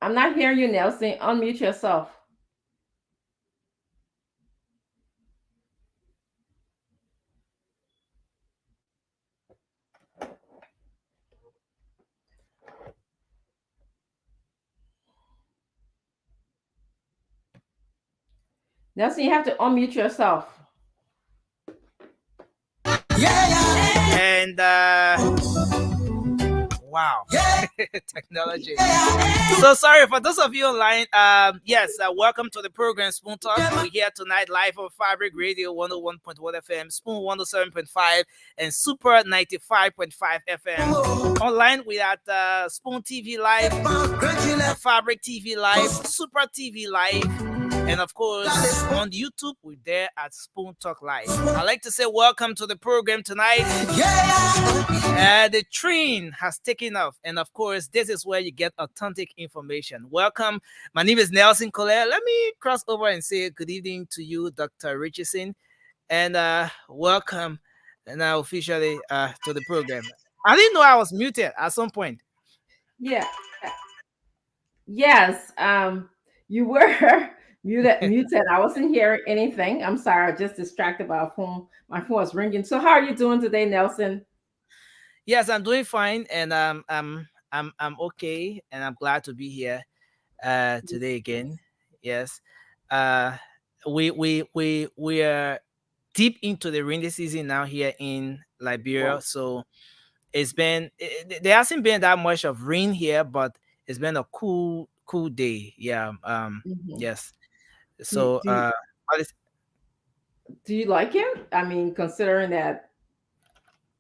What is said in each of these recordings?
I'm not hearing you, Nelson. Unmute yourself. Nelson, you have to unmute yourself. And wow, technology. So sorry for those of you online. Yes, welcome to the program Spoon Talk. We're here tonight live on Fabric Radio 101.1 FM, Spoon 107.5, and Super 95.5 FM. Online we at Spoon TV Live, Fabric TV Live, Super TV Live. And of course, on YouTube, we're there at Spoon Talk Live. I'd like to say welcome to the program tonight. The train has taken off. And of course, this is where you get authentic information. Welcome. My name is Nelson Colette. Let me cross over and say good evening to you, Dr. Richardson. And welcome now officially to the program. I didn't know I was muted at some point. Yeah. Yes. You were muted. I wasn't hearing anything. I'm sorry. I just distracted by a phone. My phone was ringing. So how are you doing today, Nelson? Yes, I'm doing fine, and I'm okay, and I'm glad to be here today again. Yes, uh, we are deep into the rainy season now here in Liberia, Wow. so there hasn't been that much of rain here, but it's been a cool day. Yeah. Mhm. Yes. Do you, So do you what is- do you like it? I mean, considering that,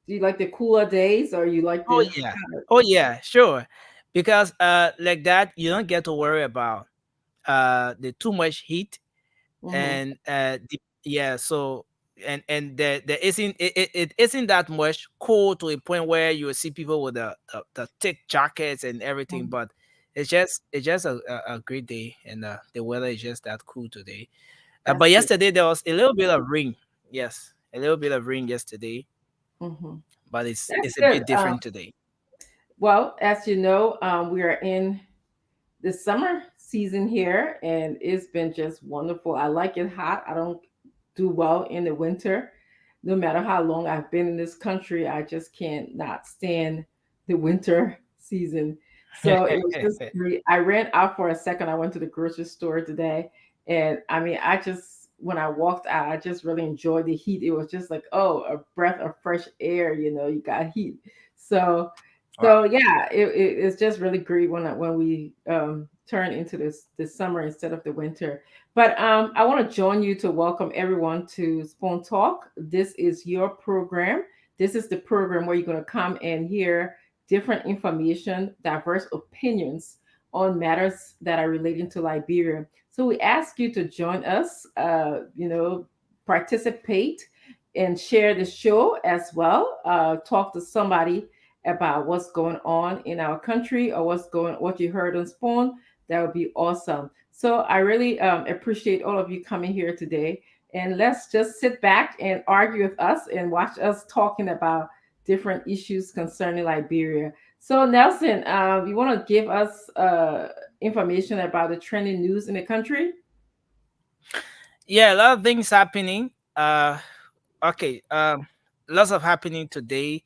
do you like the cooler days or you like oh the yeah, oh yeah, sure, because like that you don't get to worry about the too much heat hmm and yeah, so and there isn't it isn't that much cold to a point where you will see people with the thick jackets and everything, but it's just a great day, and the weather is just that cool today. That's But good. yesterday there was a little bit of rain. Yes, a little bit of rain yesterday, hmm but it's That's it's a good. bit different today. Well, as you know, we are in the summer season here, and it's been just wonderful. I like it hot. I don't do well in the winter. No matter how long I've been in this country, I just can't not stand the winter season. So it was just great. I ran out for a second. I went to the grocery store today, and I mean, I just when I walked out, I just really enjoyed the heat. It was just like, oh, a breath of fresh air. You got heat. So Wow. so yeah, it's just really great when we turn into this summer instead of the winter. But I want to join you to welcome everyone to Spoon Talk. This is your program. This is the program where you're going to come and hear different information, diverse opinions on matters that are relating to Liberia. So we ask you to join us. Participate and share the show as well. Talk to somebody about what's going on in our country or what you heard on Spoon. That would be awesome. So I really appreciate all of you coming here today, and let's just sit back and argue with us and watch us talking about different issues concerning Liberia. So Nelson, you want to give us information about the trending news in the country? Yeah, a lot of things happening. Okay. Lots of happening today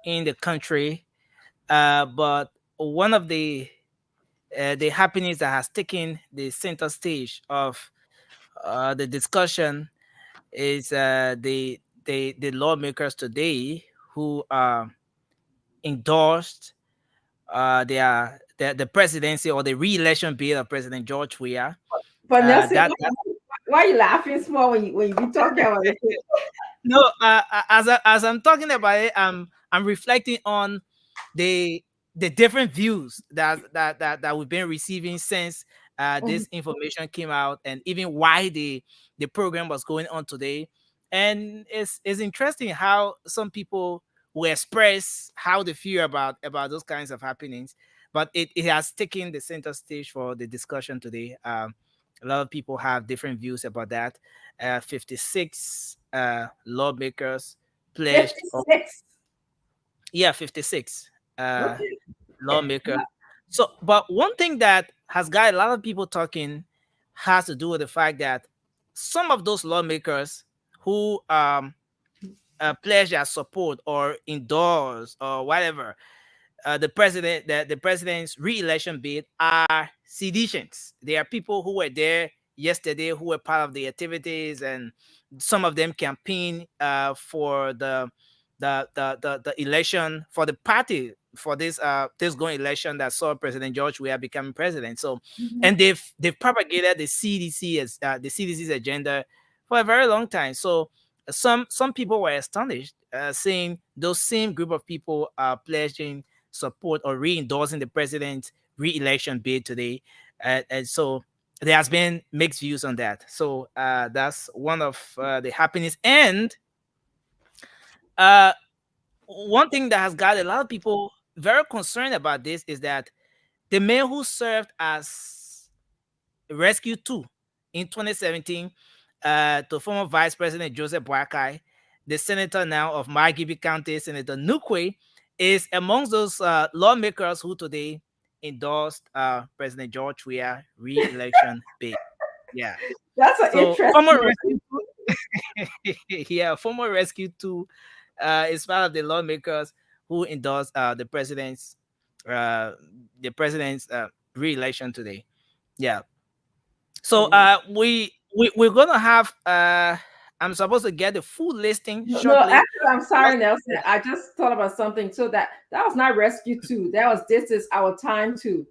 in the country. But one of the happenings that has taken the center stage of the discussion is the lawmakers today who endorsed the presidency or the re-election bid of President George Weah. But Nelson, That why are you laughing small when you be talking about this? No, as I'm talking about it, I'm reflecting on the the different views that we've been receiving since Mhm. this information came out, and even why the program was going on today. And it's interesting how some people will express how they feel about those kinds of happenings, but it has taken the center stage for the discussion today. A lot of people have different views about that. 56 lawmakers pledged, 56. yeah, 56 uh, Okay. lawmakers. So, but one thing that has got a lot of people talking has to do with the fact that some of those lawmakers who pledge their support or endorse or whatever the president's re-election bid are seditions. They are people who were there yesterday, who were part of the activities, and some of them campaign for the election for the party for this going election that saw President George Weah becoming president. So, Mhm. and they've propagated the CDC as the CDC's agenda for a very long time. So some people were astonished, seeing those same group of people pledging support or re-endorsing the president's re-election bid today, and so there has been mixed views on that. So that's one of the happenings. And uh, one thing that has got a lot of people very concerned about this is that the man who served as Rescue 2 in 2017 to former Vice President Joseph Boakai, the senator now of Margibi County, Senator Nukwe, is amongst those lawmakers who today endorsed President George Weah re-election bid. Yeah. That's an So former interesting one. Rescue 2, yeah, former Rescue 2 is part of the lawmakers who endorsed uh, the president's re-election today. Yeah. So Mm. we're gonna have I'm supposed to get the full listing No, no, shortly. actually, I'm sorry, Nelson. I just thought about something. So that was not Rescue 2. That was This Is Our Time 2.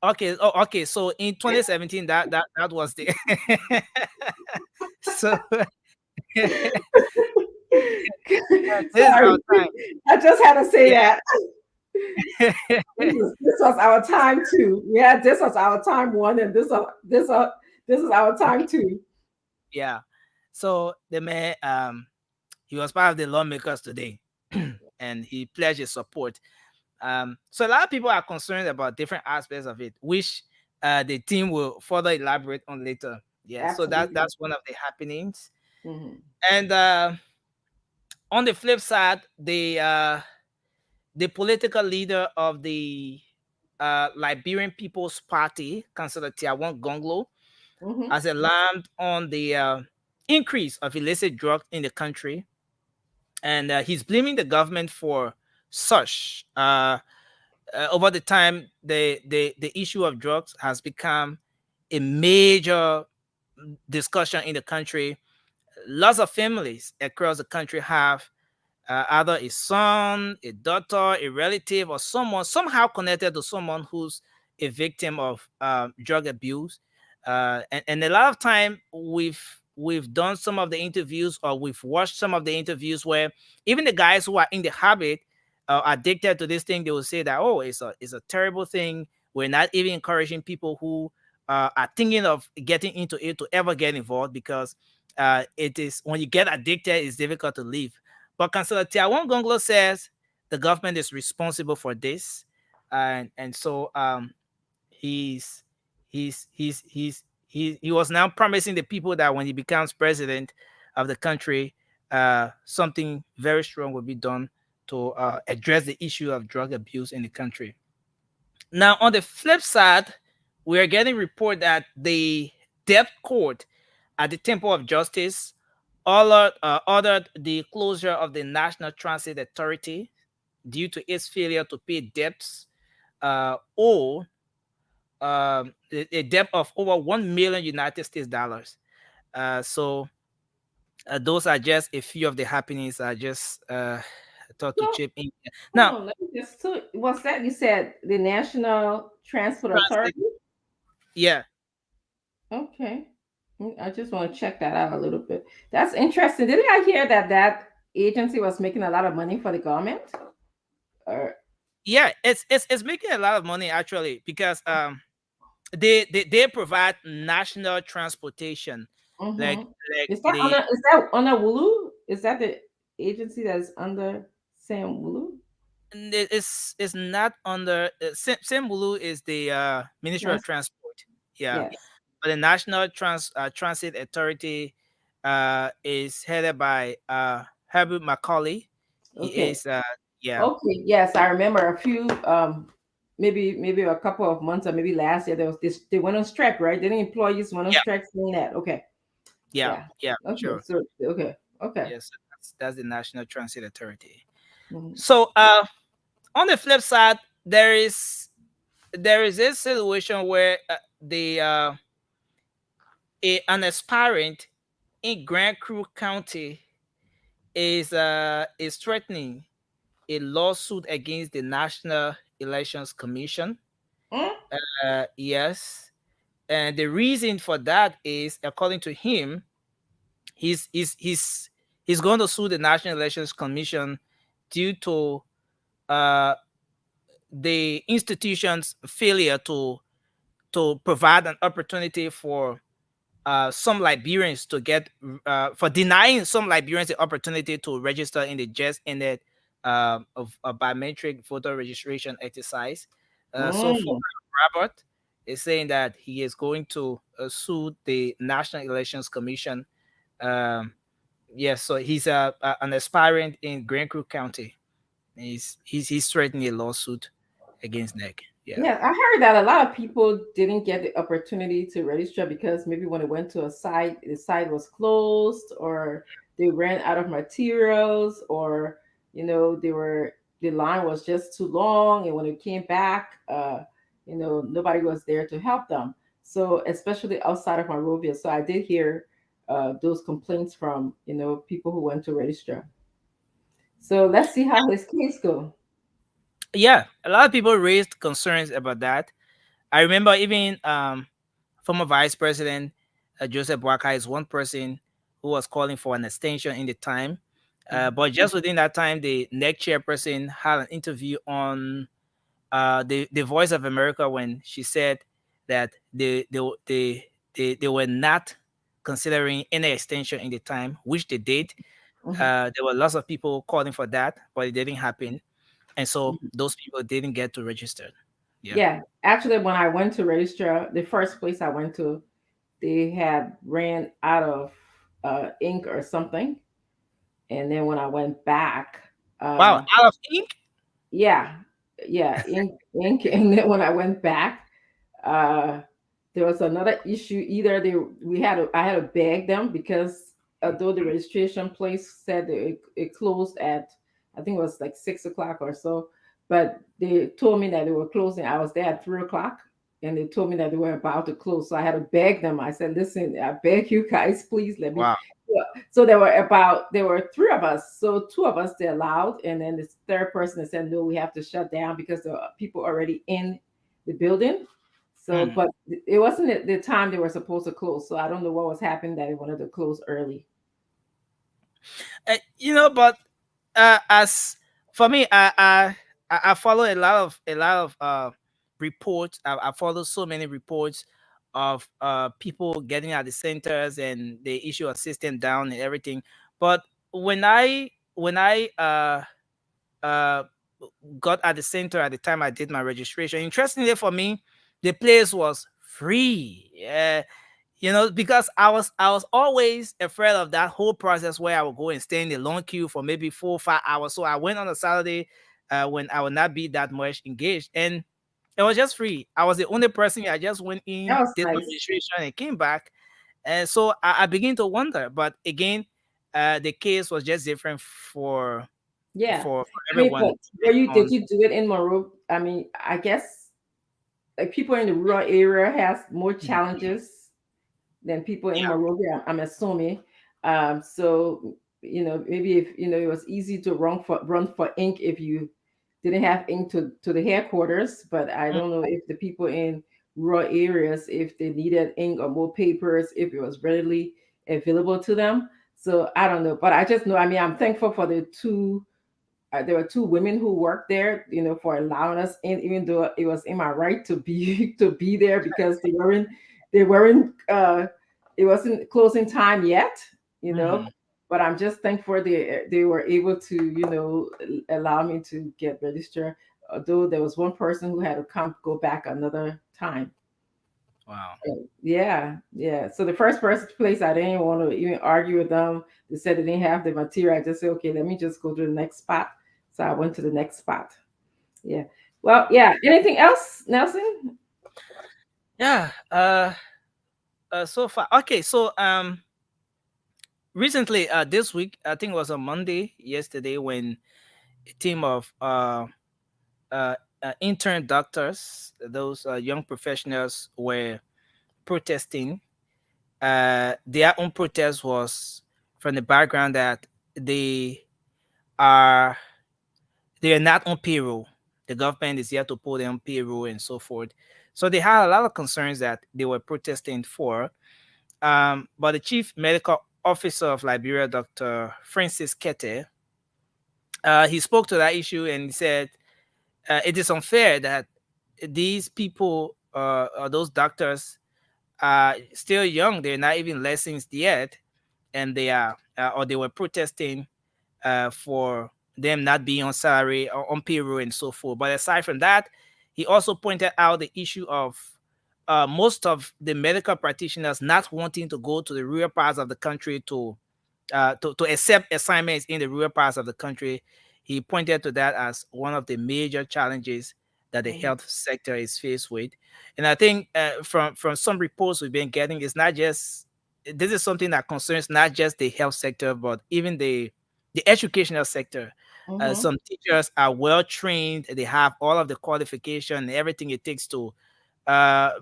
Okay, oh, okay. So in 2017, that was the so this is our Sorry, I just had to say that. time. This was our time 2. Yeah, this was our time 1, and this is our time 2. Yeah. So the man he was part of the lawmakers today, and he pledged his support. So a lot of people are concerned about different aspects of it, which the team will further elaborate on later. Yeah, so Absolutely. that's one of the happenings. Mhm. And on the flip side, the political leader of the Liberian People's Party, Councillor Tiawan Gonglo, Mhm. has alarmed on the increase of illicit drugs in the country, and he's blaming the government for such. Over the time, the issue of drugs has become a major discussion in the country. Lots of families across the country have either a son, a daughter, a relative, or someone somehow connected to someone who's a victim of drug abuse. And a lot of time we've done some of the interviews, or we've watched some of the interviews where even the guys who are in the habit, addicted to this thing, they will say that, oh, it's a terrible thing. We're not even encouraging people who are thinking of getting into it to ever get involved, because it is, when you get addicted, it's difficult to leave. But Councillor Tiawan Gonglo says the government is responsible for this, and so he's he was now promising the people that when he becomes president of the country, something very strong will be done to address the issue of drug abuse in the country. Now, on the flip side, we are getting report that the depth court at the Temple of Justice ordered the closure of the National Transit Authority due to its failure to pay debts, or a debt of over 1 million United States dollars. So those are just a few of the happenings I just thought to So, chip in. hold Now, on, let me just. So, what's that? You said the National Transport transit, Authority? yeah, Okay. I just want to check that out a little bit. That's interesting. Didn't I hear that that agency was making a lot of money for the government? Or yeah, it's making a lot of money actually, because they provide national transportation, like mhm. like Is the that under Wulu? Is that the agency that is under Sam Wulu? it's not under Sam Bulu is the Ministry of Trans- Transport. Yeah, yes. but the National Transit Authority is headed by Herbert Macaulay. He Okay. is yeah. Okay. Yes, I remember a few maybe a couple of months or maybe last year there was this, they went on strike, right? Didn't employees went on Yeah, strike saying that? Okay. yeah, Yeah. yeah, Okay. sure. So okay. Okay. Yes, that's the National Transit Authority. Mhm. So, on the flip side, there is this situation where the an aspirant in Grand Crew County is threatening a lawsuit against the National Elections Commission. Mm, Yes, and the reason for that is, according to him, he's he's he's he's going to sue the National Elections Commission due to uh, the institution's failure to provide an opportunity for some Liberians to get for denying some Liberians the opportunity to register in the just ended of a biometric voter registration exercise. So for mm. Robert is saying that he is going to sue the National Elections Commission. Um, yes, so he's an aspirant in Grand Creek County. He's threatening a lawsuit against NEC. Yeah. Yeah, I heard that a lot of people didn't get the opportunity to register because maybe when they went to a site, the site was closed, or they ran out of materials, or the line was just too long, and when it came back, nobody was there to help them. So especially outside of Monrovia, so I did hear those complaints from people who went to register. So let's see how his case go. Yeah, a lot of people raised concerns about that. I remember even former Vice President Joseph Boakai is one person who was calling for an extension in the time. Mhm. But just within that time, the next chairperson had an interview on the Voice of America when she said that they were not considering any extension in the time, which they did. Mhm. There were lots of people calling for that, but it didn't happen, and so Mhm. those people didn't get to register. Yeah. Yeah, actually, when I went to register, the first place I went to, they had ran out of ink or something, and then when I went back, Wow, uh, out of ink. yeah, yeah, ink, and then when I went back, uh, there was another issue. Either I had to beg them because although the registration place said that it closed at, I think it was like 6 o'clock or so, but they told me that they were closing. I was there at 3 o'clock, and they told me that they were about to close. So I had to beg them. I said, "Listen, I beg you guys, please let me." Wow. Yeah. So there were three of us. So two of us they allowed, and then this third person said, "No, we have to shut down because there are people already in the building." So, Hmm. but it wasn't the time they were supposed to close. So I don't know what was happening that they wanted to close early. But as for me, I follow a lot of reports. I follow so many reports of people getting at the centers and the issue of system down and everything. But when I uh got at the center at the time I did my registration, interestingly for me, the place was free. Yeah, because I was always afraid of that whole process where I would go and stay in the long queue for maybe 4 or 5 hours. So I went on a Saturday when I would not be that much engaged, and it was just free. I was the only person. I just went in, That was did my nice. registration, and came back. And so I begin to wonder. But again, the case was just different Yeah. for I mean, everyone. but did you do it in Monroe? I mean, I guess like people in the rural area has more challenges than people in Yeah. Monrovia, I'm assuming. So maybe if it was easy to run for ink if you didn't have ink to the headquarters, but I Mm. don't know if the people in rural areas, if they needed ink or more papers, if it was readily available to them. So I don't know, but I just know. I mean, I'm thankful for the two. There were two women who worked there, for allowing us in, even though it was in my right to be to be there because they weren't it wasn't closing time yet, you know. Mhm. But I'm just thankful they were able to, allow me to get registered. Although there was one person who had to come go back another time. Wow. Yeah, yeah. So the first person place, I didn't want to even argue with them. They said they didn't have the material. I just said, okay, let me just go to the next spot. So I went to the next spot. Yeah. Well, yeah. Anything else, Nelson? Yeah. So far, okay. So recently, this week, I think it was on Monday, yesterday, when a team of uh, intern doctors, those young professionals, were protesting. Their own protest was from the background that they are they are not on payroll. The government is here to put them on payroll and so forth. So they had a lot of concerns that they were protesting for. But the chief medical officer of Liberia, Dr. Francis Kete, he spoke to that issue and he said it is unfair that these people, or those doctors, are still young. They're not even licensed yet, and they are, or they were protesting for them not being on salary or on payroll and so forth. But aside from that, he also pointed out the issue of most of the medical practitioners not wanting to go to the rural parts of the country to accept assignments in the rural parts of the country. He pointed to that as one of the major challenges that the Mhm. health sector is faced with. And I think from some reports we've been getting, it's not just this is something that concerns not just the health sector, but even the educational sector. Mhm. Some teachers are well trained; they have all of the qualification and everything it takes to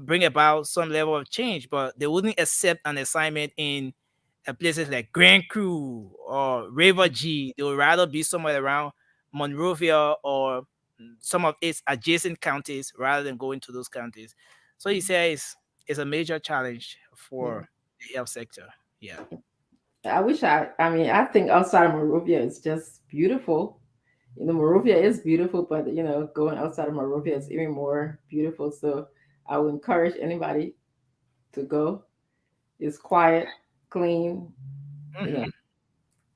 bring about some level of change, but they wouldn't accept an assignment in places like Grand Crew or River G. They would rather be somewhere around Monrovia or some of its adjacent counties rather than going to those counties. So he says it's a major challenge Yeah. for the health sector. Yeah. I wish I mean, I think outside of Monrovia is just beautiful. Monrovia is beautiful, but going outside of Monrovia is even more beautiful. So I would encourage anybody to go. It's quiet, clean, you know, Hmm.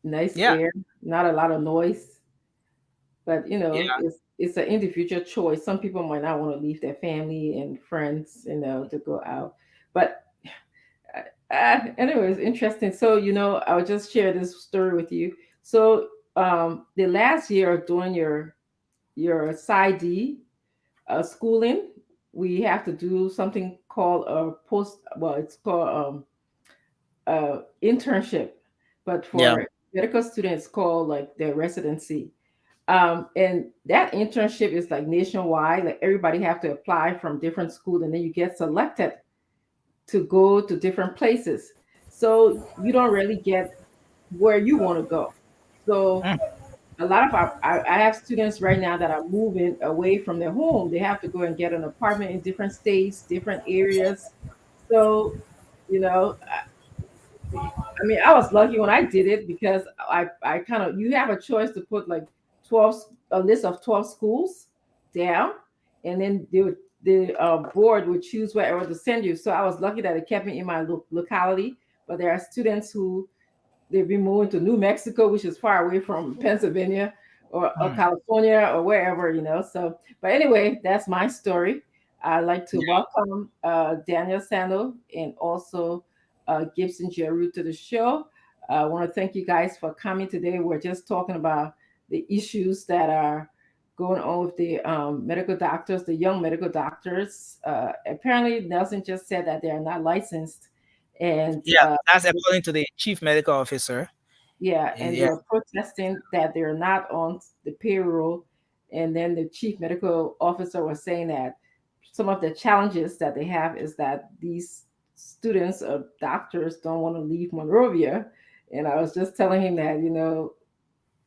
nice Yeah. air, not a lot of noise. But Yeah. it's an individual choice. Some people might not want to leave their family and friends, to go out. But anyways, interesting. So I'll just share this story with you. So the last year of doing your PsyD schooling, we have to do something called a post. Well, it's called internship, but Yeah. for medical students, called like their residency. And that internship is like nationwide. Like everybody have to apply from different schools, and then you get selected to go to different places. So you don't really get where you want to go. So Mm. a lot of I have students right now that are moving away from their home. They have to go and get an apartment in different states, different areas. So, you know, I mean, I was lucky when I did it because I kind of, you have a choice to put like 12, a list of 12 schools down, and then the board would choose wherever to send you. So I was lucky that it kept me in my locality. But there are students who they've been moving to New Mexico, which is far away from Pennsylvania or Mm. California or wherever. So, but anyway, that's my story. I'd like to Yeah. welcome Daniel Sandel and also Gibson Jeru to the show. I want to thank you guys for coming today. We're just talking about the issues that are going on with the medical doctors, the young medical doctors. Apparently, Nelson just said that they are not licensed, and Yeah. That's according to the chief medical officer. yeah, and Yeah. they're protesting that they're not on the payroll. And then the chief medical officer was saying that some of the challenges that they have is that these students or doctors don't want to leave Monrovia. And I was just telling him that,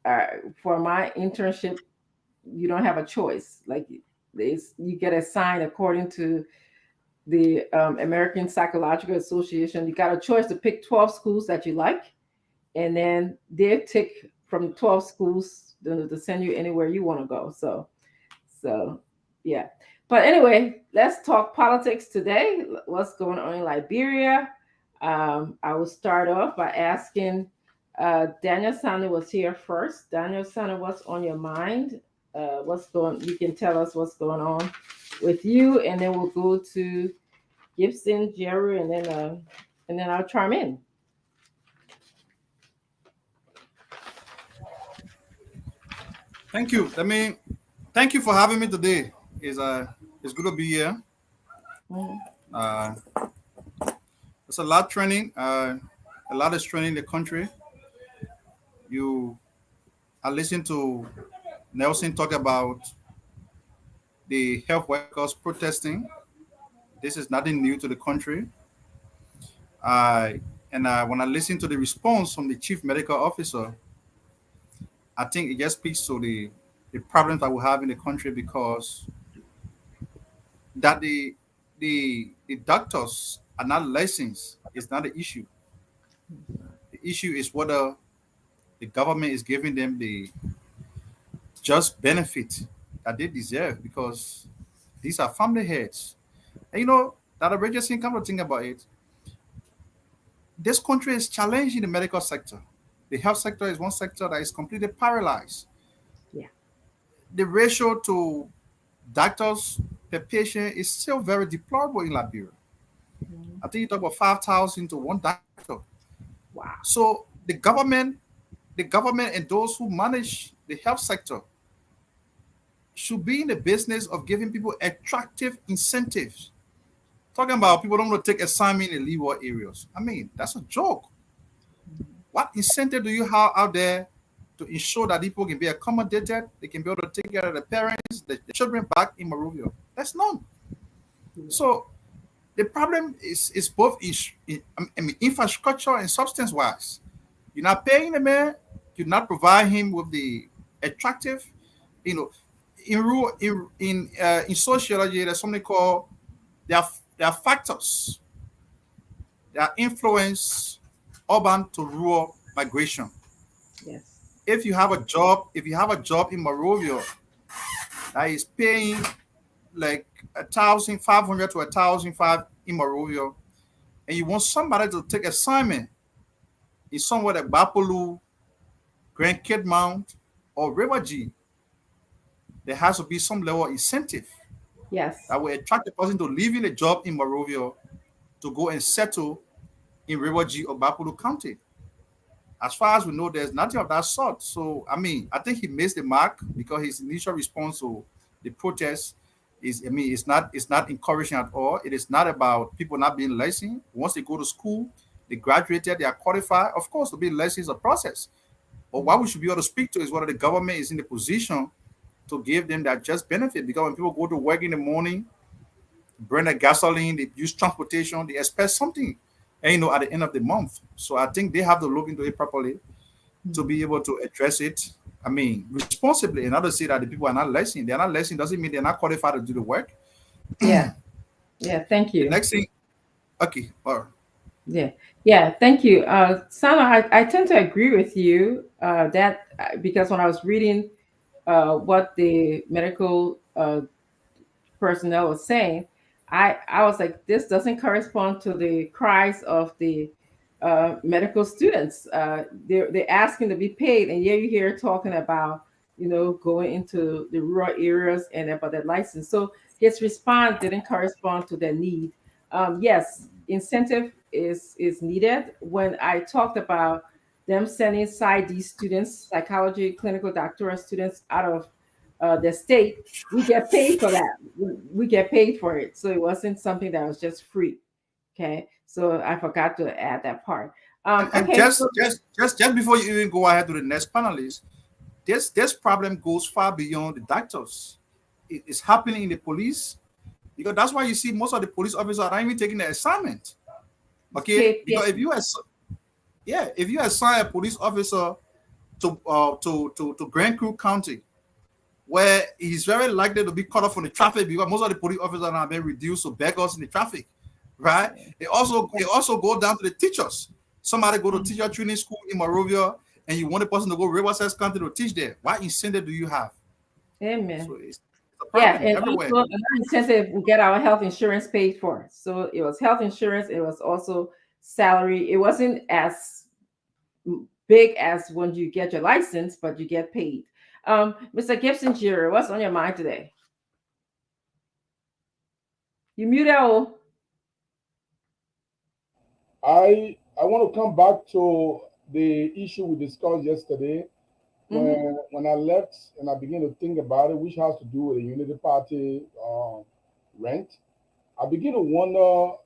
uh, for my internship, you don't have a choice. Like, you get assigned according to the American Psychological Association. You got a choice to pick 12 schools that you like, and then they take from 12 schools to send you anywhere you want to go. So yeah. But anyway, let's talk politics today. What's going on in Liberia? I will start off by asking Daniel Sana was here first. Daniel Sana, what's on your mind? What's going? You can tell us what's going on with you, and then we'll go to Gibson, Jerry, and then I'll chime in. Thank you. Thank you for having me today. It's good to be here. Mhm. Uh, there's a lot training. A lot is training in the country. You, I listened to Nelson talk about the health workers protesting. This is nothing new to the country. When I listen to the response from the chief medical officer, I think it just speaks to the problems that we have in the country because that the doctors are not licensed is not the issue. The issue is whether the government is giving them the just benefit that they deserve because these are family heads. And that emergency, come to think about it, this country is challenging the medical sector. The health sector is one sector that is completely paralyzed. Yeah. The ratio to doctors per patient is still very deplorable in Liberia. Mhm. I think you talk about 5,000 to one doctor. Wow. So the government and those who manage the health sector should be in the business of giving people attractive incentives. Talking about people don't want to take assignment in leeward areas. I mean, that's a joke. Mhm. What incentive do you have out there to ensure that people can be accommodated, they can be able to take care of the parents, the children back in Morovia? That's none. Yeah. So the problem is both I mean, infrastructure and substance wise. You're not paying the man, you're not providing him with the attractive, you know, in sociology, there's something called there are factors that influence urban to rural migration. Yes. If you have a job in Morovia that is paying like 1,500 to 1,005 in Morovia, and you want somebody to take assignment in somewhere like Bapolu, Grand Kid Mount, or River G, there has to be some level of incentive Yes. that will attract the person to leaving a job in Morovia to go and settle in River G or Bapolu County. As far as we know, there's nothing of that sort. So, I mean, I think he missed the mark because his initial response to the protest it's not encouraging at all. It is not about people not being licensed. Once they go to school, they graduated, they are qualified. Of course, to be licensed is a process. But what we should be able to speak to is whether the government is in the position to give them that just benefit. Because when people go to work in the morning, burn the gasoline, they use transportation, they expect something, and at the end of the month. So I think they have to look into it properly to Mhm. be able to address it. I mean, responsibly. And not to say that the people are not listening. They're not listening doesn't mean they're not qualified to do the work. Yeah. Yeah. Thank The you. next thing, okay, all right. Yeah, yeah, thank you. Sana, I tend to agree with you that because when I was reading what the medical personnel was saying, I was like, this doesn't correspond to the cries of the medical students. They're asking to be paid, and yeah, you hear talking about going into the rural areas and about their license. So his response didn't correspond to their need. Yes, incentive is needed. When I talked about them sending PsyD students, psychology clinical doctoral students out of the state, we get paid for that. We get paid for it. So it wasn't something that was just free. Okay. So I forgot to add that part. And Okay. So just before you even go ahead to the next panelist, this problem goes far beyond the doctors. It's happening in the police because that's why you see most of the police officers are not even taking the assignment. it's Okay, paid. because if you assign a police officer to Grand Crew County, where he's very likely to be cut off from the traffic because most of the police officers are now being reduced to beggars in the traffic, right? It also go down to the teachers. Somebody go to teacher training school in Morovia, and you want a person to go Riverside County to teach there. What incentive do you have? Amen. So it's a Yeah, problem and everywhere. also another incentive, we get our health insurance paid for. So it was health insurance. It was also salary. It wasn't as big as when you get your license, but you get paid. Mr. Gibson Jr., what's on your mind today? You mute out. I want to come back to the issue we discussed yesterday when I left and I began to think about it, which has to do with the Unity Party rent, I begin to wonder.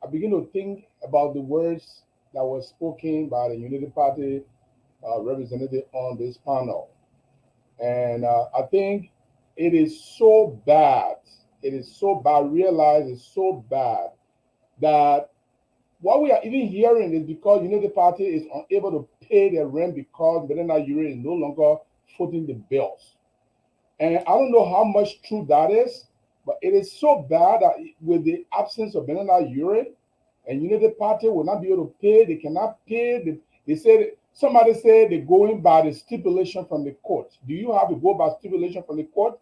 I begin to think about the words that were spoken by the Unity Party representative on this panel, and I think it is so bad. It is so bad. Realize it's so bad that what we are even hearing is because Unity Party is unable to pay their rent because Medina Uri is no longer footing the bills. And I don't know how much true that is, but it is so bad that with the absence of Benana Ure and Unity Party will not be able to pay, they cannot pay. They said somebody said they're going by the stipulation from the court. Do you have to go by stipulation from the court?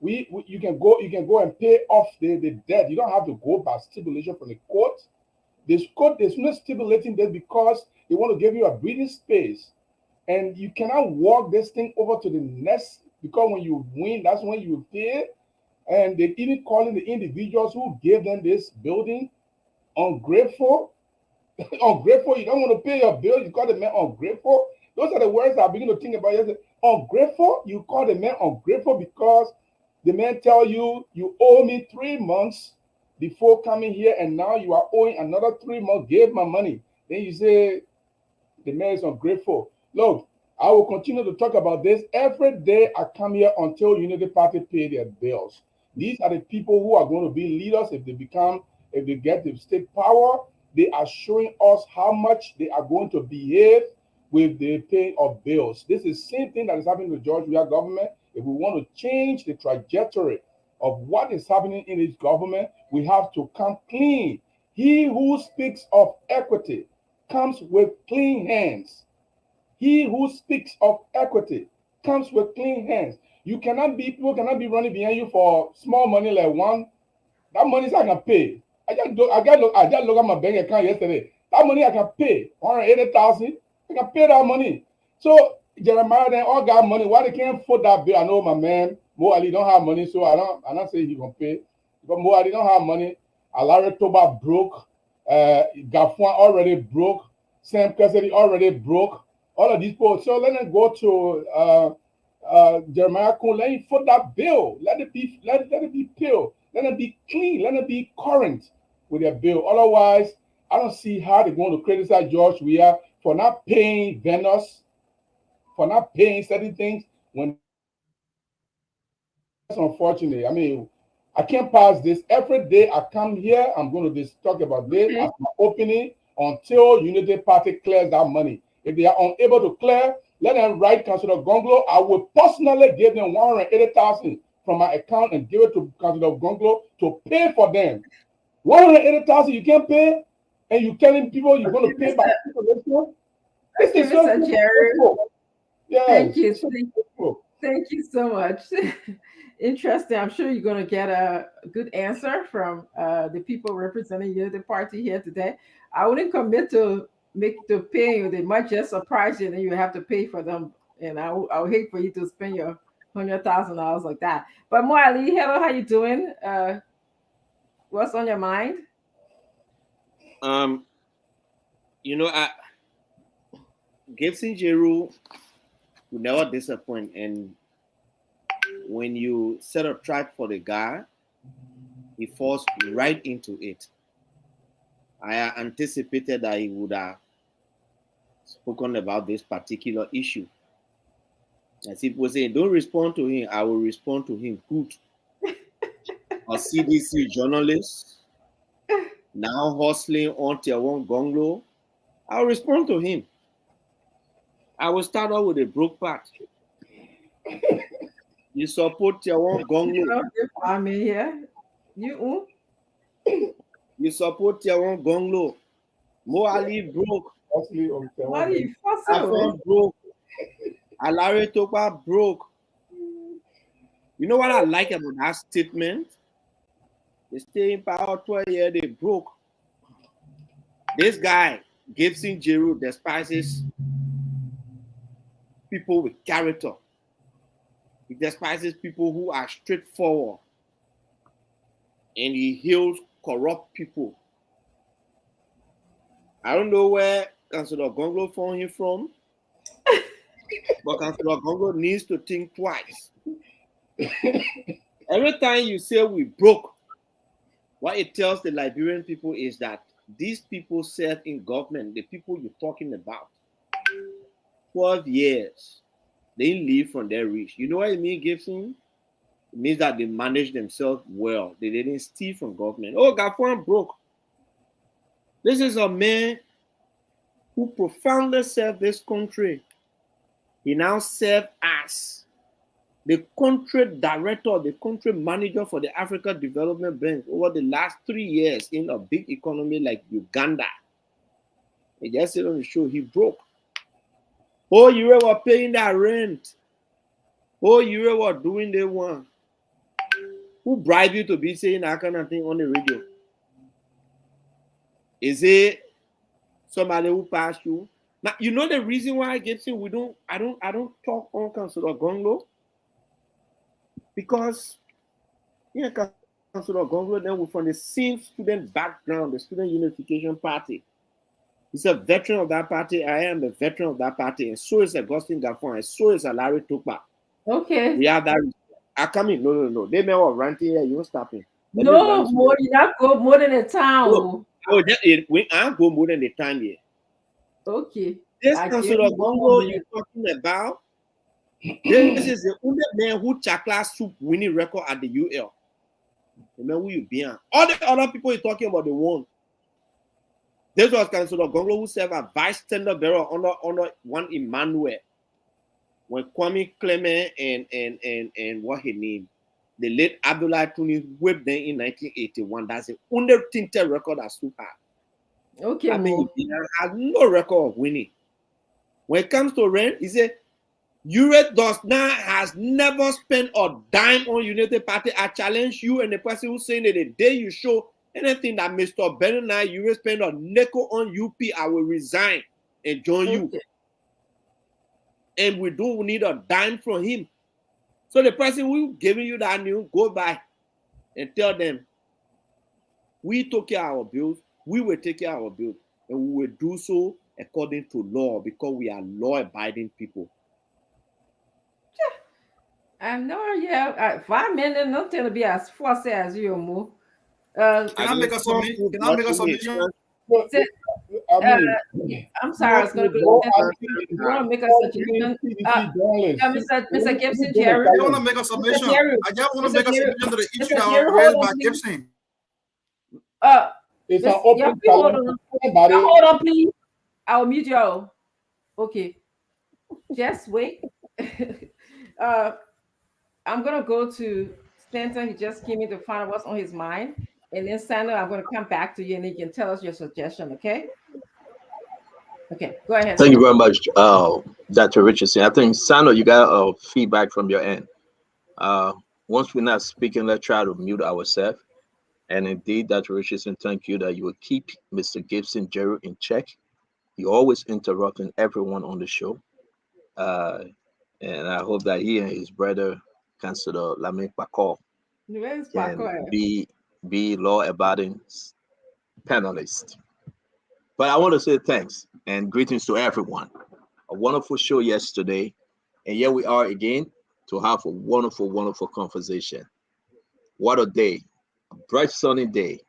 You can go and pay off the debt. You don't have to go by stipulation from the court. This court is not stipulating this because they want to give you a breathing space. And you cannot walk this thing over to the next because when you win, that's when you pay. And they even calling the individuals who gave them this building ungrateful. Ungrateful. You don't want to pay your bill. You call the man ungrateful. Those are the words I begin to think about yesterday. Ungrateful. You call the man ungrateful because the man tell you you owe me 3 months before coming here, and now you are owing another 3 months. Give my money. Then you say the man is ungrateful. Look, I will continue to talk about this every day I come here until Unity Party pay their bills. These are the people who are going to be leaders if they get the state power. They are showing us how much they are going to behave with the paying of bills. This is the same thing that is happening to George Weah government. If we want to change the trajectory of what is happening in this government, we have to come clean. He who speaks of equity comes with clean hands. He who speaks of equity comes with clean hands. People cannot be running behind you for small money like one. That money is I can pay. I just look at my bank account yesterday. That money I can pay 180,000. I can pay that money. So Jeremiah then all got money. Why they can't foot that bill? I know my man Mo Ali don't have money, so I don't say he gonna pay. But Mo Ali don't have money. Alari Toba broke. Gafwan already broke. Sam Cassidy already broke. All of these people. So let them go to Jeremiah Kuhn. Let him foot that bill. Let it be paid. Let it be clean. Let it be current with their bill. Otherwise, I don't see how they're going to criticize George Weah for not paying vendors, for not paying certain things when that's unfortunate. I mean, I can't pass this. Every day I come here, I'm going to just talk about this as my opening until Unity Party clears that money. If they are unable to clear, let them write Councilor Gonglo. I will personally give them 180,000 from my account and give it to Councilor Gonglo to pay for them. 180,000 you can't pay, and you telling people you're going to pay by stipulation. This is so disrespectful. Yes. Thank you so much. Interesting. I'm sure you're going to get a good answer from the people representing Unity Party here today. I wouldn't commit to pay you. They might just surprise you, and then you have to pay for them. And I would hate for you to spend your $100,000 like that. But Mo Ali, hello, how you doing? What's on your mind? Gibson Jeru will never disappoint, and when you set a trap for the guy, he falls right into it. I anticipated that he would have spoken about this particular issue. As people say, don't respond to him, I will respond to him. Good. A CDC journalist now hustling on Tier 1 Gonglo, I'll respond to him. I will start off with a broke part. You support Tier 1 Gonglo. I mean, yeah. You support Tier 1 Gonglo. Mo Ali broke. Afon broke. Alari Topa broke. You know what I like about that statement? They stay in power 12 years, they broke. This guy, Gibson Jeru, despises people with character. He despises people who are straightforward. And he heals corrupt people. I don't know where Councilor Gonglo found him from. But Councillor Gongo needs to think twice. Every time you say we broke, what it tells the Liberian people is that these people serve in government, the people you're talking about, 12 years, they live from their reach. You know what it means, Gibson? It means that they manage themselves well. They didn't steal from government. Oh, Gafon broke. This is a man who profoundly served this country. He now serves as the country director, the country manager for the Africa Development Bank over the last 3 years in a big economy like Uganda. And just said on the show, he broke. Oh, you were paying that rent. Oh, you were doing the one. Who bribed you to be saying that kind of thing on the radio? Is it somebody who passed you? Now you know the reason why Gibson I don't talk on Councillor Gongo, because Councillor Gongo then we're from the same student background, the Student Unification Party. He's a veteran of that party. I am a veteran of that party, and so is Augustine Gafon, and so is Larry Tukpa. Okay. We have that. I come in. No. They may have ranting here. You won't stop me. No, more you not go more than a town. We can't go more than the time here. Okay. This Councillor Gongo you're talking about, this is the only man who chakla soup winning record at the UL. The man who you be on. All the other people you're talking about, the one. This was Councillor Gongo who served as vice tender bearer under one Emmanuel. When Kwame Clement and what he named, the late Abdullah Tunis whipped them in 1981. That's the only tinted record that Soup had. Okay, I mean, he has no record of winning. When it comes to rent, he said, has never spent a dime on United Party. I challenge you and the person who's saying that the day you show anything that Mr. Ben and I, you will spend a nickel on UP, I will resign and join you. And we don't need a dime from him. So the person who giving you that news, go by and tell them, we took care of our bills, we will take care of our bills, and we will do so according to law because we are law-abiding people. I know, yeah. 5 minutes, not going to be as fast as you, Mo. Can I make a submission? I'm sorry, I was going to go. You want to make a suggestion? Mr. Gibson, Jerry. I want to make a submission. I just want to make a submission to the issue that was raised by Gibson. It's an open hold on, please. I'll mute you all. Okay. Just wait. I'm going to go to Stanton. He just came in to find out what's on his mind. And then, Sandra, I'm going to come back to you and you can tell us your suggestion, okay? Okay, go ahead. Thank you very much, Dr. Richardson. I think, Sandra, you got feedback from your end. Once we're not speaking, let's try to mute ourselves. And indeed, Dr. Richardson, thank you that you will keep Mr. Gibson Jerry in check. You're always interrupting everyone on the show. And I hope that he and his brother, Councillor Lamin Pakor, can be law-abiding panelists. But I want to say thanks and greetings to everyone. A wonderful show yesterday. And here we are again to have a wonderful, wonderful conversation. What a day. A bright, sunny day.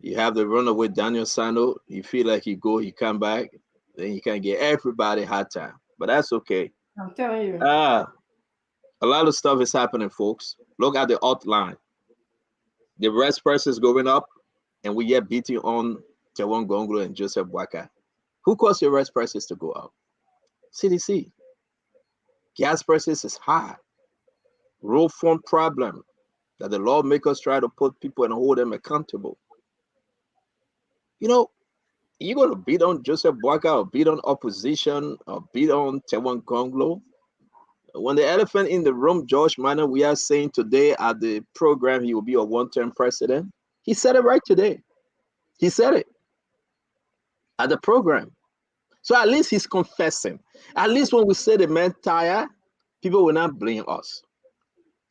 You have the runaway Daniel Sano. You feel like you go, you come back. Then you can get everybody hard time. But that's okay. I'm telling you. A lot of stuff is happening, folks. Look at the outline. The rest price is going up, and we are beating on Tewon Gonglo and Joseph Boakai. Who caused the rest prices to go up? CDC. Gas prices is high. Road fund problem that the lawmakers try to put people and hold them accountable. You know, you're going to beat on Joseph Boakai or beat on opposition or beat on Tewon Gonglo. When the elephant in the room, George Manor, we are saying today at the program he will be a one-term president. He said it right today. He said it at the program. So at least he's confessing. At least when we say the man tired, people will not blame us.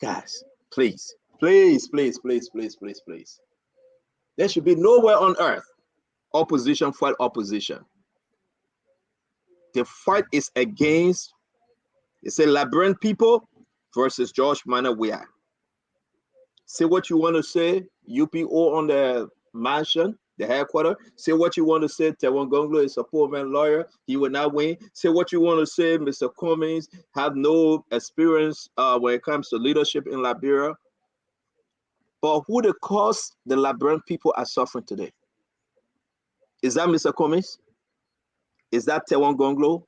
Guys, please, please, please, please, please, please, please. There should be nowhere on earth opposition fight opposition. The fight is against It's a Liberian people versus George Manuel Weah. Say what you want to say, UPO on the mansion, the headquarters. Say what you want to say, Tewon Gonglo is a poor man lawyer. He will not win. Say what you want to say, Mr. Cummings have no experience when it comes to leadership in Liberia. But who the cause the Liberian people are suffering today? Is that Mr. Cummings? Is that Tewon Gonglo?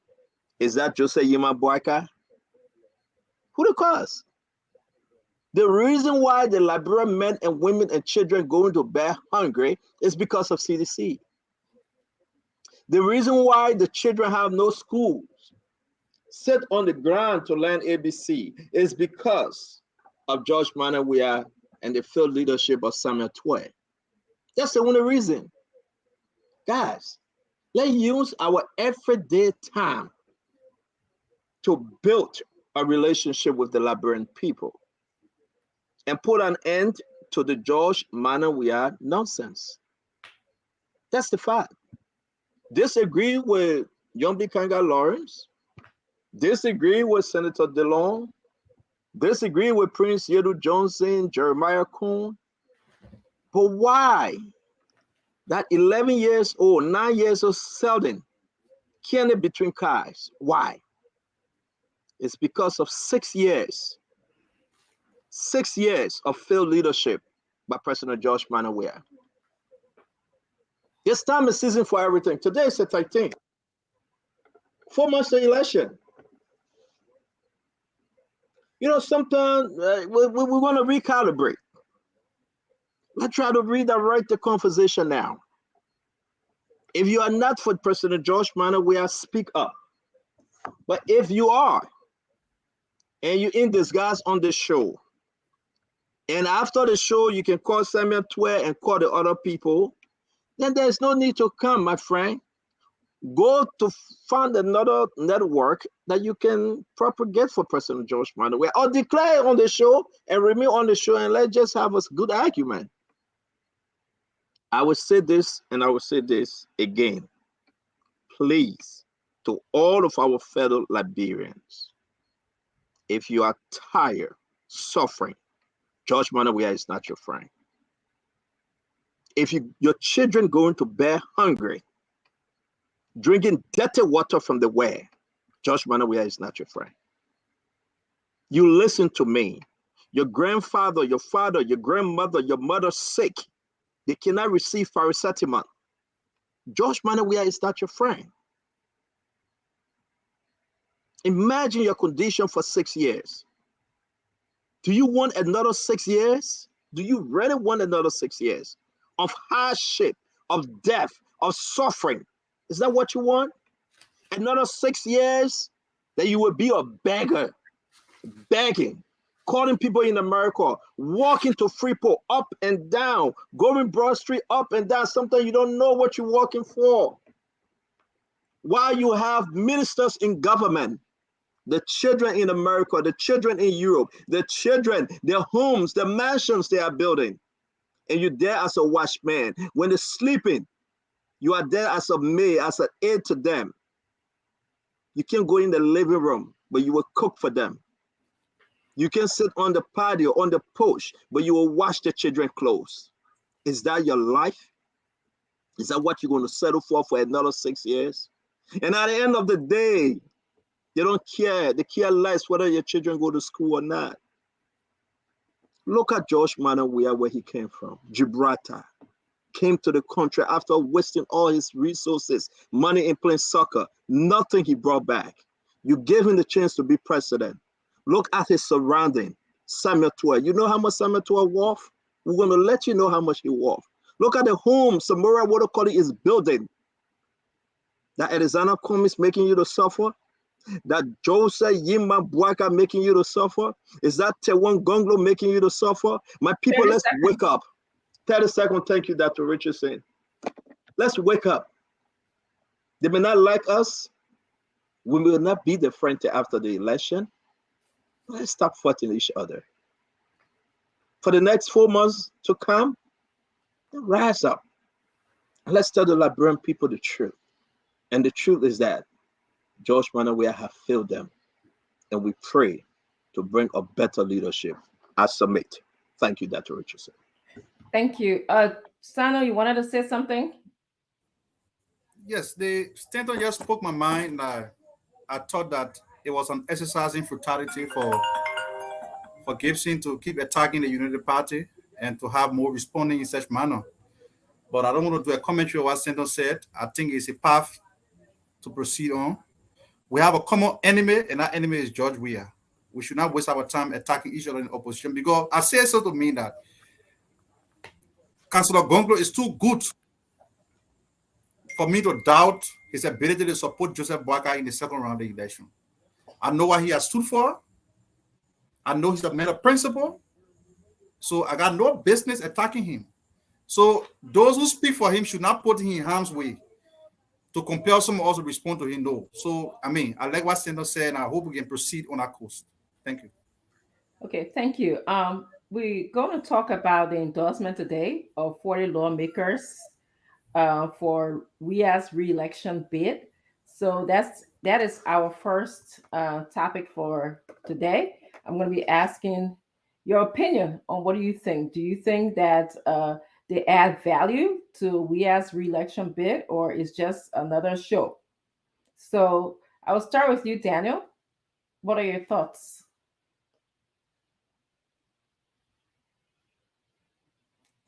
Is that Joseph Yima Boaka? Who the cause? The reason why the Liberian men and women and children going to bed hungry is because of CDC. The reason why the children have no schools, sit on the ground to learn ABC, is because of George Manuel Weah and the field leadership of Samuel Twe. That's the only reason. Guys, let's use our everyday time to build a relationship with the Liberian people and put an end to the George Manuel Weah nonsense. That's the fact. Disagree with Yombi Kanga Lawrence, disagree with Senator DeLong, disagree with Prince Yedu Johnson, Jeremiah Kuhn, but why that 11 years old, 9 years old Selden killing between cars? Why? It's because of 6 years. 6 years of failed leadership by President George Manuel Weah. This time is season for everything. Today is the 13th. 4 months to election. You know, sometimes we want to recalibrate. Let's try to redirect the conversation now. If you are not for President George Manuel Weah, speak up. But if you are, and you're in disguise on the show, and after the show, you can call Samuel Twe and call the other people, then there's no need to come, my friend. Go to find another network that you can propagate for President George Manuel Weah, or declare on the show and remain on the show, and let's just have a good argument. I will say this, and I will say this again. Please, to all of our fellow Liberians, if you are tired, suffering, George Manuel Weah is not your friend. If your children going to bed hungry, drinking dirty water from the well, George Manuel Weah is not your friend. You listen to me. Your grandfather, your father, your grandmother, your mother sick. They cannot receive paracetamol. George Manuel Weah is not your friend. Imagine your condition for 6 years. Do you want another 6 years? Do you really want another 6 years of hardship, of death, of suffering? Is that what you want? Another 6 years that you will be a beggar, begging, calling people in America, walking to Freeport up and down, going Broad Street up and down. Sometimes you don't know what you're walking for. While you have ministers in government, the children in America, the children in Europe, the children, their homes, the mansions they are building, and you're there as a watchman. When they're sleeping, you are there as a maid, as an aide to them. You can't go in the living room, but you will cook for them. You can sit on the patio, on the porch, but you will wash the children clothes. Is that your life? Is that what you're going to settle for another 6 years? And at the end of the day, they don't care. They care less whether your children go to school or not. Look at George Manuel Weah, where he came from. Gibraltar. Came to the country after wasting all his resources, money in playing soccer. Nothing he brought back. You gave him the chance to be president. Look at his surrounding. Samuel Twe. You know how much Samuel Twe worth? We're going to let you know how much he worth. Look at the home Samora Watercolly is building. That Alexander Cummings making you to suffer. That Joseph Yima Boaka making you to suffer. Is that Tewon Gonglo making you to suffer? My people, let's wake up. 30 seconds. Thank you, Dr. Richardson. Let's wake up. They may not like us. We will not be the friend after the election. Let's stop fighting each other. For the next 4 months to come, rise up. And let's tell the Liberian people the truth. And the truth is that George Manuel Weah have failed them. and we pray to bring a better leadership. I submit. Thank you, Dr. Richardson. Thank you. Sano, you wanted to say something? Yes, the Stanton just spoke my mind. I thought that it was an exercise in brutality for Gibson to keep attacking the Unity Party and to have more responding in such manner. But I don't want to do a commentary on what Stanton said. I think it's a path to proceed on. We have a common enemy, and that enemy is George Weah. We should not waste our time attacking each other in opposition, because I say so to mean that Councillor Gonglo is too good for me to doubt his ability to support Joseph Boakai in the second round of the election. I know what he has stood for. I know he's a man of principle. So I got no business attacking him. So those who speak for him should not put him in harm's way to compel someone else to respond to him. No. So, I mean, I like what Senator said, and I hope we can proceed on our course. Thank you. Okay, thank you. We're going to talk about the endorsement today of 40 lawmakers for Weah's re-election bid. So that is our first topic for today. I'm going to be asking your opinion on what do you think? Do you think that they add value to Weah's re-election bid, or is just another show? So I will start with you, Daniel. What are your thoughts?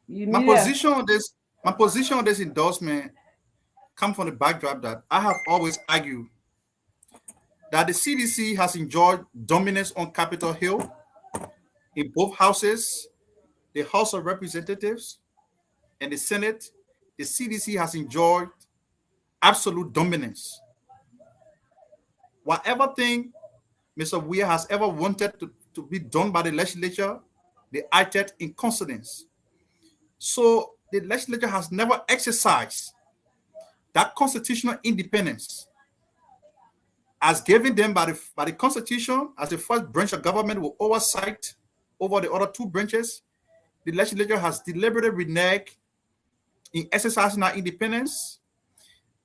My position on this endorsement comes from the backdrop that I have always argued that the CDC has enjoyed dominance on Capitol Hill in both houses, the House of Representatives and the Senate. The CDC has enjoyed absolute dominance. Whatever thing Mr. Weah has ever wanted to be done by the legislature, they acted in consonance. So the legislature has never exercised that constitutional independence as given them by the Constitution as the first branch of government with oversight over the other two branches. The legislature has deliberately reneged in exercising that independence.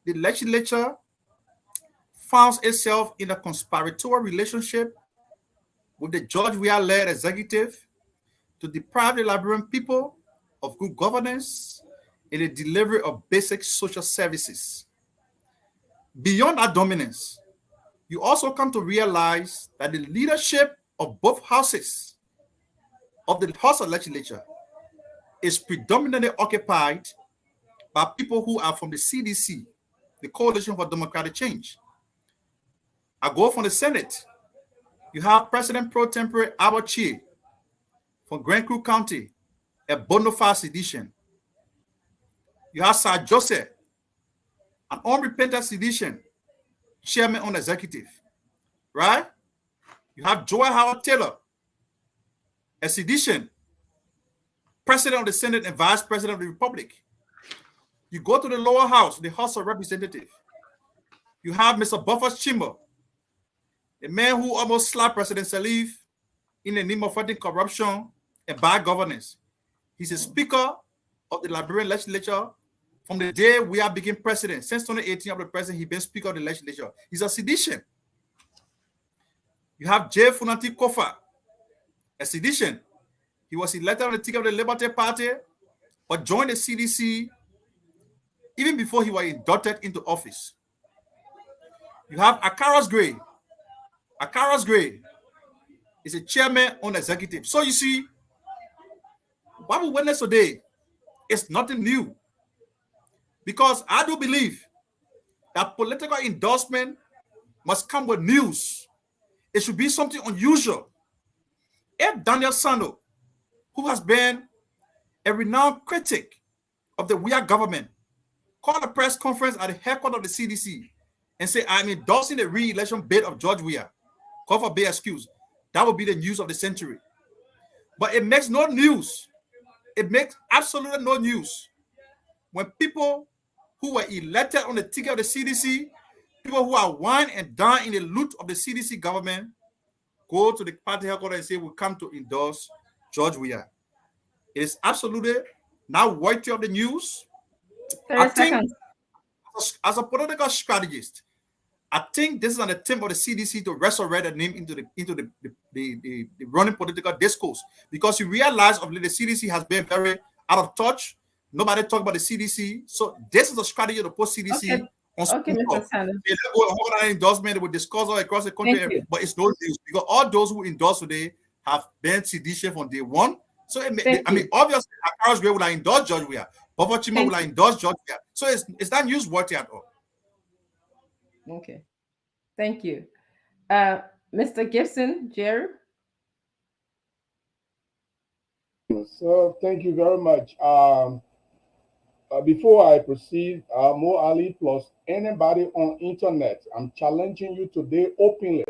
The legislature finds itself in a conspiratorial relationship with the George Weah-led executive to deprive the Liberian people of good governance in the delivery of basic social services. Beyond that dominance, you also come to realize that the leadership of both houses of the House of Legislature is predominantly occupied by people who are from the CDC, the Coalition for Democratic Change. I go from the Senate. You have President Pro Tempore Albert Chie from Grand Creek County, a bona fide sedition. You have Sir Joseph, an unrepentant sedition, chairman on executive, right? You have Joel Howard Taylor, a sedition, president of the Senate and vice president of the Republic. You go to the lower house, the House of Representatives. You have Mr. Buffers Chimba, a man who almost slapped President Salif in the name of fighting corruption and bad governance. He's a speaker of the Liberian legislature from the day Weah became president. Since 2018 of the president, he's been speaker of the legislature. He's a sedition. You have J. Funanti Kofa, a sedition. He was elected on the ticket of the Liberty Party, but joined the CDC even before he was inducted into office. You have Akaras Gray. Akaras Gray is a chairman on executive. So you see, what we witness today is nothing new, because I do believe that political endorsement must come with news. It should be something unusual. If Daniel Sano, who has been a renowned critic of the Weah government, called a press conference at the headquarters of the CDC and say, I'm endorsing the re-election bid of George Weah, call for bail excuse, that would be the news of the century. But it makes no news. It makes absolutely no news when people who were elected on the ticket of the CDC, people who are wine and dine in the loot of the CDC government, go to the party headquarters and say, we come to endorse George Weah. It is absolutely not worthy of the news. 30 seconds. As a political strategist, I think this is an attempt of the CDC to resurrect the name into the running political discourse, because you realize of late the CDC has been very out of touch. Nobody talk about the CDC, so this is a strategy to put CDC Okay. on Okay, Spoon Mr. Talk. Sanders. They go and organize endorsement, they will discuss all across the country, Thank you. but it's no news because all those who endorse today have been sedition from day one. So Thank you. obviously, Akaras Gray would have endorsed George Weah, Buffer Chima Thank would have endorsed George Weah. So it's not newsworthy at all. Okay. Thank you. Mr. Gibson, Jerry? So thank you very much. Before I proceed, Mo Ali plus anybody on internet, I'm challenging you today openly.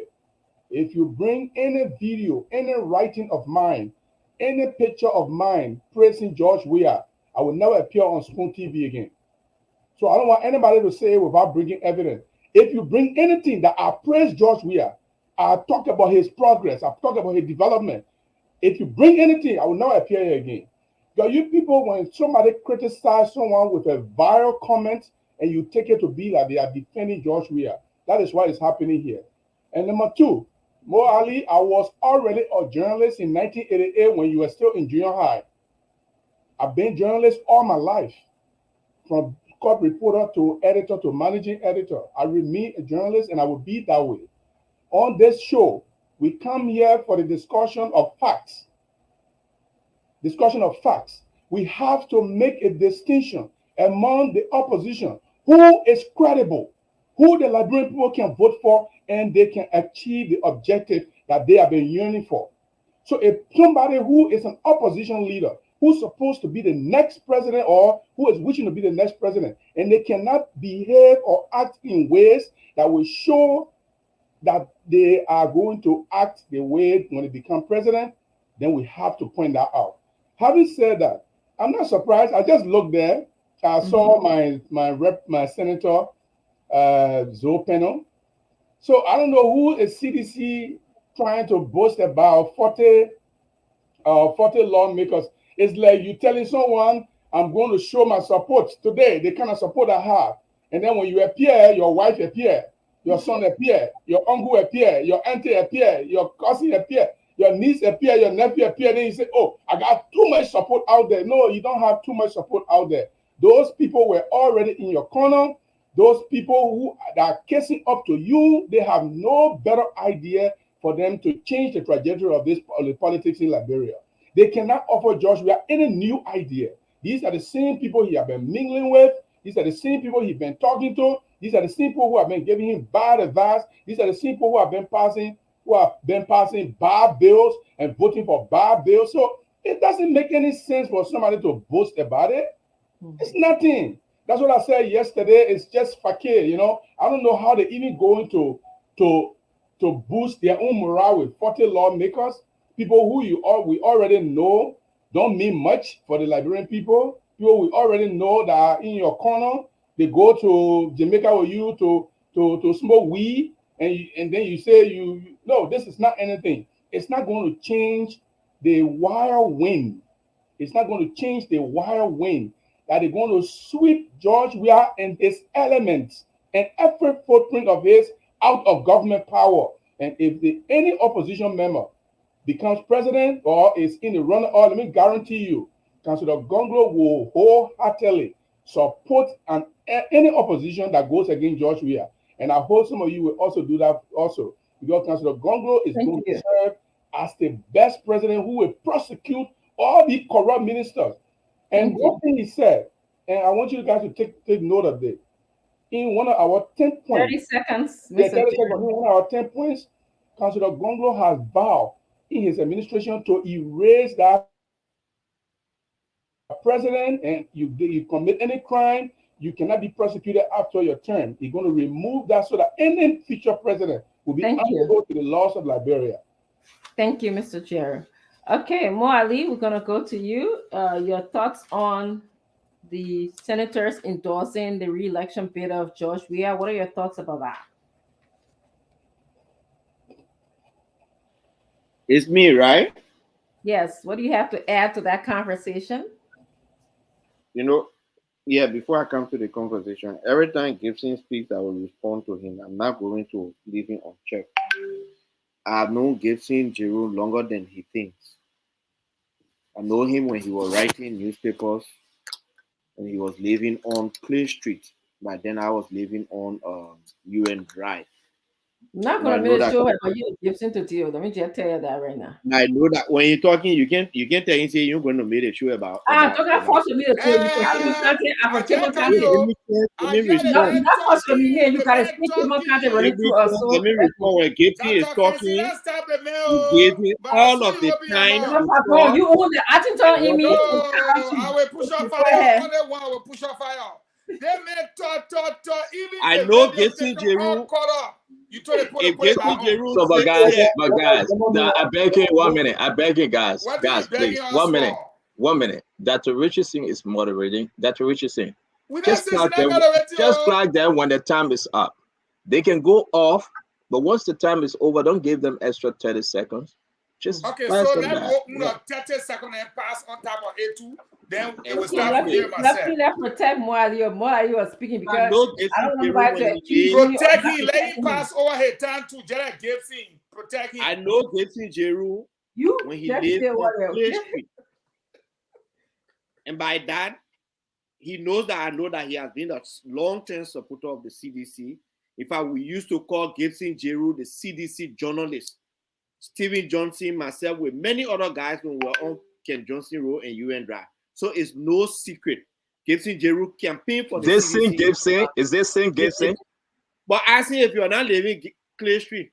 If you bring any video, any writing of mine, any picture of mine praising George Weah, I will never appear on Spoon TV again. So I don't want anybody to say without bringing evidence. If you bring anything that I praise George Weah, I talk about his progress, I talk about his development. If you bring anything, I will never appear here again. Because you people, when somebody criticizes someone with a viral comment and you take it to be that they are defending George Weah, that is what is happening here. And number two, Mo Ali, I was already a journalist in 1988 when you were still in junior high. I've been journalist all my life, from court reporter to editor to managing editor. I remain a journalist and I will be that way. On this show, we come here for the discussion of facts. Discussion of facts. We have to make a distinction among the opposition. Who is credible? Who the Liberian people can vote for and they can achieve the objective that they have been yearning for. So if somebody who is an opposition leader, who's supposed to be the next president or who is wishing to be the next president, and they cannot behave or act in ways that will show that they are going to act the way when they become president, then we have to point that out. Having said that, I'm not surprised. I just looked there. I saw my senator, Zoe Penno. So I don't know who is CDC trying to boast about 40 lawmakers. It's like you telling someone, I'm going to show my support today, the kind of support I have. And then when you appear, your wife appear, your son appear, your uncle appear, your auntie appear, your cousin appear, your niece appear, your nephew appear. Then you say, oh, I got too much support out there. No, you don't have too much support out there. Those people were already in your corner. Those people who are kissing up to you, they have no better idea for them to change the trajectory of the politics in Liberia. They cannot offer George Weah any new idea. These are the same people he has been mingling with. These are the same people he's been talking to. These are the same people who have been giving him bad advice. These are the same people who have been passing bad bills and voting for bad bills. So it doesn't make any sense for somebody to boast about it. It's nothing. That's what I said yesterday. It's just fakir, you know. I don't know how they even going to boost their own morale with 40 lawmakers, people who we already know don't mean much for the Liberian people. People we already know that are in your corner. They go to Jamaica with you to smoke weed, and then you say no, this is not anything. It's not going to change the wild wind. It's not going to change the wild wind that they're going to sweep George Weah and his elements and every footprint of his out of government power. And if any opposition member becomes president or is in the runner, let me guarantee you, Councillor Gonglo will wholeheartedly support any opposition that goes against George Weah. And I hope some of you will also do that also, because Councillor Gonglo is going to serve as the best president who will prosecute all the corrupt ministers. And one thing he said, and I want you guys to take note of this. In one of our 10 points, 30 seconds. Yeah, 30 seconds. In one of our 10 points, Councillor Gonglo has vowed in his administration to erase that president, and you commit any crime, you cannot be prosecuted after your term. He's going to remove that so that any future president will be answerable to the laws of Liberia. Thank you, Mr. Chair. Okay, Mo Ali, we're going to go to you. Your thoughts on the senators endorsing the re-election bid of George Weah. What are your thoughts about that? It's me, right? Yes. What do you have to add to that conversation? You know, Yeah, before I come to the conversation, every time Gibson speaks, I will respond to him. I'm not going to leave him unchecked. I have known Gibson Giroux longer than he thinks. I know him when he was writing newspapers and he was living on Clay Street. By then, I was living on UN Drive. I'm not And gonna I know make a that. show about you Gibson to deal. Let me just tell you that right now. I know that when you're talking, you can't tell him say you're going to make a show about. Don't force me to tell you for Table Content. I'm from Table Content. Let me respond. Not force me, man. You gotta speak Table Content running through us. So Let me respond. When Gibson is talking, you gave me all of the time to talk. you own the Atchington in me. I will push on fire. Only one will push on fire. They make talk. Even I the know radio Gibson station all Giroux. caught up. You told them If put it Gibson back on. Giroux So, but sits guys, here, I beg you 1 minute. I beg you guys, What are you please, begging us 1 minute, for? 1 minute. Dr. Richardson is moderating. Dr. Richardson, We just don't say flag them. Just flag them when the time is up. They can go off, but once the time is over, don't give them extra 30 seconds. Just okay. flag So them let's back. go 30 seconds and pass on top of A2. Then it will Okay, start from here myself. let's protect more of you are speaking I because know I Gibson don't want Giroux nobody to when accuse he me of Protect not him. Let him protecting him. pass over his time to Jared Gibson. Protect him. I know Gibson Giroux You when he just lived say on whatever. Clay Street. And by that, he knows that I know that he has been a long-term supporter of the CDC. In fact, we used to call Gibson Giroux the CDC journalist. Stephen Johnson, myself, with many other guys when we were on Ken Johnson Road and UN Drive. So it's no secret. Gibson Giroux campaigned for the This CDC. thing Gibson, is this thing Gibson? But ask him if you're not living Clay Street.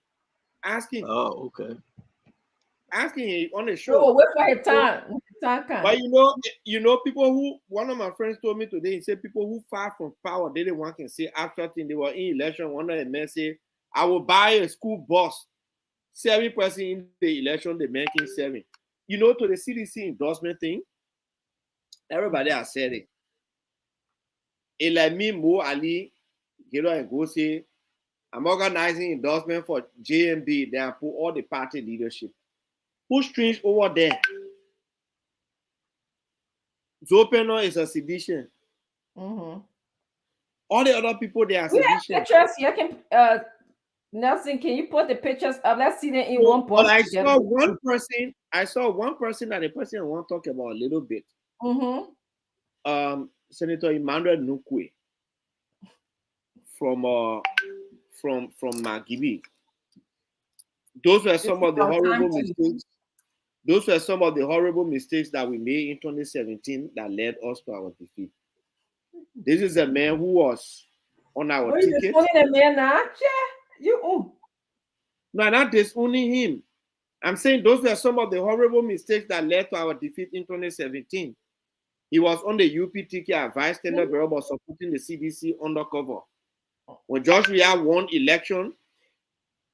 Ask him. Oh, okay. Ask him on the show. So wait for his time. But you know, people who, one of my friends told me today, he said people who far from power, they didn't want to say after thing, they were in election. One of the men said, I will buy a school bus. 7% in the election, the man can 7. You know, to the CDC endorsement thing, everybody has said it. It like me, Mo Ali, get on and go say, I'm organizing endorsement for JMB. Then I put all the party leadership. Who strings over there? Zopeno is a sedition. Mm-hmm. All the other people, they are We have sedition. pictures here. Nelson, can you put the pictures up? Let's see them in one But post. I saw one person that the person I want to talk about a little bit. Mm-hmm. Senator Emmanuel Nukwe from Magibi. Those were some of the horrible mistakes. Those were some of the horrible mistakes that we made in 2017 that led us to our defeat. This is a man who was on our ticket. No, not disowning him. I'm saying those were some of the horrible mistakes that led to our defeat in 2017. He was on the UP ticket as Vice Tender Bureau, but supporting the CDC undercover. When George Weah won election,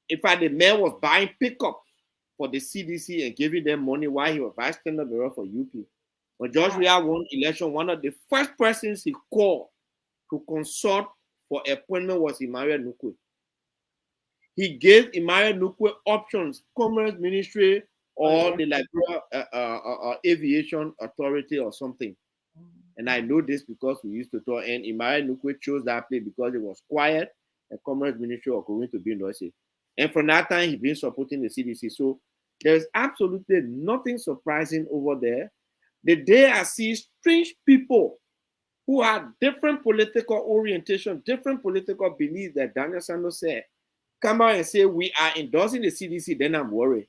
in fact, the man was buying pickups for the CDC and giving them money while he was Vice Tender Bureau for UP. When George Weah won election, one of the first persons he called to consult for appointment was Emmanuel Nukwe. He gave Emmanuel Nukwe options, Commerce Ministry or the Liberia Aviation Authority or something. And I know this because we used to talk, and Emmanuel Nukwe chose that place because it was quiet and Commerce Ministry are going to be noisy. And from that time, he's been supporting the CDC. So there's absolutely nothing surprising over there. The day I see strange people who had different political orientation, different political beliefs that Daniel Sanders said, come out and say we are endorsing the CDC, then I'm worried.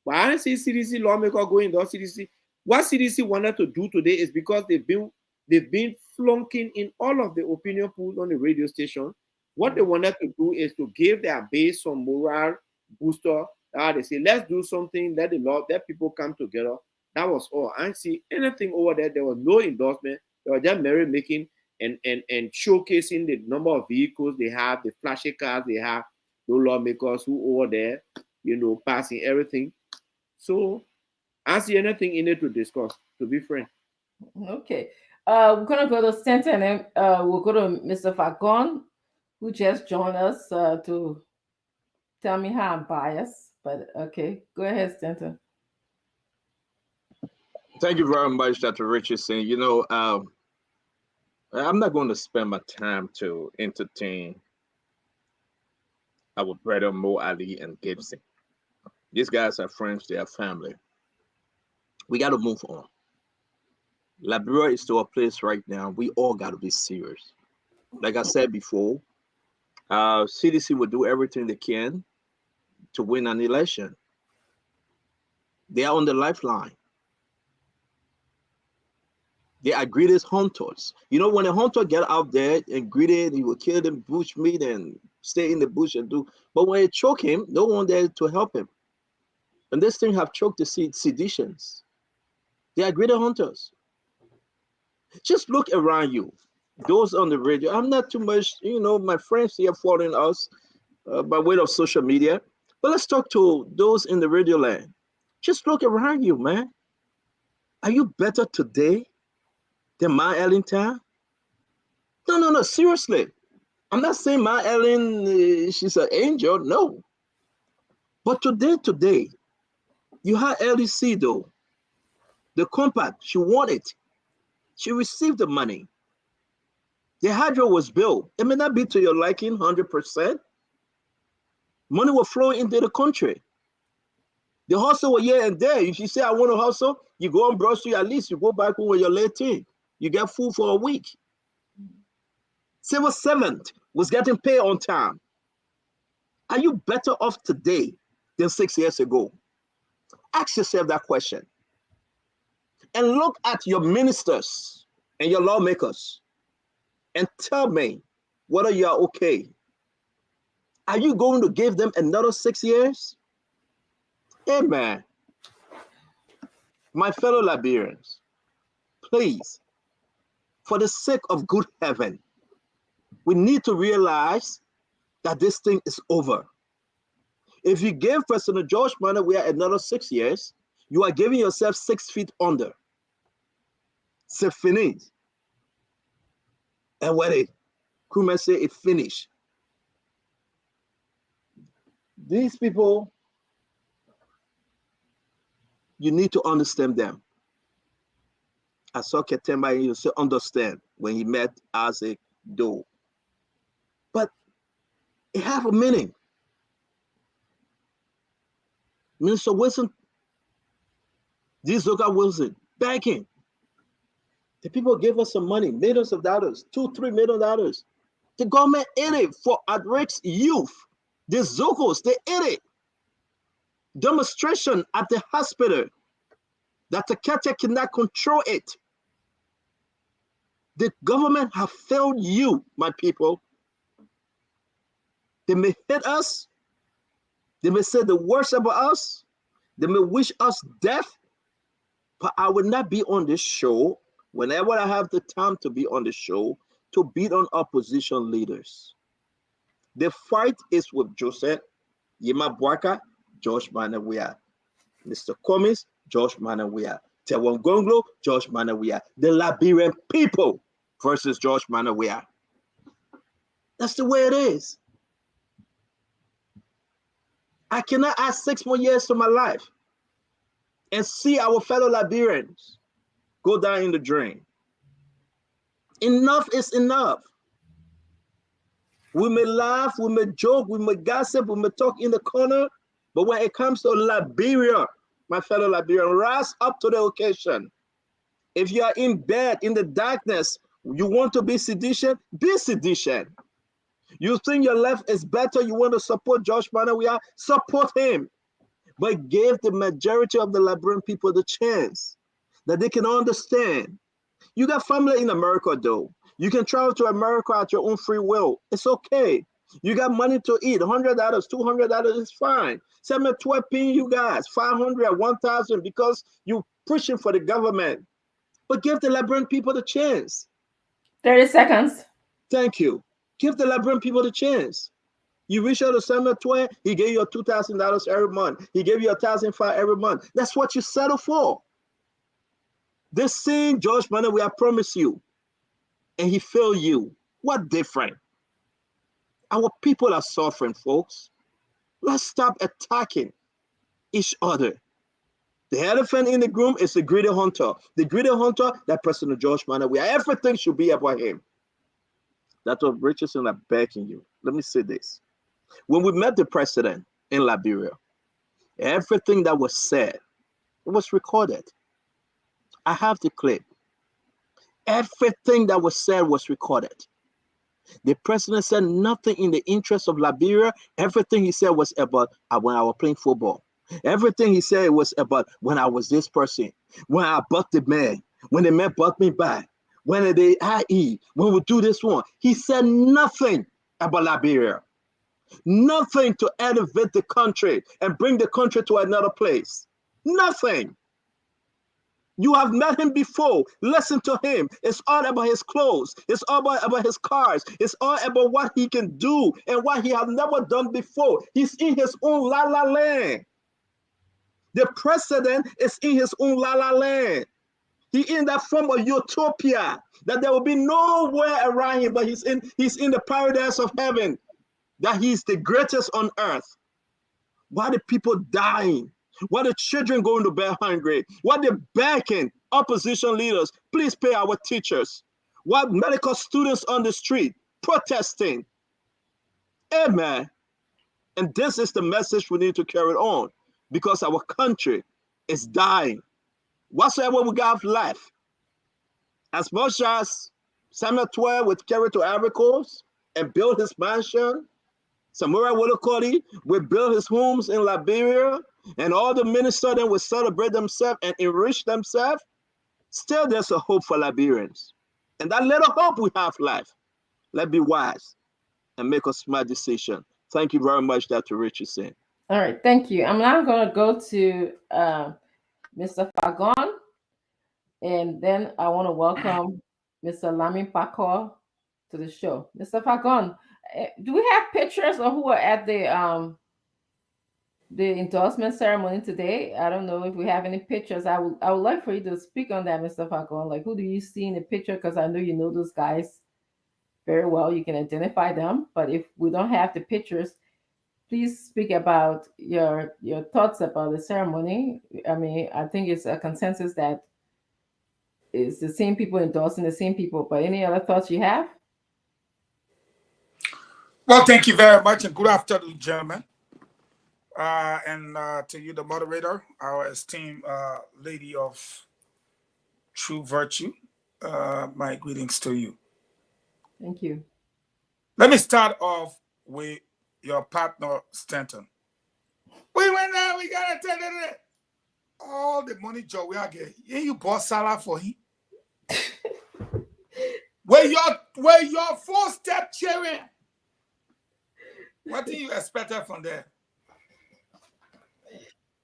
But I don't see CDC lawmaker go endorse CDC. What CDC wanted to do today is because they've been flunking in all of the opinion polls on the radio station. What they wanted to do is to give their base some morale booster. They say, let's do something, let people come together. That was all. I didn't see anything over there. There was no endorsement. They were just merry making and showcasing the number of vehicles they have, the flashy cars they have, those lawmakers who over there, passing everything. So I don't see anything in it to discuss, to be frank. Okay. We're gonna go to Stanton and then we'll go to Mr. Fagon, who just joined us to tell me how I'm biased. But okay, go ahead, Stanton. Thank you very much, Dr. Richardson. I'm not going to spend my time to entertain our brother Mo Ali and Gibson. These guys are friends, they are family. We got to move on. Liberia is to a place right now. We all got to be serious. Like I said before, CDC will do everything they can to win an election. They are on the lifeline. They are greatest hunters. You know, when a hunter get out there and greeted, he will kill them bush meat and stay in the bush and do. But when they choke him, no one there to help him. And this thing have choked the seditions. They are greater hunters. Just look around you. Those on the radio. I'm not too much, my friends here following us by way of social media. But let's talk to those in the radio land. Just look around you, man. Are you better today than Ma Ellington? No, seriously. I'm not saying Ma Ellen, she's an angel, no. But today, you had LDC though. The compact, she won it. She received the money. The hydro was built. It may not be to your liking 100%. Money will flow into the country. The hustle was here and there. If you say, I want to hustle, you go on Broad Street, at least you go back home when you're late teen. You get food for a week. Civil servant was getting paid on time. Are you better off today than 6 years ago? Ask yourself that question. And look at your ministers and your lawmakers and tell me whether you are okay. Are you going to give them another 6 years? Amen. My fellow Liberians, please, for the sake of good heaven, we need to realize that this thing is over. If you give President George Manawiya another 6 years, you are giving yourself 6 feet under. C'est fini. And when it, Kume say it finished. These people, you need to understand them. I saw Ketemba, you say understand when he met Isaac Doe. But it have a meaning. Minister Wilson, this local Wilson, begging. The people gave us some money, millions of dollars, $2-3 million. The government ate it for at-risk youth. The Zocos, they ate it. Demonstration at the hospital that the caretaker cannot control it. The government have failed you, my people. They may hate us. They may say the worst about us. They may wish us death. But I will not be on this show whenever I have the time to be on the show to beat on opposition leaders. The fight is with Joseph Yema Boaka, George Manawiya. Mr. Cummings, George Manawiya. Tewon Gonglo, George Manawiya. The Liberian people versus George Manawiya. That's the way it is. I cannot add 6 more years to my life and see our fellow Liberians go down in the drain. Enough is enough. We may laugh, we may joke, we may gossip, we may talk in the corner, but when it comes to Liberia, my fellow Liberian, rise up to the occasion. If you are in bed, in the darkness, you want to be sedition, be sedition. You think your left is better, you want to support George Manawiya, support him. But give the majority of the Liberian people the chance that they can understand. You got family in America though. You can travel to America at your own free will. It's okay. You got money to eat, $100, $200 is fine. Send me 12 pin, you guys, 500, 1,000 because you pushing for the government. But give the Liberian people the chance. 30 seconds. Thank you. Give the Liberian people the chance. You reach out to Samuel Twain, he gave you $2,000 every month. He gave you $1,500 every month. That's what you settle for. This same George Manawiya, I promise you, and he failed you. What different? Our people are suffering, folks. Let's stop attacking each other. The elephant in the room is the greedy hunter. The greedy hunter, that President George Manneh, where everything should be about him. That's what Richardson are begging you. Let me say this. When we met the president in Liberia, everything that was said, it was recorded. I have the clip. Everything that was said was recorded. The president said nothing in the interest of Liberia. Everything he said was about when I was playing football. Everything he said was about when I was this person, when I bought the man, when the man bought me back, when they IE, when we do this one. He said nothing about Liberia. Nothing to elevate the country and bring the country to another place. Nothing. You have met him before. Listen to him. It's all about his clothes. It's all about his cars. It's all about what he can do and what he has never done before. He's in his own la-la land. The president is in his own la-la land. He in that form of utopia that there will be nowhere around him, but he's in the paradise of heaven, that he's the greatest on earth. Why the people dying? Why the children going to bed hungry? Why they begging opposition leaders, please pay our teachers? Why medical students on the street protesting? Amen. And this is the message we need to carry on, because our country is dying. Whatsoever we got left, as much as Samuel 12 would carry to Ivory Coast and build his mansion, Samurai Wolokoli will build his homes in Liberia, and all the ministers then will celebrate themselves and enrich themselves. Still, there's a hope for Liberians. And that little hope we have left, let's be wise and make a smart decision. Thank you very much, Dr. Richardson. All right, thank you. I'm now going to go to Mr. Fagon, and then I want to welcome Mr. Lamin Pakor to the show. Mr. Fagon, do we have pictures of who are at the endorsement ceremony today? I don't know if we have any pictures. I would like for you to speak on that, Mr. Fagon. Like, who do you see in the picture? Because I know you know those guys very well. You can identify them. But if we don't have the pictures, please speak about your thoughts about the ceremony. I mean, I think it's a consensus that it's the same people endorsing the same people. But any other thoughts you have? Well, thank you very much, and good afternoon, gentlemen. And to you, the moderator, our esteemed lady of true virtue, my greetings to you. Thank you. Let me start off with your partner, Stanton. We went there, we got to tell it. All the money Joe we are getting, you bought Salah for him. Where your four-step cheering. What do you expect from there?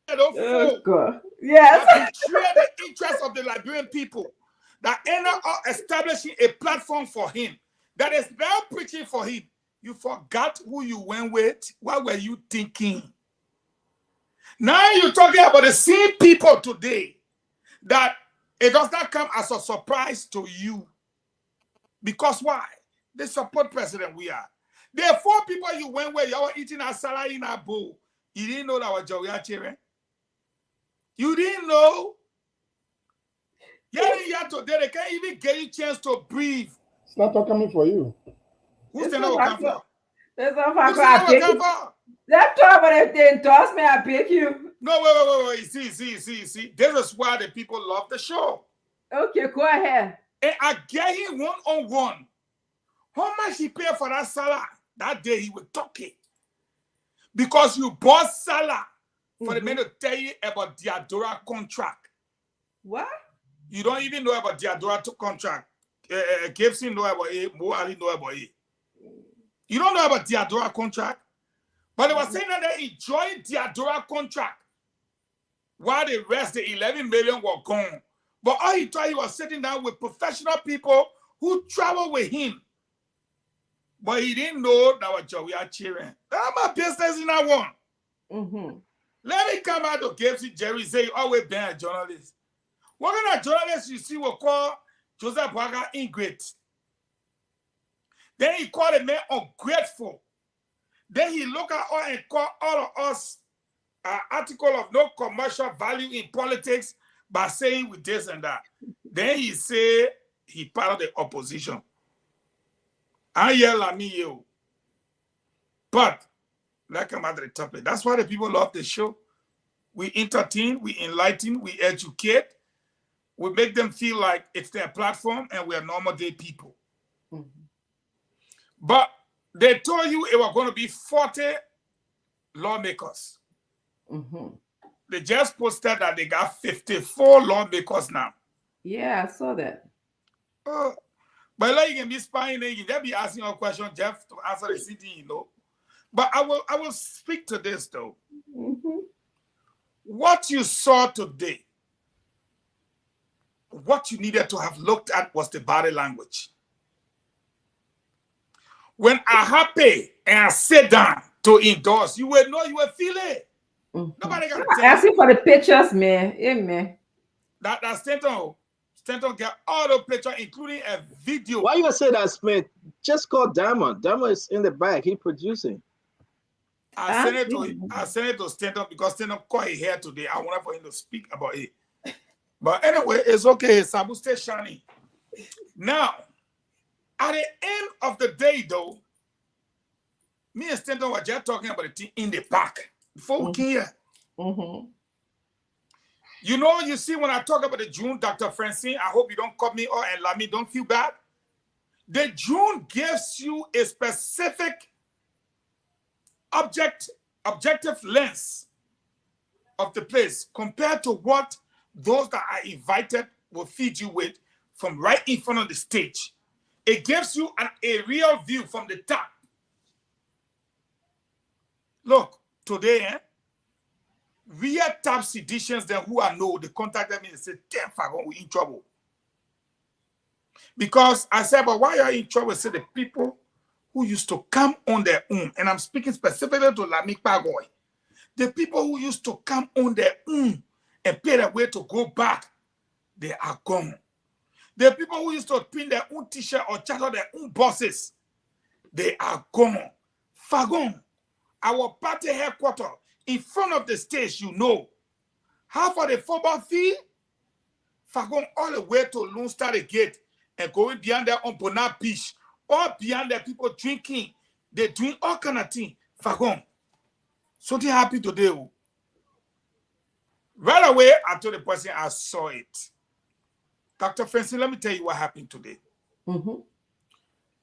Oh, God. Yes. Betray the interest of the Liberian people. That end up establishing a platform for him that is now preaching for him. You forgot who you went with. What were you thinking? Now you're talking about the same people today that it does not come as a surprise to you. Because why? They support President we are. There are four people you went where you were eating a salad in a bowl. You didn't know that was Joey Children. You didn't know. Yeah, today they can't even get you a chance to breathe. It's not coming for you. Who's the number come for? That's not for. Let's talk about the endorsement. I pick you. No, wait. See. This is why the people love the show. Okay, go ahead. And I get him one-on-one. How much he paid for that salad? That day he was talking. Because you bought Salah for the man to tell you about the Adora contract. What? You don't even know about the Adora contract. Gibson know about it. Mo Ali know about it. You don't know about the Adora contract. But they were saying that they enjoyed the Adora contract while the rest, the 11 million, were gone. But all he thought, he was sitting down with professional people who travel with him. But he didn't know that was Joey cheering. That's my business in that one. Let me come out to Gibson Jerry say, always been a journalist. What kind of journalist you see will call Joseph Boaga ingrate? Then he called the man ungrateful. Then he look at all and call all of us an article of no commercial value in politics by saying with this and that. Then he say he part of the opposition. I yell at me, yo. But like I'm at the topic. That's why the people love the show. We entertain, we enlighten, we educate. We make them feel like it's their platform and we are normal day people. Mhm. But they told you it was going to be 40 lawmakers. Mhm. They just posted that they got 54 lawmakers now. Yeah, I saw that. But like you can be spying, you can just be asking a question, Jeff, to answer the CD, you know. But I will speak to this though. Mhm. What you saw today, what you needed to have looked at was the body language. When I happy and I sit down to endorse, you will know, you will feel it. Mhm. Nobody got to I'm tell asking you for the pictures, man. Yeah, man. that Stanton got all the pictures, including a video. Why you say that, Smith? Just call Diamond. Diamond is in the back. He producing. I sent it to Stanton because Stanton called it here today. I wanted for him to speak about it. But anyway, it's okay. Sabu stay shining. Now, at the end of the day, though, me and Stanton were just talking about the thing in the park before we came here. Mm-hmm. You know, you see, when I talk about the June, Dr. Francine, I hope you don't cut me off and let me don't feel bad. The June gives you a specific objective lens of the place compared to what those that are invited will feed you with from right in front of the stage. It gives you a real view from the top. Look, today, real top seditians then who I know, they contacted me and said, damn, Fagon, we're in trouble. Because I said, but why are you in trouble? I said, the people who used to come on their own, and I'm speaking specifically to Lamik Pagoy, the people who used to come on their own and pay their way to go back, they are gone. The people who used to print their own t-shirt or charter their own buses, they are gone. Fagon, our party headquarters, in front of the stage, you know, half of the football field, Fagon all the way to Lone Star Gate and going beyond there on Bonap Beach, or beyond there, people drinking, they doing all kind of things. Fagon, so they happy today. Right away, I told the person I saw it. Dr. Francine, let me tell you what happened today. Mm-hmm.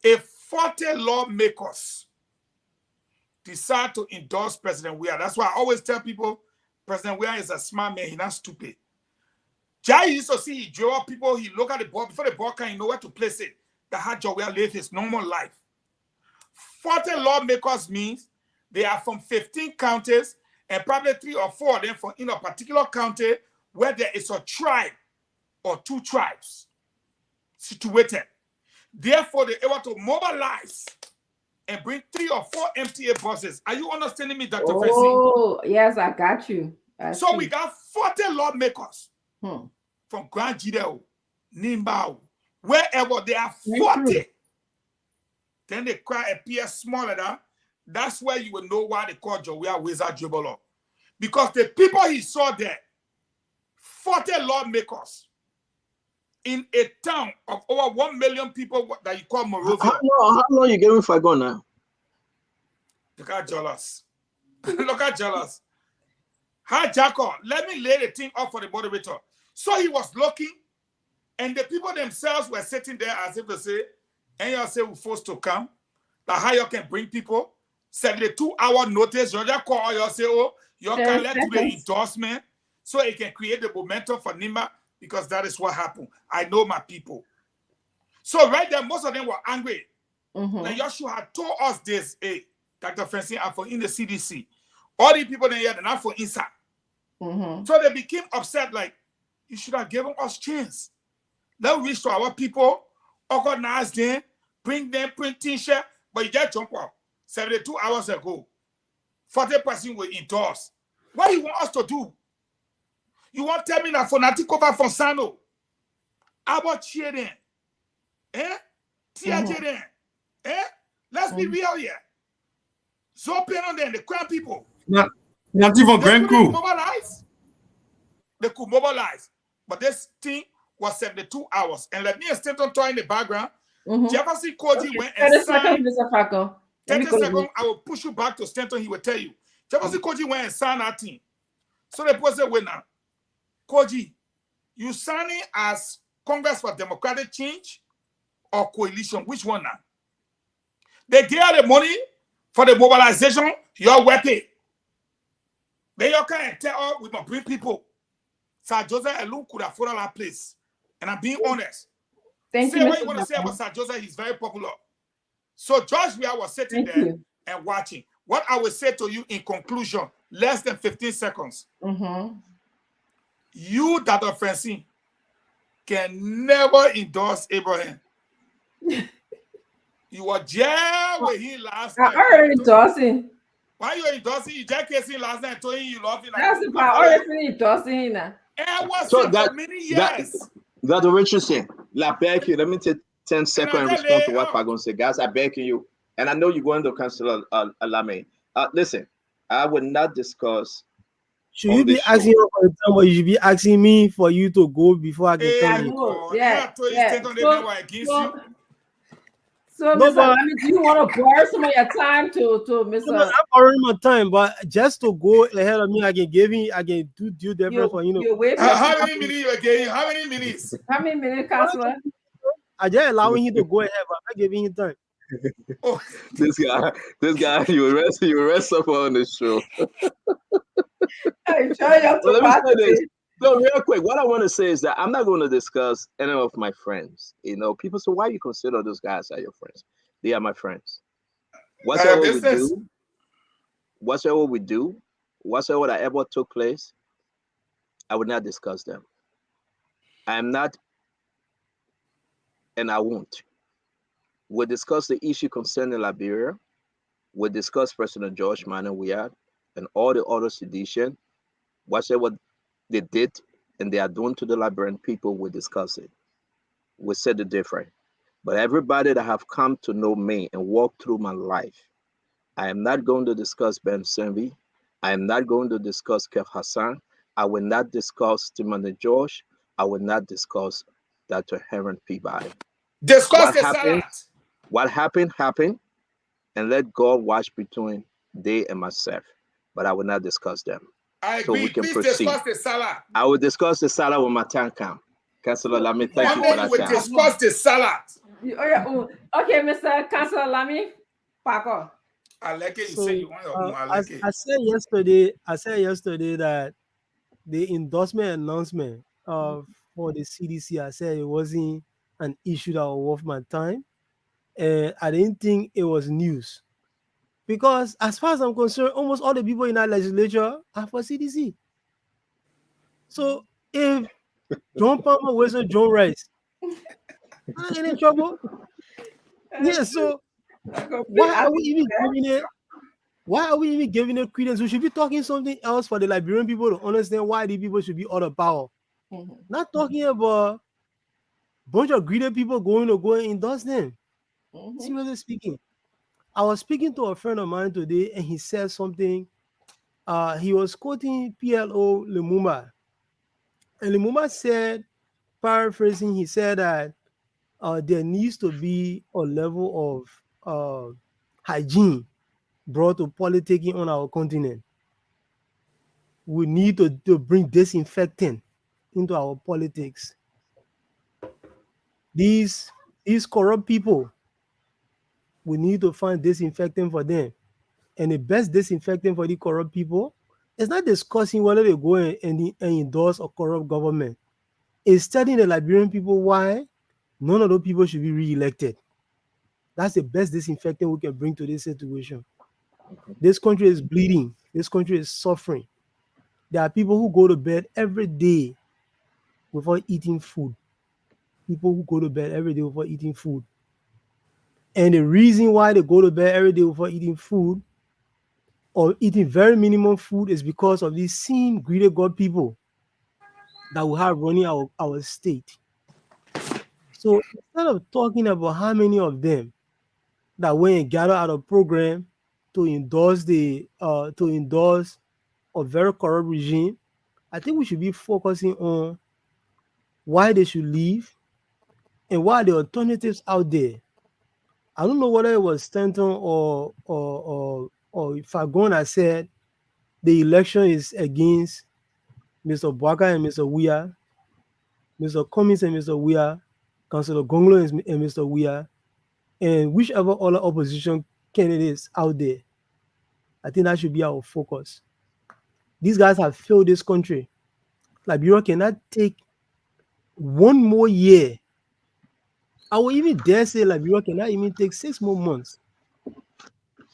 If 40 lawmakers decide to endorse President Weah, that's why I always tell people President Weah is a smart man, he's not stupid. Jai used to see he draw people, he look at the ball, before the ball can, he know where to place it. That's how Joe Weah live his normal life. 40 lawmakers means they are from 15 counties and probably 3 or 4 of them from in a particular county where there is a tribe or 2 tribes situated. Therefore, they're able to mobilize and bring 3 or 4 MTA buses. Are you understanding me, Dr. Francine? Oh, yes, I got you. So we got 40 lawmakers Hmm. from Grand Jideo, Nimbao, wherever they are 40. Then the crowd appears smaller than. That's where you will know why they call Joe Weah Wizard Dribble. Because the people he saw there, 40 lawmakers in a town of over 1 million people that you call Monrovia. How long you giving Fagon now? Look at jealous. Look at jealous. Hi, Jacob. Let me lay the thing up for the moderator. So he was looking, and the people themselves were sitting there as if to say, and y'all say we're forced to come. Like how you can bring people. 72-hour notice. You just call y'all say, oh, you can let do the endorsement so it can create the momentum for Nima, because that is what happened. I know my people. So right there, most of them were angry. Mm-hmm. Now Joshua had told us this, hey, Dr. Francine, I'm for in the CDC. All the people there, they're not for inside. Mm-hmm. So they became upset, like, you should have given us chance. Let's reach to our people, organize them, bring them, print t-shirt, but you just jump out. 72 hours ago, 40% will endorse. What do you want us to do? You want to tell me that Fanatic over Fonsano? About cheering? TJ Let's be real here. Zopen on them, the crown people. Now, Not even They Grand couldn't Crew. mobilize. They could mobilize, but this thing was 72 hours. And let me extend on in the background. Mhm. Jefferson Koji Okay, went and 30 signed. seconds, Mr. Falcon. Let me 30 go to seconds, I will push you back to Stanton. He will tell you. Jefferson Koji went and signed that team. So the person said, wait now, Koji, you signing as Congress for Democratic Change or coalition? Which one now? They gave her the money for the mobilization, your weapon. Then you can tell her we must bring people. Sir Joseph Elu could afford that place. And I'm being honest. Thank Say you, what Mr. you want to say Falcon. about Sir Joseph, he's very popular. So George Weah was sitting Thank there you. and watching. What I will say to you in conclusion, less than 15 seconds. Mm-hmm. You, Dr. Francine, can never endorse Abraham. You were jail with him last I night. already endorsing. Why you endorsing? You just kissing last night, told him you love him. That's the part. I already finished endorsing him now. And I was So for that many that years. Dr. Richardson, I beg you, let me take 10 seconds and just respond lay to what out. Pagon said. Guys, I beg you, and I know you're going to cancel Alame. Listen, I will not discuss. Should on you the be show. asking her for the time, or you should be asking me for you to go before I can Hey, come I in? know. God. Yeah. Yeah, I told you Yeah. stand on the network against you. So, No, Mr. but- Alami, do you want to borrow some of your time to No, Mr. I'm already my time, but just to go ahead of me, I can do due difference for You wait for How many minutes you again? How many minutes? how many minutes, Counselor? I just allowing him to go ahead, but I'm not giving him time. Oh, This guy, you arrest someone on the show. I'm sure you're Well, let me say this. today. No, real quick. What I want to say is that I'm not going to discuss any of my friends. You know, people say, why you consider those guys are your friends? They are my friends. Whatever we business. do, whatsoever that ever took place, I would not discuss them. I am not, and I won't. We'll discuss the issue concerning Liberia. We'll discuss President George Manuel Weah and all the other sedition. Whatever they did and they are doing to the Liberian people, we'll discuss it. We said it different. But everybody that have come to know me and walk through my life, I am not going to discuss Ben Senvi. I am not going to discuss Kev Hassan. I will not discuss Timothy George. I will not discuss Dr. Heron Peabody. Discuss What the happened? salad. What happened, and let God watch between they and myself. But I will not discuss them. I So agree. we can Please proceed. discuss the salad. I will discuss the salad when my time comes. Councilor, let me thank One you day for we that will time. discuss the salad. Okay, Mr. Counselor Lamy, back on. I like it. You So, say you want your own. I like it. I said yesterday that the endorsement announcement for the CDC, I said it wasn't an issue that was worth my time, and I didn't think it was news because, as far as I'm concerned, almost all the people in our legislature are for CDC. So if John Palmer wasn't John Rice, I'm not in trouble. Yeah. So why are we even giving it? Why are we even giving it credence? We should be talking something else for the Liberian people to understand why the people should be out of power. Mhm. Not talking about a bunch of greedy people going to go and endorse them. Mhm. Seriously speaking, I was speaking to a friend of mine today, and he said something. He was quoting PLO Lumumba, and Lumumba said, paraphrasing, he said that there needs to be a level of hygiene brought to politicking on our continent. We need to bring disinfectant into our politics. These corrupt people, we need to find disinfectant for them. And the best disinfectant for the corrupt people is not discussing whether they go and endorse a corrupt government. It's telling the Liberian people why none of those people should be re-elected. That's the best disinfectant we can bring to this situation. This country is bleeding. This country is suffering. There are people who go to bed every day without eating food. People who go to bed every day without eating food. And the reason why they go to bed every day without eating food or eating very minimum food is because of these same greedy God people that we have running our state. So instead of talking about how many of them that went and gathered out a program to endorse a very corrupt regime, I think we should be focusing on why they should leave and what are the alternatives out there. I don't know whether it was Stanton or Fagon that said the election is against Mr. Bwaka and Mr. Weah, Mr. Cummings and Mr. Weah, Councillor Gonglo and Mr. Weah, and whichever other opposition candidates out there. I think that should be our focus. These guys have failed this country. Liberia cannot take one more year. I will even dare say Liberia cannot even take 6 more months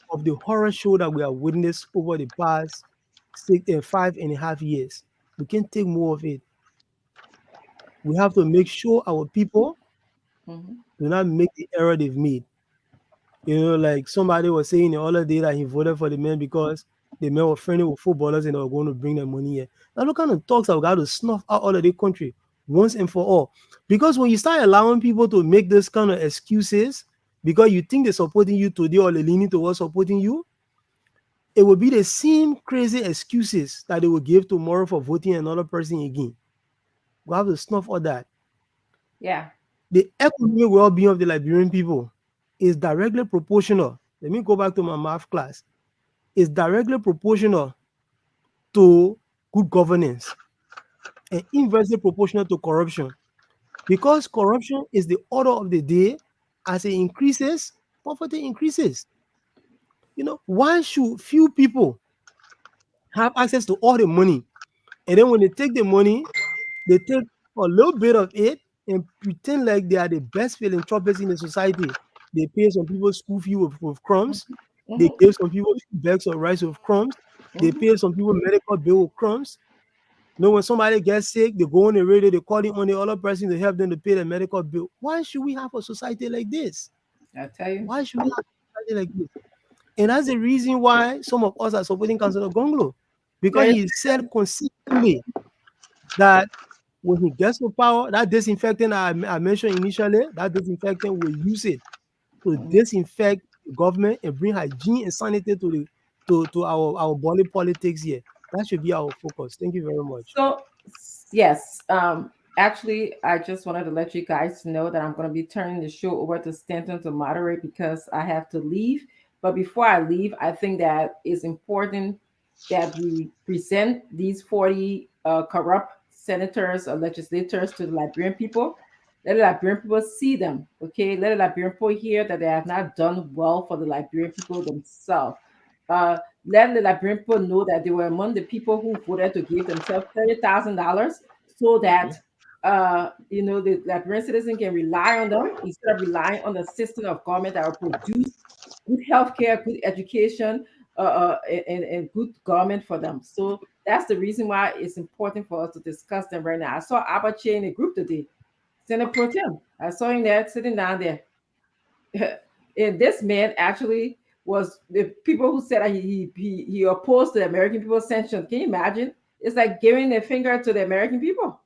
of the horror show that we have witnessed over the past 5.5 years. We can't take more of it. We have to make sure our people do not make the error they've made. You know, like somebody was saying the other day that he voted for the men because the men were friendly with footballers and they were going to bring their money here. Now, what kind of talks have got to snuff out all of the country once and for all? Because when you start allowing people to make this kind of excuses because you think they're supporting you today or they're leaning towards supporting you, it will be the same crazy excuses that they will give tomorrow for voting another person again. We have to snuff all that. Yeah. The economic well-being of the Liberian people is directly proportional. Let me go back to my math class. Is directly proportional to good governance and inversely proportional to corruption. Because corruption is the order of the day. As it increases, poverty increases. You know, why should few people have access to all the money? And then when they take the money, they take a little bit of it and pretend like they are the best philanthropists in the society. They pay some people school fee with crumbs. They give some people bags of rice with crumbs. They pay some people medical bill with crumbs. You know, when somebody gets sick, they go on the radio, they call in on the other person to help them to pay the medical bill. Why should we have a society like this? I tell you. Why should we have a society like this? And that's the reason why some of us are supporting Councillor Gonglo. Because he said consistently that when he gets to power, that disinfectant I mentioned initially, that disinfectant will use it to disinfect the government and bring hygiene and sanity to our body politics here. That should be our focus. Thank you very much. So, yes, actually, I just wanted to let you guys know that I'm going to be turning the show over to Stanton to moderate because I have to leave. But before I leave, I think that it's important that we present these 40 corrupt senators or legislators to the Liberian people. Let the Liberian people see them, okay? Let the Liberian people hear that they have not done well for the Liberian people themselves. Let the Liberian people know that they were among the people who voted to give themselves $30,000 so that you know, the Liberian citizen can rely on them instead of relying on the system of government that will produce good healthcare, good education, and good government for them. So that's the reason why it's important for us to discuss them right now. I saw Abache in a group today, Senate Pro Tem. I saw him there sitting down there. And this man actually was the people who said he opposed the American people's sanctions. Can you imagine? It's like giving a finger to the American people,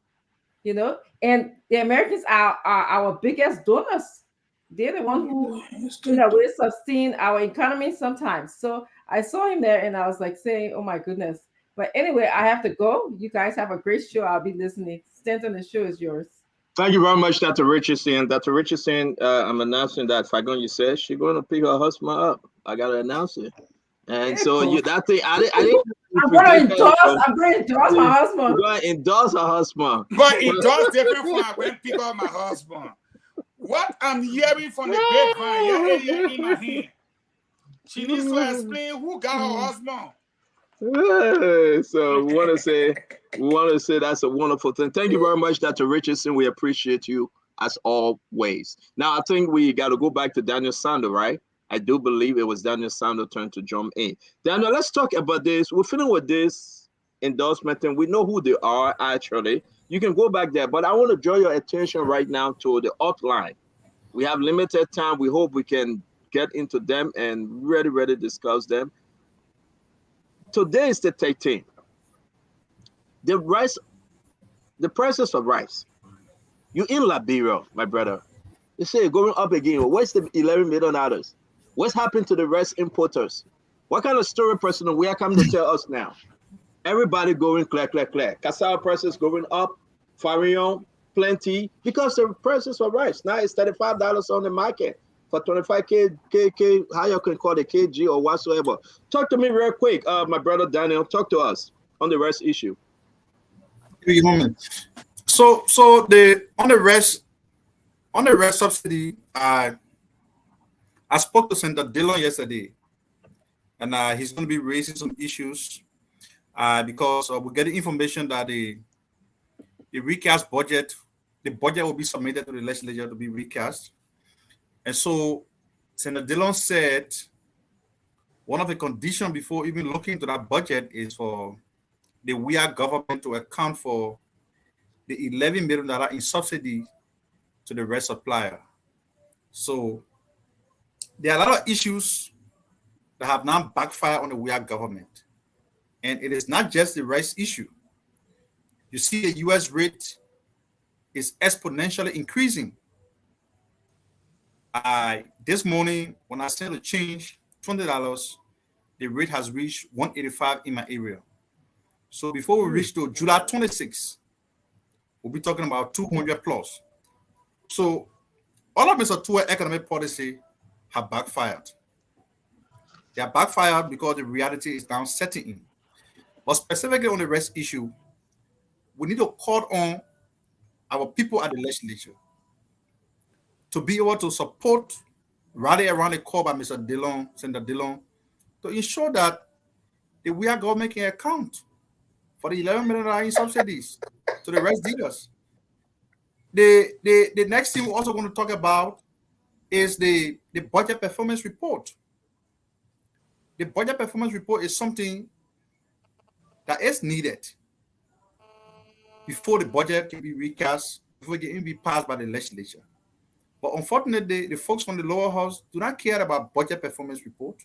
you know. And the Americans are our biggest donors. They're the one who, you know, will sustain our economy sometimes. So I saw him there, and I was like saying, "Oh my goodness!" But anyway, I have to go. You guys have a great show. I'll be listening. Stanton, the show is yours. Thank you very much, Dr. Richardson. Dr. Richardson, I'm announcing that Fagon, you said she's going to pick her husband up. I got to announce it. And so that thing, I didn't. I'm going to endorse my husband. I'm going to endorse her husband. But it does different from when pick up my husband. What I'm hearing from the grapevine, in my hand. She needs to explain who got her husband. So we want to say that's a wonderful thing. Thank you very much, Dr. Richardson. We appreciate you as always. Now I think we got to go back to Daniel Sando, right? I do believe it was Daniel Sando's turn to jump in. Daniel, let's talk about this. We're finished with this endorsement, and we know who they are, actually. You can go back there, but I want to draw your attention right now to the outline. We have limited time. We hope we can get into them and really discuss them. Today is the 13th. The prices of rice. You in Liberia, my brother. You say going up again. Where's the $11 million? What's happened to the rice importers? What kind of story, person we are coming to tell us now? Everybody going clear. Cassava prices going up, Farion plenty because the prices of rice now it's $35 on the market for 25 k how you can call it kg or whatsoever. Talk to me real quick, my brother Daniel. Talk to us on the rice issue. Give me a moment. So the on the rest subsidy, I spoke to Senator Dillon yesterday, and he's going to be raising some issues because we're getting information that the recast budget, the budget will be submitted to the legislature to be recast. And so Senator Dillon said one of the conditions before even looking into that budget is for the WIA government to account for the $11 million in subsidy to the rice supplier. So there are a lot of issues that have now backfired on the WIA government. And it is not just the rice issue. You see the US rate is exponentially increasing. This morning, when I sent a change, $20, the rate has reached 185 in my area. So before we reach to July 26, we'll be talking about 200 plus. So all of Mr. Tua's economic policy have backfired. They are backfired because the reality is now setting in. But specifically on the rice issue, we need to call on our people at the legislature to be able to support, rally around the call by Mr. Dillon, Senator Dillon, to ensure that the WIA government can account for the $11 million in subsidies to the rice dealers. The next thing we're also going to talk about is the budget performance report. The budget performance report is something that is needed before the budget can be recast, before it can be passed by the legislature. But unfortunately, the folks from the lower house do not care about budget performance report.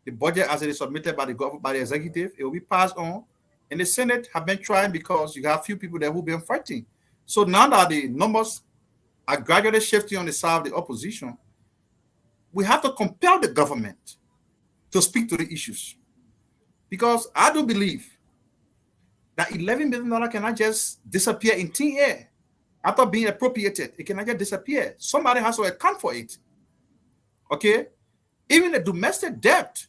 The budget as it is submitted by the executive, it will be passed on. And the Senate have been trying because you have a few people there who've been fighting. So now that the numbers are gradually shifting on the side of the opposition, we have to compel the government to speak to the issues. Because I do believe that $11 million cannot just disappear in thin air after being appropriated. It cannot just disappear. Somebody has to account for it. Okay? Even the domestic debt,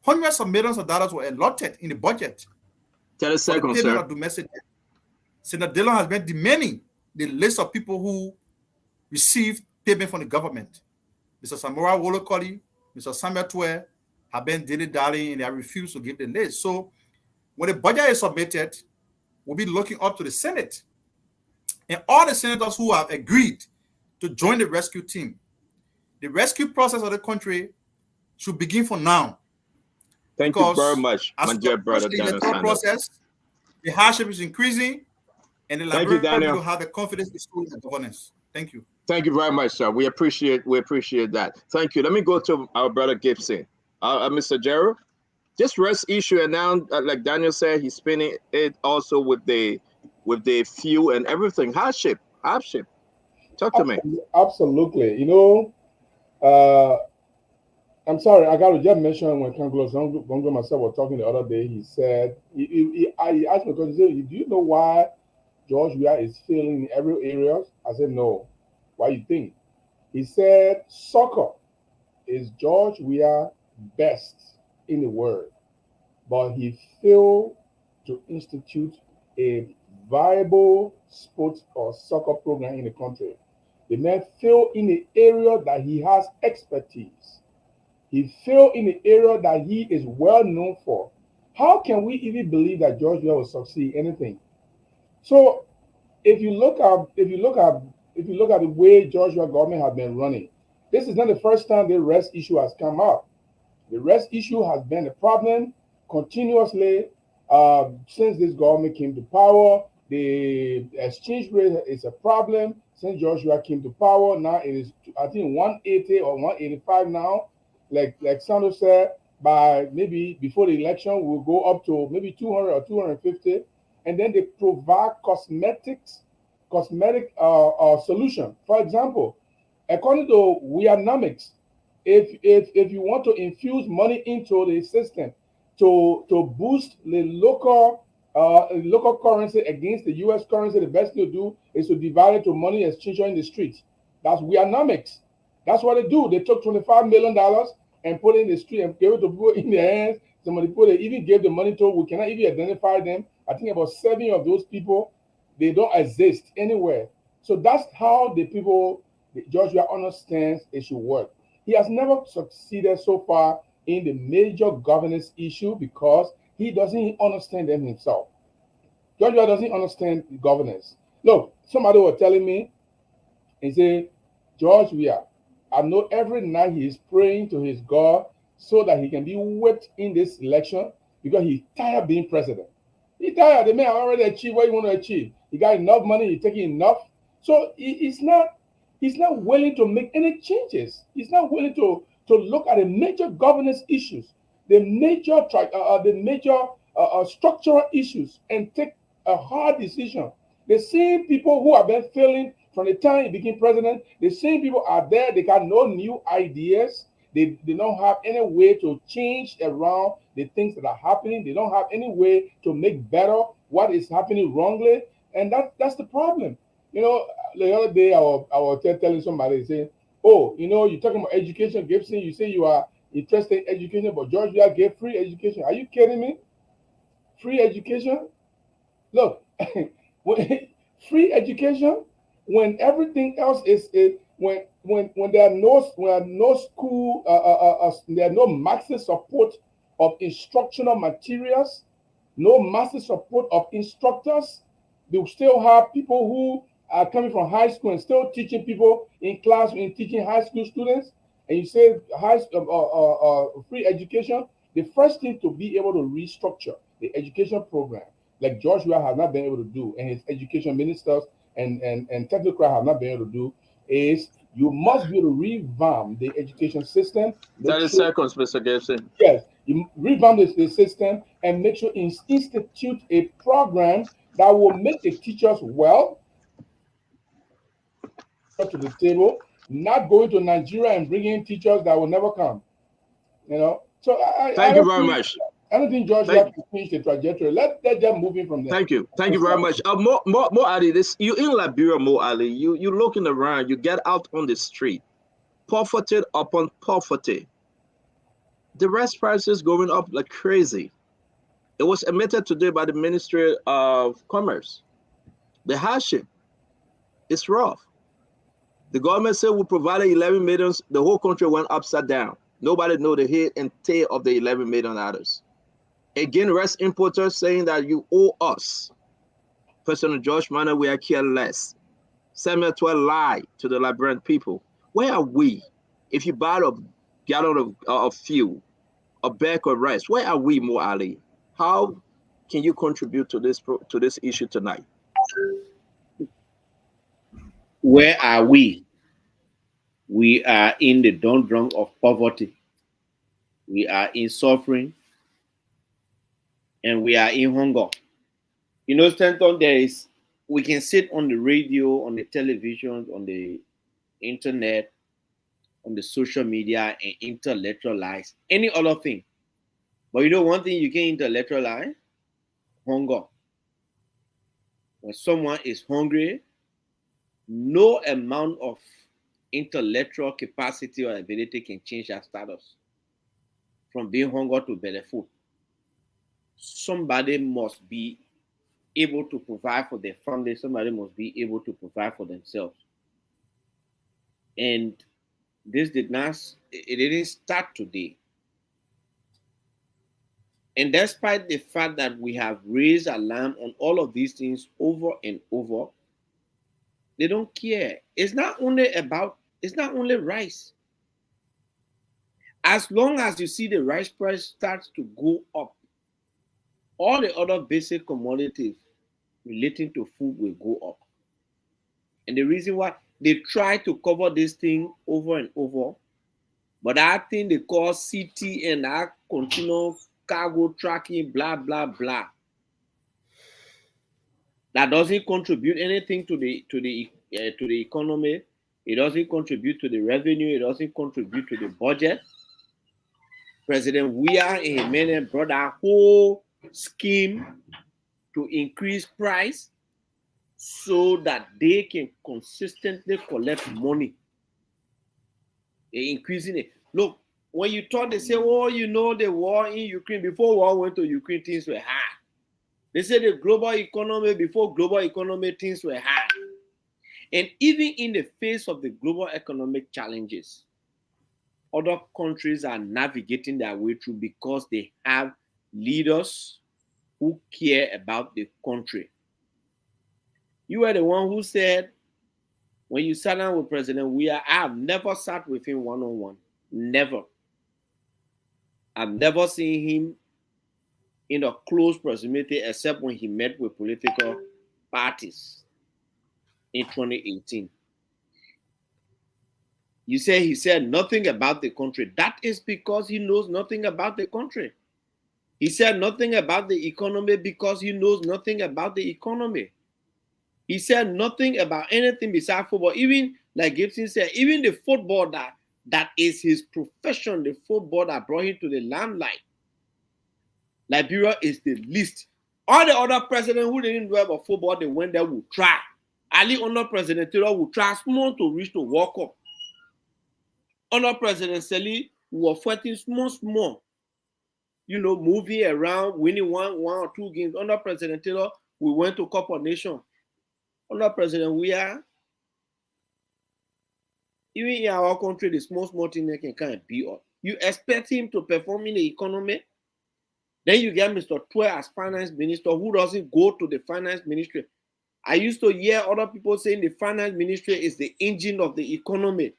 hundreds of millions of dollars were allotted in the budget. Tell us second, sir. Domestic debt. Senator Dillon has been demanding the list of people who received payment from the government. Mr. Samora Wolokoli, Mr. Samuel Tue have been dilly-dallying and they have refused to give the list. So when the budget is submitted, we'll be looking up to the Senate. And all the senators who have agreed to join the rescue team, the rescue process of the country should begin from now. Thank you very much, my dear brother Daniel Sanders. Process, the hardship is increasing, and the Liberian will have the confidence in the governance. Thank you. Thank you very much, sir. We appreciate that. Thank you. Let me go to our brother Gibson. Mr. Gerald, this rest issue, and now, like Daniel said, he's spinning it also with the fuel and everything. Hardship. Talk to me. Absolutely. You know, I'm sorry, I got to just mention when Kangulo Zongo myself were talking the other day, he said, he asked me a question, he said, do you know why George Weah is failing in every area? I said, no. Why you think? He said, soccer is George Weah best in the world, but he failed to institute a viable sports or soccer program in the country. The man failed in the area that he has expertise. He failed in the area that he is well known for. How can we even believe that George Weah will succeed in anything? So if you look at the way George Weah government has been running, this is not the first time the rest issue has come up. The rest issue has been a problem continuously since this government came to power. The exchange rate is a problem since George Weah came to power. Now it is, I think, 180 or 185 now. Like Sandro said, by maybe before the election, we'll go up to maybe 200 or 250. And then they provide cosmetic solution. For example, according to Weanomics, if you want to infuse money into the system, to boost the local currency against the U.S. currency. The best thing to do is to divide it to money exchange in the streets. That's Weanomics. That's what they do. They took $25 million and put it in the street and gave it to people in their hands. Somebody put it, even gave the money to. We cannot even identify them. I think about 7 of those people, they don't exist anywhere. So that's how the people, George Weah understands it should work. He has never succeeded so far in the major governance issue because he doesn't understand them himself. George Weah doesn't understand governance. Look, somebody was telling me, he said, George Weah, I know every night he is praying to his God so that he can be whipped in this election because he's tired of being president. He's tired. The man already achieved what he want to achieve. He got enough money. He's taking enough. So he's not willing to make any changes. He's not willing to look at the major governance issues, the major structural issues, and take a hard decision. The same people who have been failing from the time he became president, the same people are there. They got no new ideas. They don't have any way to change around the things that are happening. They don't have any way to make better what is happening wrongly. And that's the problem. You know, the other day I was telling somebody, saying, oh, you know, you're talking about education, Gibson. You say you are interested in education, but George Weah gave free education. Are you kidding me? Free education? Look, free education when everything else is when there are no school, there are no massive support of instructional materials, no massive support of instructors. They still have people who are coming from high school and still teaching people in class and teaching high school students. And you say free education. The first thing to be able to restructure the education program, like George Weah has not been able to do, and his education ministers and technocrats have not been able to do, is you must be able to revamp the education system. 30 seconds, Mr. Gibson. Yes, you revamp the system and make sure you institute a program that will make the teachers well to the table, not going to Nigeria and bringing teachers that will never come. You know, so thank you very much. I don't think George Weah can change the trajectory. Let them moving from there. Thank you very much. Mo Ali, this you in Liberia, Mo Ali. You looking around. You get out on the street, poverty upon poverty. The rice prices going up like crazy. It was admitted today by the Ministry of Commerce. The hardship is rough. The government said we provided 11 million. The whole country went upside down. Nobody know the head and tail of the 11 million others. Again, rice importers saying that you owe us. President George Manneh, we are careless. Samuel Twell lied to the Liberian people. Where are we? If you buy a gallon of fuel, a bag of rice, where are we, Mo Ali? How can you contribute to this issue tonight? Where are we? We are in the doldrums of poverty. We are in suffering. And we are in hunger. You know, Stanton, we can sit on the radio, on the television, on the internet, on the social media and intellectualize any other thing. But you know one thing you can intellectualize? Hunger. When someone is hungry, no amount of intellectual capacity or ability can change their status from being hungry to belly food. Somebody must be able to provide for their family. Somebody must be able to provide for themselves. And this didn't start today. And despite the fact that we have raised alarm on all of these things over and over, they don't care. It's not only rice. As long as you see the rice price starts to go up, all the other basic commodities relating to food will go up. And the reason why they try to cover this thing over and over, but that thing they call CT and that continual cargo tracking, blah, blah, blah, that doesn't contribute anything to the economy. It doesn't contribute to the revenue. It doesn't contribute to the budget. President Weah and his men brought a whole scheme to increase price so that they can consistently collect money. They're increasing it. Look, when you talk, they say, oh, you know, the war in Ukraine, before war went to Ukraine, things were hard. They said the global economy, before global economy, things were hard. And even in the face of the global economic challenges, other countries are navigating their way through because they have leaders who care about the country. You were the one who said, when you sat down with President Weah, I have never sat with him one-on-one. Never. I've never seen him in a close proximity except when he met with political parties in 2018. You say he said nothing about the country. That is because he knows nothing about the country. He said nothing about the economy because he knows nothing about the economy. He said nothing about anything besides football. Even like Gibson said, even the football that is his profession, the football that brought him to the limelight. Liberia is the least. All the other presidents who didn't know about football, they went there would try. Ali under President Taylor would try small to reach the World Cup. Under President Seli, we were fighting small. You know, moving around, winning one or two games. Under President Taylor, we went to Cup of Nations. Under President Weah, even in our country, the small thing they can kind of be up. You expect him to perform in the economy. Then you get Mr. Twe as finance minister who doesn't go to the finance ministry. I used to hear other people saying the finance ministry is the engine of the economy.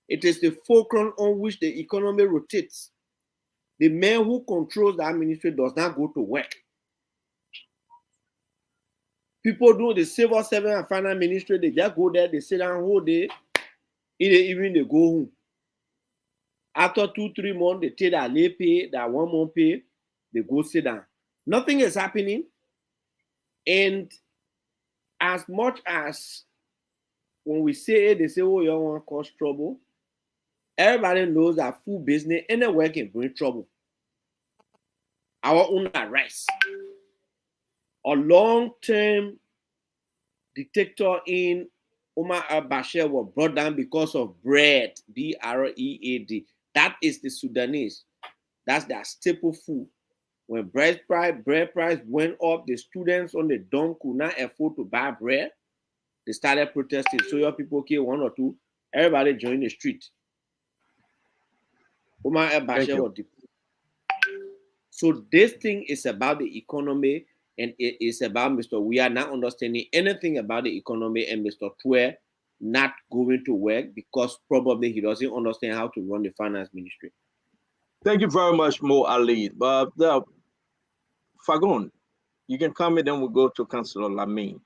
It is the fulcrum on which the economy rotates. The man who controls that ministry does not go to work. People do the civil servant and finance ministry, they just go there, they sit down whole day, in the evening they go home. After 2-3 months, they take that late pay, that 1 month pay, they go sit down. Nothing is happening. And as much as when we say it, they say, oh, you don't want to cause trouble. Everybody knows that food business anywhere can bring trouble. Our own rice. A long-term dictator in Omar al-Bashir was brought down because of bread, B-R-E-A-D. That is the Sudanese. That's their staple food. When bread price went up, the students on the dorm could not afford to buy bread. They started protesting. So your people killed 1 or 2. Everybody joined the street. Omar al-Bashir was deported. So this thing is about the economy, and it is about Mr. Weah not understanding anything about the economy, and Mr. Twe not going to work because probably he doesn't understand how to run the finance ministry. Thank you very much, Mo Ali. But Fagon, you can come in, then we'll go to Councillor Lamine.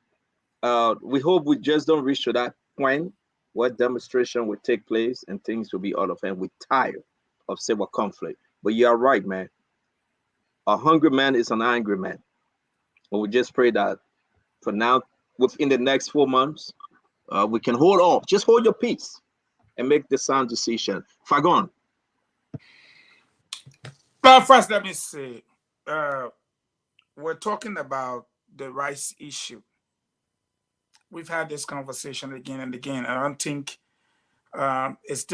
We hope we just don't reach to that point where demonstration will take place and things will be out of hand. We're tired of civil conflict. But you are right, man. A hungry man is an angry man. And we just pray that for now, within the next 4 months, we can hold on. Just hold your peace and make the sound decision. Fagon. Well, first, let me say, we're talking about the rice issue. We've had this conversation again and again. I don't think it's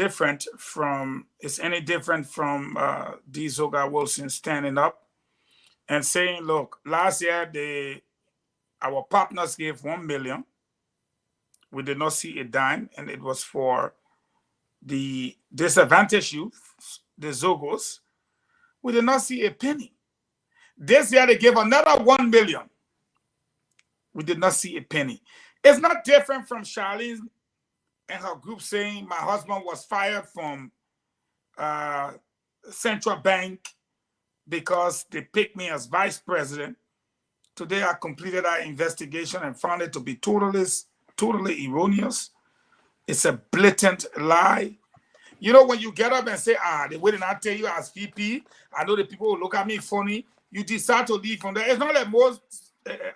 any different from D. Zoga Wilson standing up and saying, look, last year our partners gave 1 million. We did not see a dime, and it was for the disadvantaged youth, the Zogos. We did not see a penny. This year they gave another 1 million. We did not see a penny. It's not different from Charlene and her group saying my husband was fired from Central Bank because they picked me as vice president. Today I completed our investigation and found it to be totally erroneous. It's a blatant lie. You know, when you get up and say, they will not tell you as VP, I know the people will look at me funny, you decide to leave from there. It's not like most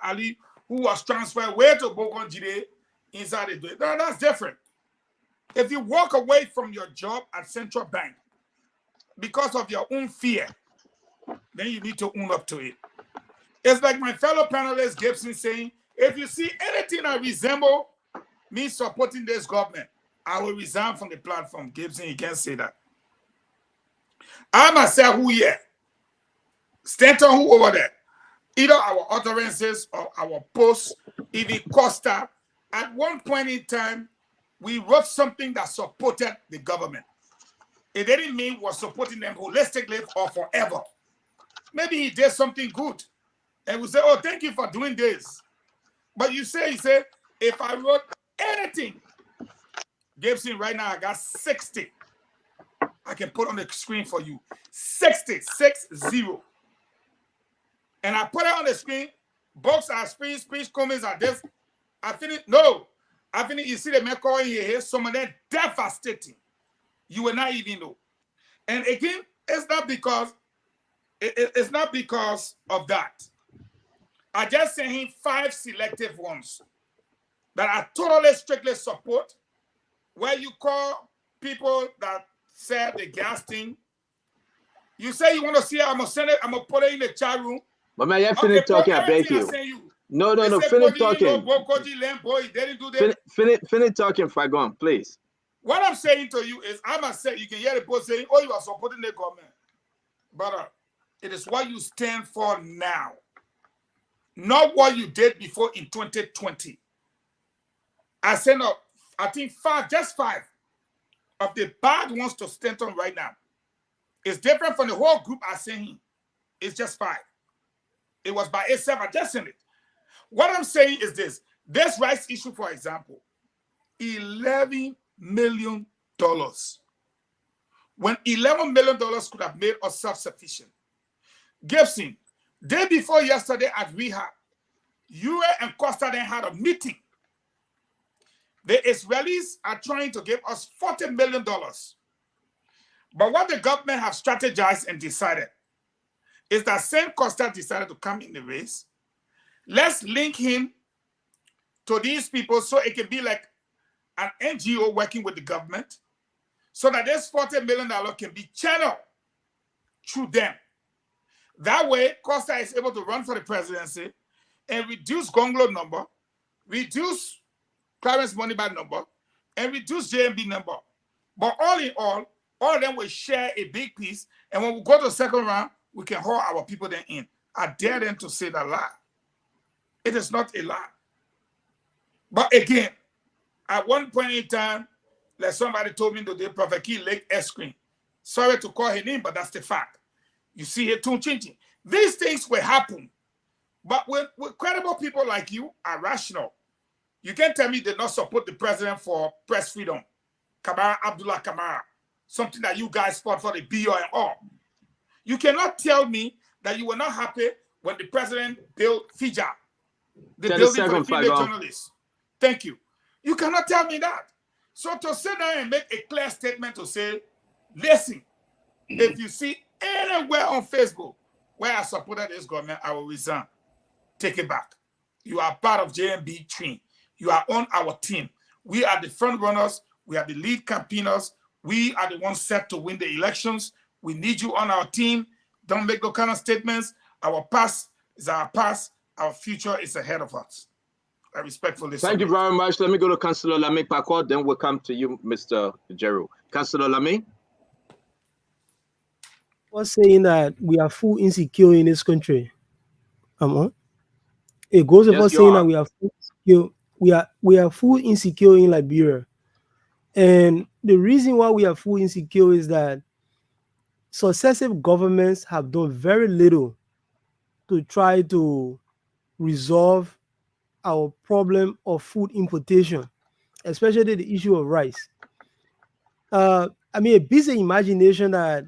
Ali who was transferred way to Bokon Jide inside the door. No, that's different. If you walk away from your job at Central Bank, because of your own fear, then you need to own up to it. It's like my fellow panelist Gibson saying, if you see anything that resemble me supporting this government, I will resign from the platform. Gibson, you can't say that. I myself, who here? Stanton, who over there? Either our utterances or our posts, even Costa, at one point in time, we wrote something that supported the government. It didn't mean we're supporting them holistically or forever. Maybe he did something good. And we say, oh, thank you for doing this. But you say, if I wrote anything, Gibson, right now I got 60. I can put on the screen for you. 60. And I put it on the screen. Books are speech comments are this. I finished. You see the man calling here. Some of them devastating. You will not even know. And again, it's not because of that. I just sent him 5 selective ones that I totally strictly support. Where you call people that said the gas thing. You say you want to see it, I'm gonna send it, I'm gonna put it in the chat room. But man, you finish talking, I beg you. No, finish talking. Finish talking, Fagon, please. What I'm saying to you is, I must say, you can hear the post saying, oh, you are supporting the government. But it is what you stand for now. Not what you did before in 2020. I sent up, I think 5 of the bad ones to Stanton right now. It's different from the whole group I sent him. It's just 5. It was by itself. I just sent it. What I'm saying is this rice issue, for example, $11 million. When $11 million could have made us self-sufficient. Gibson, day before yesterday at Rehab, you and Costa then had a meeting. The Israelis are trying to give us $40 million. But what the government have strategized and decided is that same Costa decided to come in the race. Let's link him to these people so it can be like an NGO working with the government so that this $40 million can be channeled through them. That way, Costa is able to run for the presidency and reduce Gonglo number, reduce Clarence Moneyback number, and reduce JMB number. But all in all of them will share a big piece. And when we go to the second round, we can haul our people then in. I dare them to say that lie. It is not a lie. But again, at one point in time, like somebody told me today, Prophet Key Lake ice cream. Sorry to call her name, but that's the fact. You see here, tune changing. These things will happen. But with credible people like you are rational. You can't tell me they not support the president for press freedom. Kamara Abdullah Kamara. Something that you guys fought for the BO and all. You cannot tell me that you were not happy when the president built FIJA. The building for the female journalists. Thank you. You cannot tell me that. So to sit down and make a clear statement to say, listen, if you see anywhere on Facebook where I supported this government, I will resign. Take it back. You are part of JMB team. You are on our team. We are the front runners. We are the lead campaigners. We are the ones set to win the elections. We need you on our team. Don't make those kind of statements. Our past is our past. Our future is ahead of us. I respectfully Thank you very much. Let me go to Councillor Lamy Paco, then we'll come to you, Mr. Jeru. Councillor Lamy? I was saying that we are full insecure in this country. It goes without saying that we are full insecure. We are full insecure in Liberia. And the reason why we are full insecure is that successive governments have done very little to try to resolve our problem of food importation, especially the issue of rice. A busy imagination that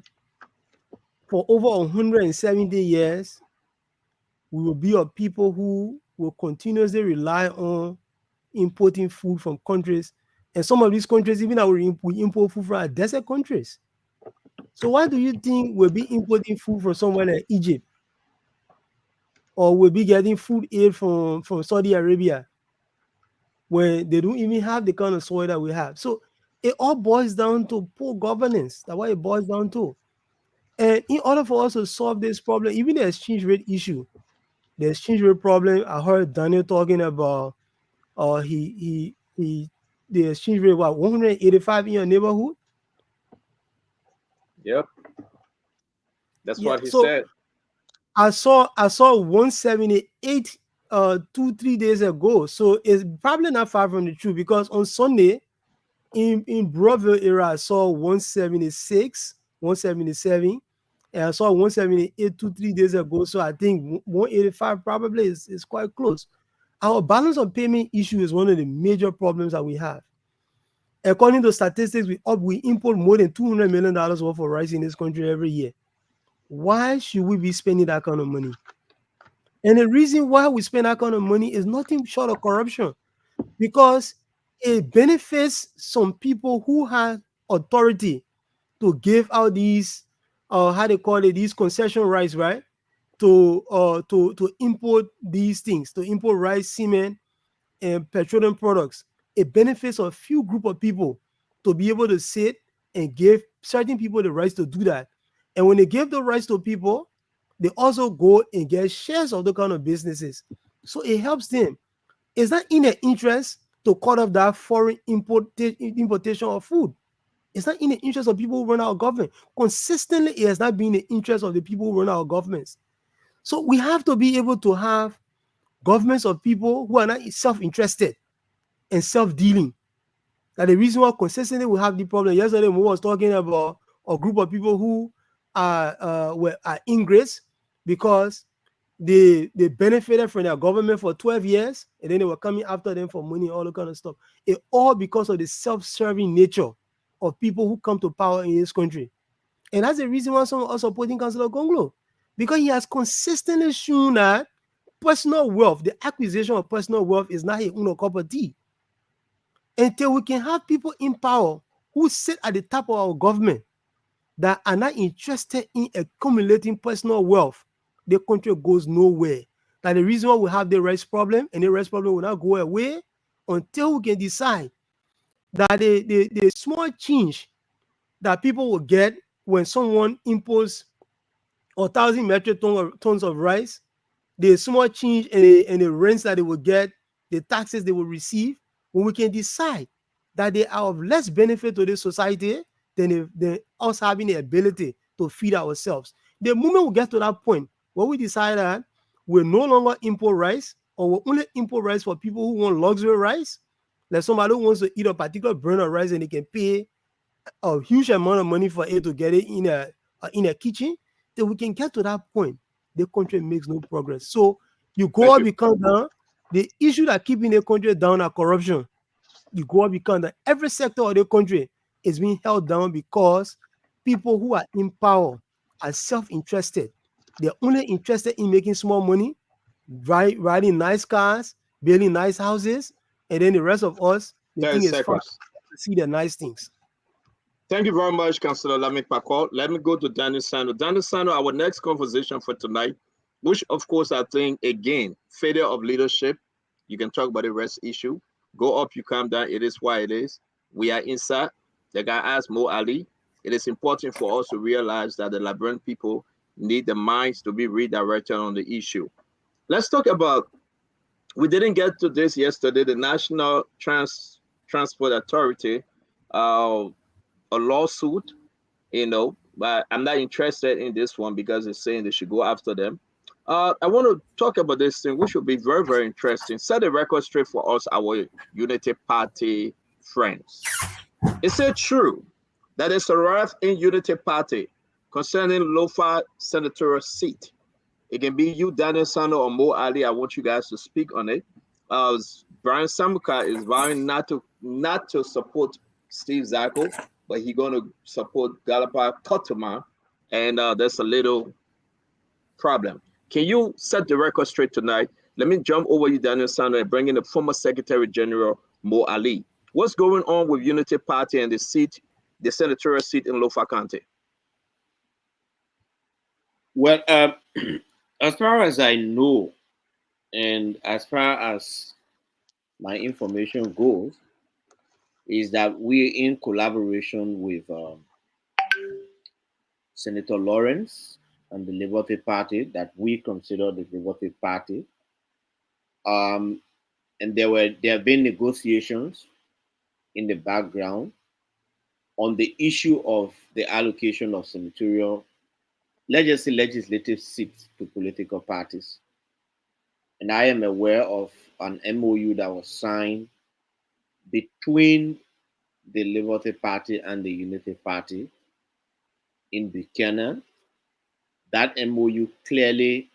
for over 170 years, we will be a people who will continuously rely on importing food from countries. And some of these countries, even we import food from our desert countries. So why do you think we'll be importing food from somewhere like Egypt? Or we'll be getting food aid from Saudi Arabia when they don't even have the kind of soil that we have? So it all boils down to poor governance. That's what it boils down to. And in order for us to solve this problem, even the exchange rate issue, the exchange rate problem, I heard Daniel talking about he the exchange rate was 185 in your neighborhood. Yep, that's Yeah, what he so said. I saw 178 2-3 days ago. So it's probably not far from the truth, because on Sunday in Broadville area I saw 176, 177, and I saw 178 2-3 days ago. So I think 185 probably is quite close. Our balance of payment issue is one of the major problems that we have. According to statistics, we import more than $200 million worth of rice in this country every year. Why should we be spending that kind of money? And the reason why we spend that kind of money is nothing short of corruption, because it benefits some people who have authority to give out these, how they call it, these concession rights, right? To import these things, to import rice, cement, and petroleum products. It benefits a few group of people to be able to sit and give certain people the rights to do that. And when they give the rights to people, they also go and get shares of the kind of businesses. So it helps them. It's not in their interest to cut off that foreign importation of food. It's not in the interest of people who run our government. Consistently, it has not been the interest of the people who run our governments. So we have to be able to have governments of people who are not self-interested and self-dealing. That the reason why consistently we have the problem. Yesterday, we was talking about a group of people who are ingrates because they benefited from their government for 12 years, and then they were coming after them for money, all that kind of stuff. It all because of the self-serving nature of people who come to power in this country. And that's the reason why some of us are supporting Councillor Gonglo, because he has consistently shown that personal wealth, the acquisition of personal wealth, is not his own cup of tea. Until we can have people in power who sit at the top of our government that are not interested in accumulating personal wealth, the country goes nowhere. That the reason why we have the rice problem, and the rice problem will not go away until we can decide that the small change that people will get when someone imports 1,000 metric tons of rice, the small change and the rents that they will get, the taxes they will receive, when we can decide that they are of less benefit to the society than us having the ability to feed ourselves. The moment we get to that point where we decide that we'll no longer import rice, or we'll only import rice for people who want luxury rice, like somebody who wants to eat a particular brand of rice and they can pay a huge amount of money for it to get it in a kitchen, then we can get to that point. The country makes no progress. So you go up, you come down. The issue that keeping the country down are corruption. You go up, you come down. Every sector of the country is being held down because people who are in power are self-interested. They're only interested in making small money, riding nice cars, building nice houses, and then the rest of us, the thing is fun to see the nice things. Thank you very much, Councillor Lamik Pakol. Let me go to Daniel Sano. Daniel Sano, our next conversation for tonight, which of course I think, again, failure of leadership. You can talk about the rest issue. Go up, you come down. It is why it is. We are inside. The guy asked Mo Ali. It is important for us to realize that the Liberian people need the minds to be redirected on the issue. Let's talk about, we didn't get to this yesterday, the National Transport Authority, a lawsuit, but I'm not interested in this one because it's saying they should go after them. I want to talk about this thing, which will be very, very interesting. Set the record straight for us, our Unity Party friends. Is it true that there's a wrath in Unity Party concerning Lofa senatorial seat? It can be you, Daniel Sano, or Mo Ali. I want you guys to speak on it. Brian Samuka is vowing not to support Steve Zako, but he's going to support Galapa Kotoma, and there's a little problem. Can you set the record straight tonight? Let me jump over you, Daniel Sano, and bring in the former Secretary General, Mo Ali. What's going on with Unity Party and the senatorial seat in Lofa County? Well, as far as I know, and as far as my information goes, is that we're in collaboration with Senator Lawrence and the Liberty Party that we consider the Liberty Party. And there have been negotiations in the background on the issue of the allocation of senatorial, let's just say legislative seats to political parties. And I am aware of an MOU that was signed between the Liberty Party and the Unity Party in Buchanan. That MOU clearly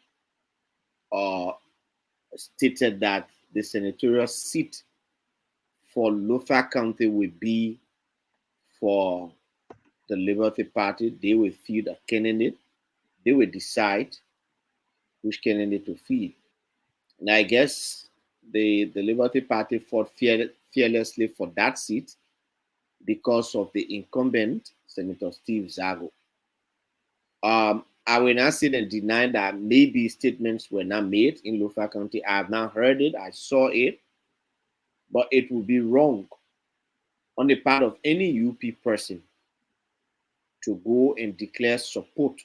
stated that the senatorial seat for Lofa County will be for the Liberty Party. They will field a candidate. They will decide which candidate to feed. And I guess the Liberty Party fought fearlessly for that seat because of the incumbent, Senator Steve Zago. I will not sit and deny that maybe statements were not made in Lofa County. I have not heard it. I saw it. But it would be wrong on the part of any UP person to go and declare support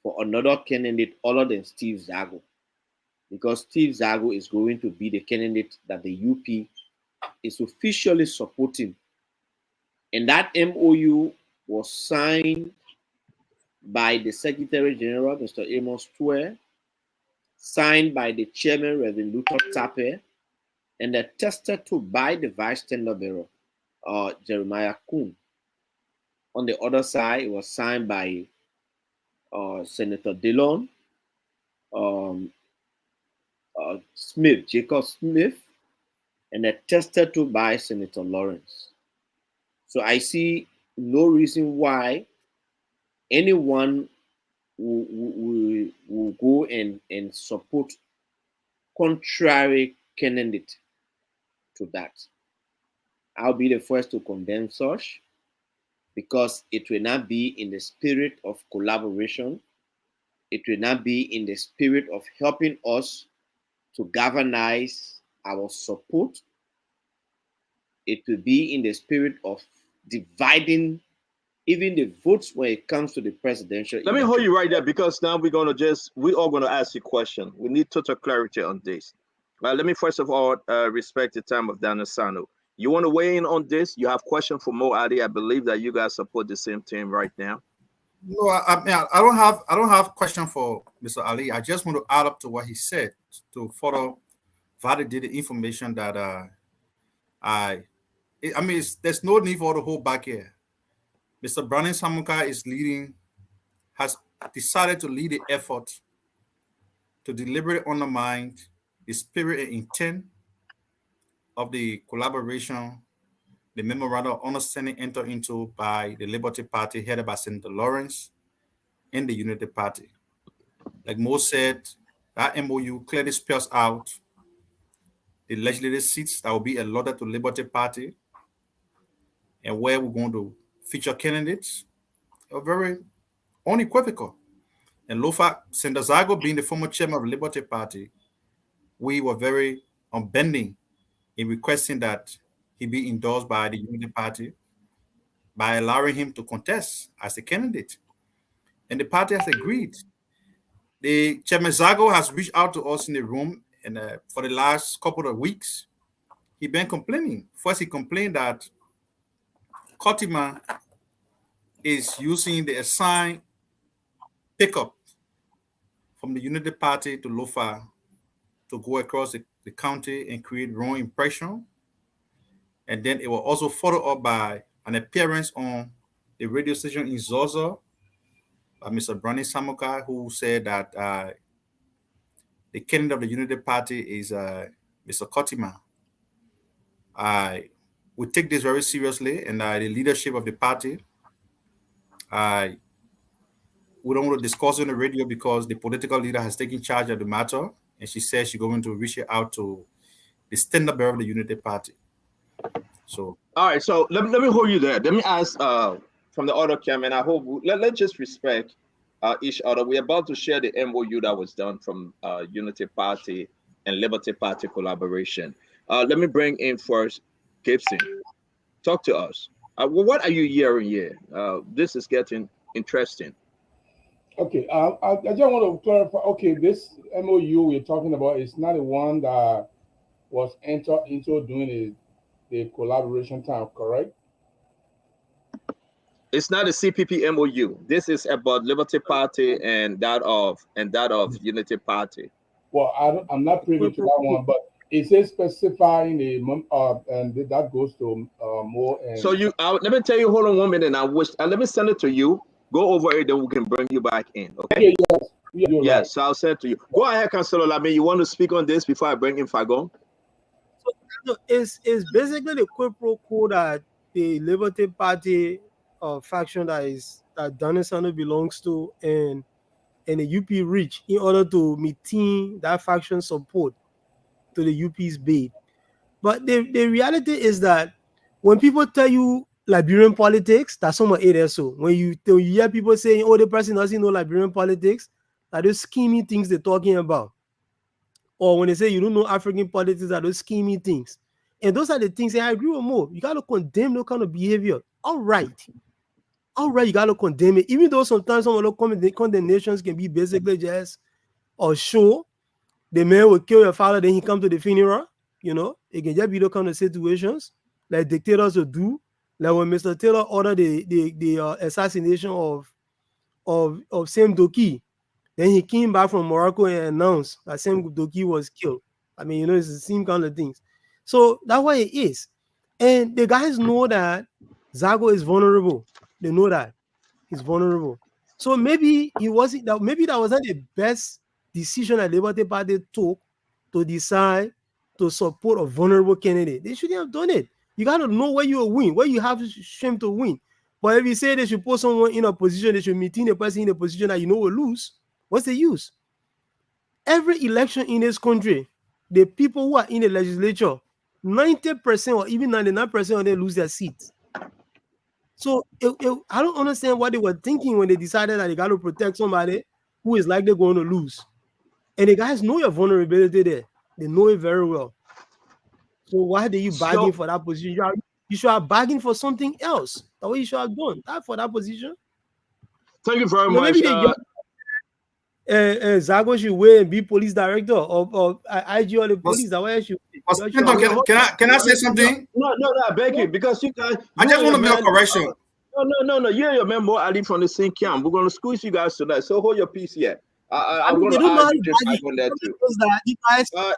for another candidate other than Steve Zago, because Steve Zago is going to be the candidate that the UP is officially supporting. And that MOU was signed by the Secretary General, Mr. Amos Tuer, signed by the Chairman, Reverend Luther Tappe, and attested to by the Vice Tenderbearer, Jeremiah Kuhn. On the other side, it was signed by Senator Dillon, Smith, Jacob Smith, and attested to by Senator Lawrence. So I see no reason why anyone will go and support contrary candidate to that. I'll be the first to condemn such, because it will not be in the spirit of collaboration. It will not be in the spirit of helping us to galvanize our support. It will be in the spirit of dividing even the votes when it comes to the presidential. Let me hold you right there, because now we're all going to ask you a question. We need total clarity on this. Let me first of all respect the time of Daniel Sano. You want to weigh in on this? You have question for Mo Ali. I believe that you guys support the same team right now. No, I don't have question for Mr. Ali. I just want to add up to what he said to further validate the information that there's no need for the whole back here. Mr. Brandon Samuka has decided to lead the effort to deliberately undermine the spirit and intent of the collaboration, the memorandum of understanding entered into by the Liberty Party headed by Senator Lawrence and the Unity Party. Like Mo said, that MOU clearly spells out the legislative seats that will be allotted to Liberty Party and where we're going to feature candidates are very unequivocal. And Lofa, Senator Zago being the former chairman of the Liberty Party, we were very unbending in requesting that he be endorsed by the Unity Party by allowing him to contest as a candidate. And the party has agreed. The Chairman Zago has reached out to us in the room, and for the last couple of weeks, he's been complaining. First, he complained that Kotima is using the assigned pickup from the Unity Party to Lofa to go across the county and create wrong impression. And then it was also followed up by an appearance on the radio station in Zozo by Mr. Brandon Samuka, who said that the candidate of the Unity Party is Mr. Kotima. We take this very seriously, and the leadership of the party, we don't want to discuss it on the radio because the political leader has taken charge of the matter, and she says she's going to reach out to the standard bearer of the Unity Party. So, all right. So let me hold you there. Let me ask from the other camera. I hope let's just respect each other. We're about to share the MOU that was done from Unity Party and Liberty Party collaboration. Let me bring in first Gibson. Talk to us. What are you hearing here? This is getting interesting. Okay, I just want to clarify. Okay, this MOU we're talking about is not the one that was entered into during the collaboration time, correct? It's not a CPP MOU. This is about Liberty Party and that of Unity Party. Well, I'm not privy to that one, but it says specifying and that goes to more. And So let me tell you. Hold on 1 minute. Let me send it to you. Go over it, then we can bring you back in. Okay. yes, you're Yes. right. So I'll send it to you. Go ahead, Councilor Lamy. You want to speak on this before I bring in Fagon? So it's basically the quid pro quo that the Liberty Party faction that Daniel Sano belongs to and the UP reach in order to maintain that faction support to the UP's bid. But the reality is that when people tell you Liberian politics, that's somewhat it. So when you hear people saying, "Oh, the person doesn't know Liberian politics," that those scheming things they're talking about. Or when they say you don't know African politics, are those scheming things. And those are the things that I agree with more. You got to condemn no kind of behavior. All right, you got to condemn it. Even though sometimes some of the condemnations can be basically just or show the man will kill your father, then he come to the funeral. You know, it can just be those kind of situations like dictators will do. Like when Mr. Taylor ordered the assassination of Sam Doki, then he came back from Morocco and announced that Sam Doki was killed. I mean, you know, it's the same kind of things. So that's why it is. And the guys know that Zago is vulnerable. They know that he's vulnerable. So maybe that wasn't the best decision that Liberty Party took to decide to support a vulnerable candidate. They shouldn't have done it. You got to know where you will win, where you have shame to win. But if you say they should put someone in a position, they should maintain a person in a position that you know will lose, what's the use? Every election in this country, the people who are in the legislature, 90% or even 99% of them lose their seats. So I don't understand what they were thinking when they decided that they got to protect somebody who is likely going to lose. And the guys know your vulnerability there. They know it very well. So why did you bargain for that position? You should have bargained for something else. That's what you should have done. Not for that position. Thank you very much. Maybe Zago should wait and be police director or IG or the police. That way should. Can I say something? No, I beg you, because you guys. I just want to make a correction. No. You and your man Mo Ali from the same camp. We're going to squeeze you guys tonight. So hold your peace here. I'm going to argue this on that too.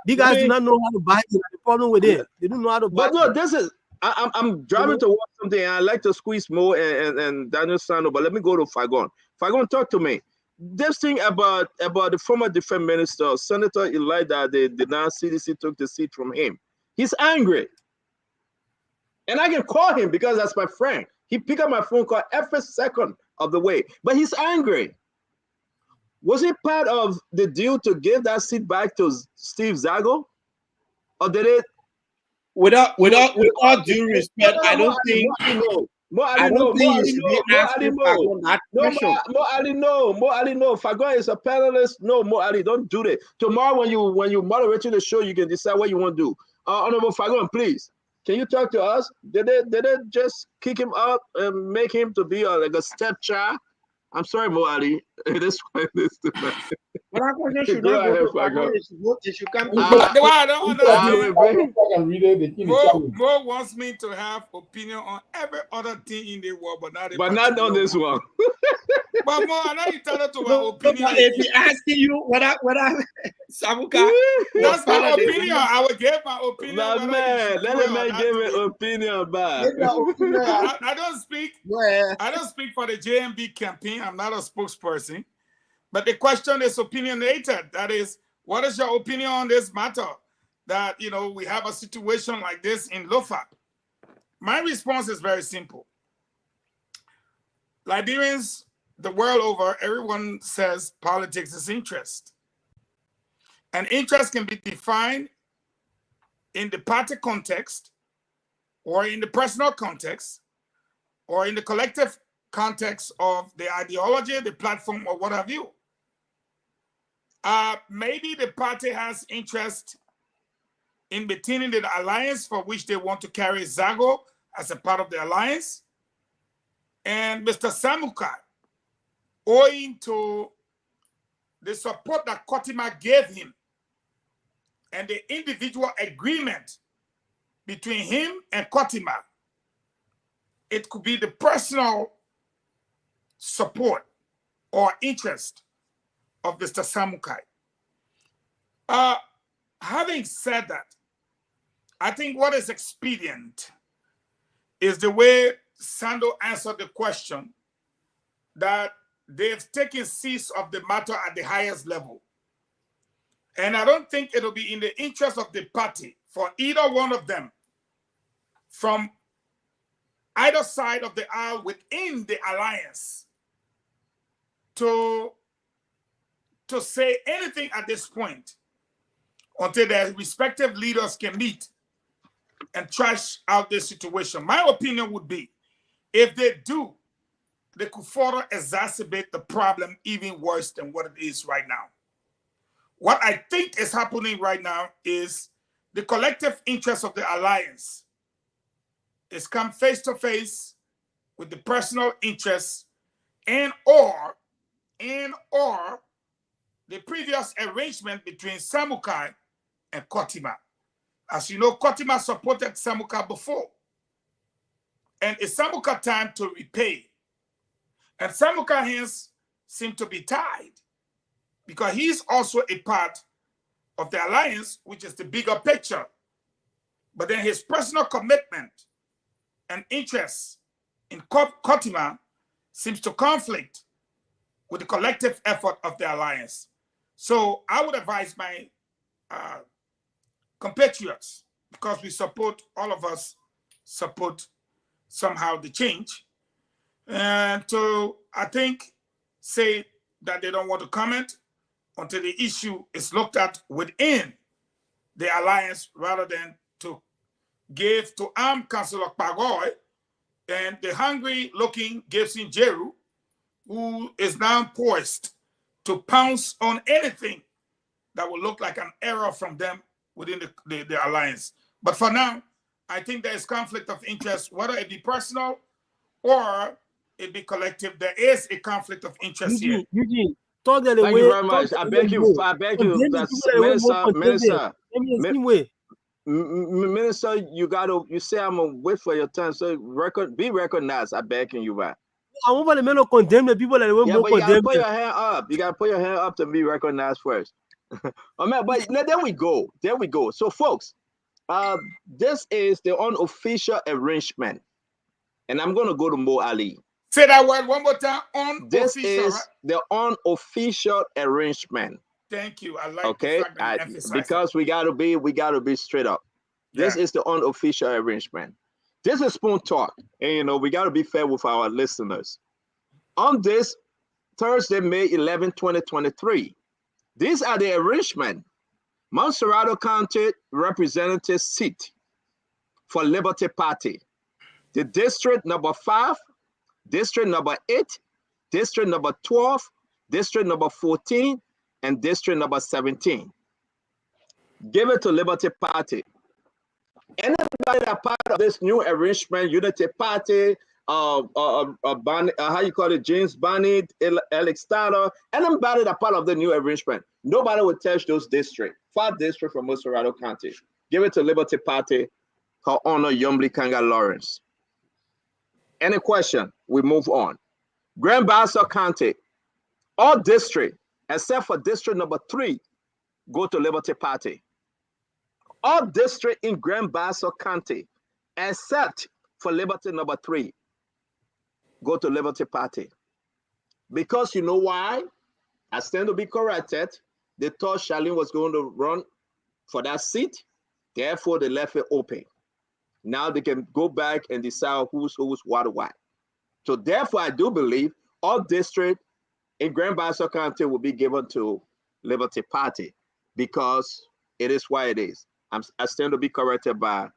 These guys do not know how to buy it. The problem with it, they don't know how to buy it. But no, this is. I'm driving towards something. I like to squeeze Mo and Daniel Sano, but let me go to Fagon. Fagon, talk to me. This thing about the former defense minister, Senator Elijah, the non-CDC took the seat from him. He's angry. And I can call him because that's my friend. He picked up my phone call every second of the way. But he's angry. Was it part of the deal to give that seat back to Steve Zago? Or did it? With all due respect, I don't think. Mo Ali, no. Fagon is a panelist. No, Mo Ali, don't do that. Tomorrow, when you moderate the show, you can decide what you want to do. Honorable Fagon, please, can you talk to us? Did they just kick him up and make him to be like a stepchild? I'm sorry, Mo Ali. It is quite this tonight. But I should not go. They should come. I don't understand. Mo wants me to have opinion on every other thing in the world, but not on this one. But Mo, I know you tell her to my opinion. If he asking you what I Samuka, that's my opinion. I will give my opinion. No, man, let the man give an opinion back. I don't speak. Yeah. I don't speak for the JMB campaign. I'm not a spokesperson. But the question is opinionated. That is, what is your opinion on this matter? That, we have a situation like this in Lofa. My response is very simple. Liberians, the world over, everyone says politics is interest. And interest can be defined in the party context, or in the personal context, or in the collective context of the ideology, the platform, or what have you. Maybe the party has interest in maintaining the alliance for which they want to carry Zago as a part of the alliance. And Mr. Samuka owing to the support that Kotima gave him and the individual agreement between him and Kotima. It could be the personal support or interest of Mr. Samukai. Having said that, I think what is expedient is the way Sando answered the question, that they've taken seize of the matter at the highest level. And I don't think it'll be in the interest of the party for either one of them from either side of the aisle within the alliance to say anything at this point until their respective leaders can meet and trash out this situation. My opinion would be, if they do, they could further exacerbate the problem even worse than what it is right now. What I think is happening right now is the collective interest of the alliance is come face to face with the personal interests and or the previous arrangement between Samukai and Kotima. As you know, Kotima supported Samukai before. And it's Samukai time to repay. And Samukai hands seem to be tied because he's also a part of the alliance, which is the bigger picture. But then his personal commitment and interest in Kotima seems to conflict with the collective effort of the alliance. So I would advise my compatriots, because we support, all of us support somehow the change, and to, I think, say that they don't want to comment until the issue is looked at within the alliance, rather than to give to Councillor Kpagoy and the hungry-looking Gibson Jeru, who is now poised to pounce on anything that will look like an error from them within the alliance. But for now, I think there is conflict of interest, whether it be personal or it be collective. There is a conflict of interest here. Eugene, talk that Thank away. you very much. I beg you, Minister, you say I'm gonna wait for your turn, so be recognized. I beg you, right? I want to men condemn the people that they Yeah, but you gotta condemn. put your hand up. You gotta put your hand up to be recognized first. Oh man, but there we go. There we go. So, folks, this is the unofficial arrangement, and I'm gonna go to Mo Ali. Say that word one more time. This Unofficial, is right? the unofficial arrangement. Thank you. I like Okay, the fact that you emphasize because we gotta be straight up. This is the unofficial arrangement. This is Spoon Talk, and we gotta be fair with our listeners. On this Thursday, May 11, 2023, these are the arrangement. Montserrado County representative seat for Liberty Party. The district number 5, district number 8, district number 12, district number 14, and district number 17. Give it to Liberty Party. Anybody that part of this new arrangement, Unity Party, how you call it, James Barney, Alex Starter, anybody that part of the new arrangement, nobody will touch those districts. 5 districts from Montserrado County. Give it to Liberty Party, her honor Yombly Kanga Lawrence. Any question? We move on. Grand Bassa County, all districts except for district number 3 go to Liberty Party. All districts in Grand Bassa County except for Liberty number 3 go to Liberty Party. Because you know why? I stand to be corrected. They thought Charlene was going to run for that seat. Therefore, they left it open. Now they can go back and decide who's what, why. So therefore, I do believe all districts in Grand Bassa County will be given to Liberty Party because it is why it is. I stand to be corrected by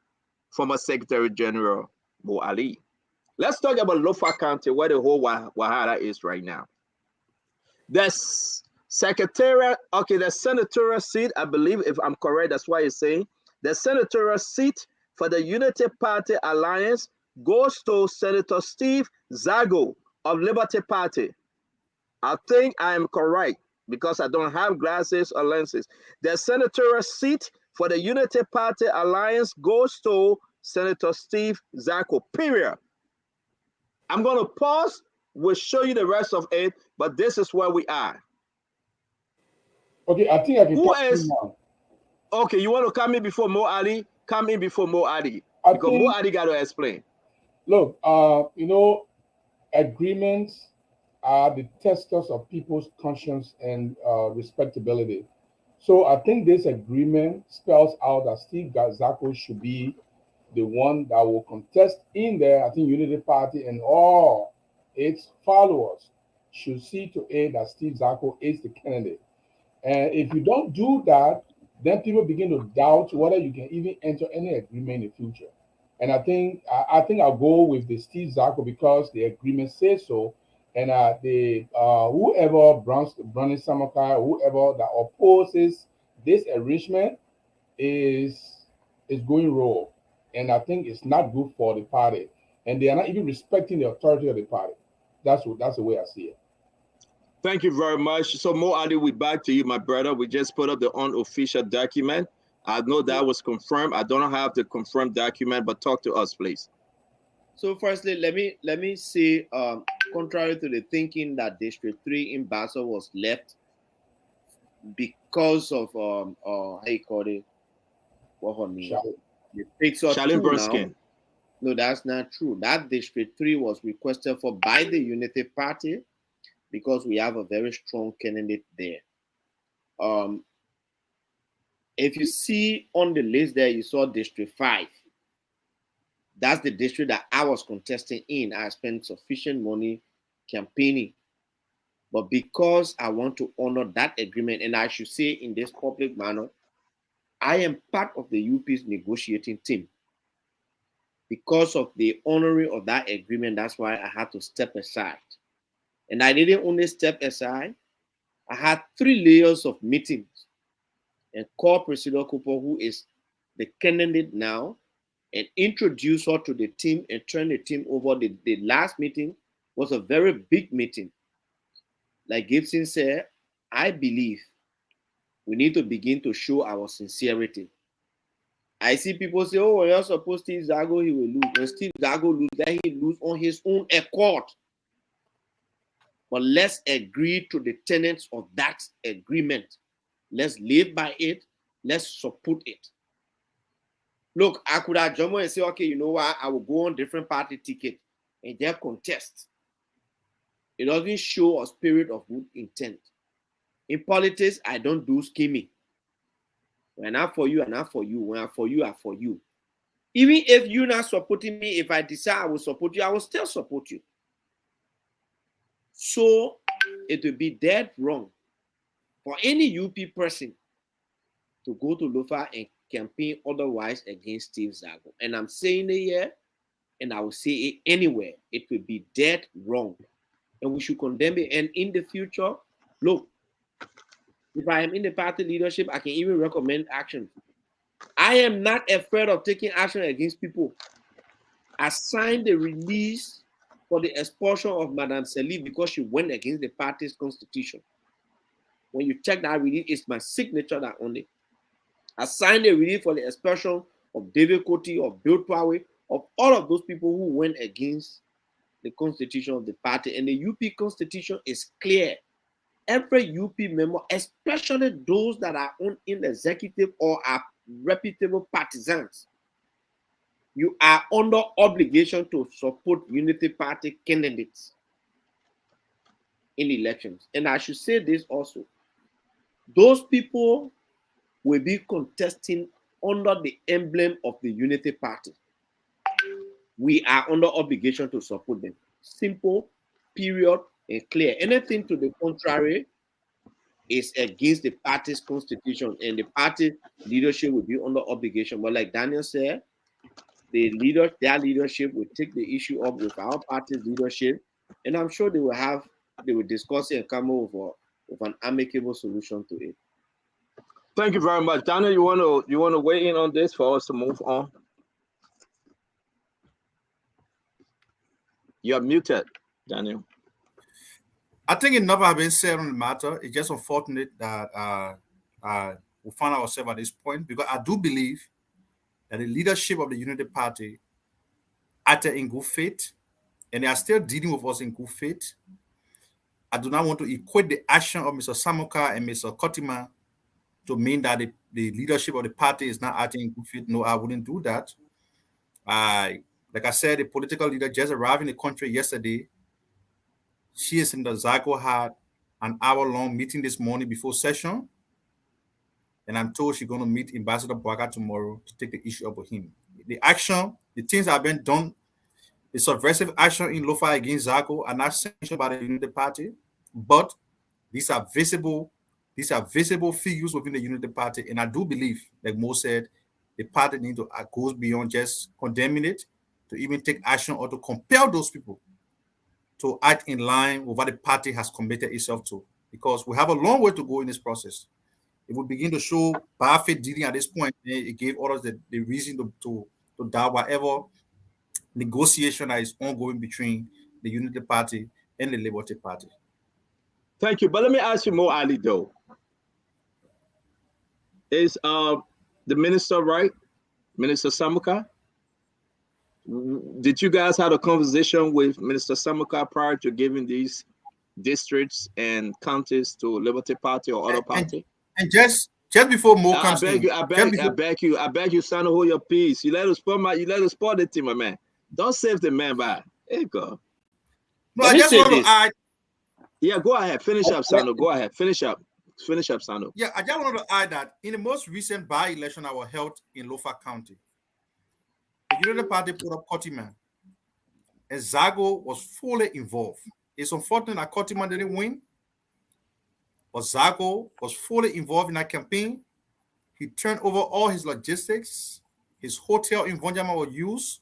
former Secretary General Mo Ali. Let's talk about Lofa County, where the whole Wahara is right now. There's secretariat, okay, the senatorial seat, I believe, if I'm correct, that's why you're saying. The senatorial seat for the Unity Party Alliance goes to Senator Steve Zago of Liberty Party. I think I am correct because I don't have glasses or lenses. The senatorial seat for the Unity Party Alliance goes to Senator Steve Zacko, period. I'm going to pause. We'll show you the rest of it, but this is where we are. Okay, I think I can Who come in is, now. okay, you want to come in before Mo Ali? Come in before Mo Ali. I Because Mo think, Ali got to explain. look, agreements are the testers of people's conscience and respectability. So I think this agreement spells out that Steve Zacko should be the one that will contest in there. I think Unity Party and all its followers should see to it that Steve Zacko is the candidate. And if you don't do that, then people begin to doubt whether you can even enter any agreement in the future. And I think I'll go with the Steve Zacko because the agreement says so. And whoever Brownie Samaka, whoever that opposes this arrangement is going raw. And I think it's not good for the party. And they are not even respecting the authority of the party. That's the way I see it. Thank you very much. So Mo Ali, we back to you, my brother. We just put up the unofficial document. I know that was confirmed. I don't have the confirmed document, but talk to us, please. So firstly, let me say, contrary to the thinking that District 3 in Basel was left because of how you call it, what her name? The Pixar Charlene 2 Burskin. now. No, that's not true. That District 3 was requested for by the Unity Party because we have a very strong candidate there. If you see on the list there, you saw District 5. That's the district that I was contesting in. I spent sufficient money campaigning. But because I want to honor that agreement, and I should say in this public manner, I am part of the UP's negotiating team. Because of the honoring of that agreement, that's why I had to step aside. And I didn't only step aside, I had 3 layers of meetings and called Priscilla Cooper, who is the candidate now, and introduce her to the team and turn the team over. The last meeting was a very big meeting. Like Gibson said, I believe we need to begin to show our sincerity. I see people say, oh, you're supposed Steve Zacko, he will lose. When Steve Zacko lose, then he lose on his own accord. But let's agree to the tenets of that agreement. Let's live by it. Let's support it. Look, I could have jumped and say, okay, you know what? I will go on different party ticket and just contest. It doesn't show a spirit of good intent. In politics, I don't do scheming. When I'm for you, I'm not for you. When I'm for you, I'm for you. Even if you're not supporting me, if I decide I will support you, I will still support you. So it will be dead wrong for any UP person to go to Lofa and campaign otherwise against Steve Zacko. And I'm saying it here, and I will say it anywhere. It will be dead wrong. And we should condemn it. And in the future, look, if I am in the party leadership, I can even recommend action. I am not afraid of taking action against people. I signed the release for the expulsion of Madame Salif because she went against the party's constitution. When you check that release, it's my signature that on it. I signed a release for the expulsion of David Koti, of Bill Twawe, of all of those people who went against the constitution of the party. And the UP constitution is clear. Every UP member, especially those that are in the executive or are reputable partisans, you are under obligation to support Unity Party candidates in elections. And I should say this also. Those people will be contesting under the emblem of the Unity Party. We are under obligation to support them. Simple, period, and clear. Anything to the contrary is against the party's constitution, and the party leadership will be under obligation. But like Daniel said, their leadership will take the issue up with our party's leadership, and I'm sure they will discuss it and come over with an amicable solution to it. Thank you very much. Daniel, you want to weigh in on this for us to move on? You're muted, Daniel. I think enough has been said on the matter. It's just unfortunate that we find ourselves at this point, because I do believe that the leadership of the Unity Party acted in good faith, and they are still dealing with us in good faith. I do not want to equate the action of Mr. Samuka and Mr. Kotima to mean that the leadership of the party is not acting in good faith. No, I wouldn't do that. Like I said, the political leader just arrived in the country yesterday. She is in the Zago had an hour-long meeting this morning before session. And I'm told she's going to meet Ambassador Bouaka tomorrow to take the issue up with him. The action, the things that have been done, the subversive action in Lofa against Zago are not sanctioned by the Unity Party, but these are visible figures within the Unity Party. And I do believe, like Mo said, the party needs to go beyond just condemning it, to even take action or to compel those people to act in line with what the party has committed itself to. Because we have a long way to go in this process. If we begin to show bad faith dealing at this point, it gave others the reason to doubt whatever negotiation that is ongoing between the Unity Party and the Liberty Party. Thank you. But let me ask you more, Ali, though. Is the minister right? Minister Samuka? Did you guys have a conversation with Minister Samuka prior to giving these districts and counties to Liberty Party or other party? And just before Mo comes I beg you, Sano, hold your peace. You let us spoil the team, my man. Don't save the man by. There you go. No, I just want to add. Yeah, go ahead. Finish up, Sano. Go ahead. Finish up, Sano. Yeah, I just wanted to add that in the most recent by-election that was held in Lofa County, the Unity Party put up Kotiman, and Zago was fully involved. It's unfortunate that Kotiman didn't win, but Zago was fully involved in that campaign. He turned over all his logistics. His hotel in Vonjama was used,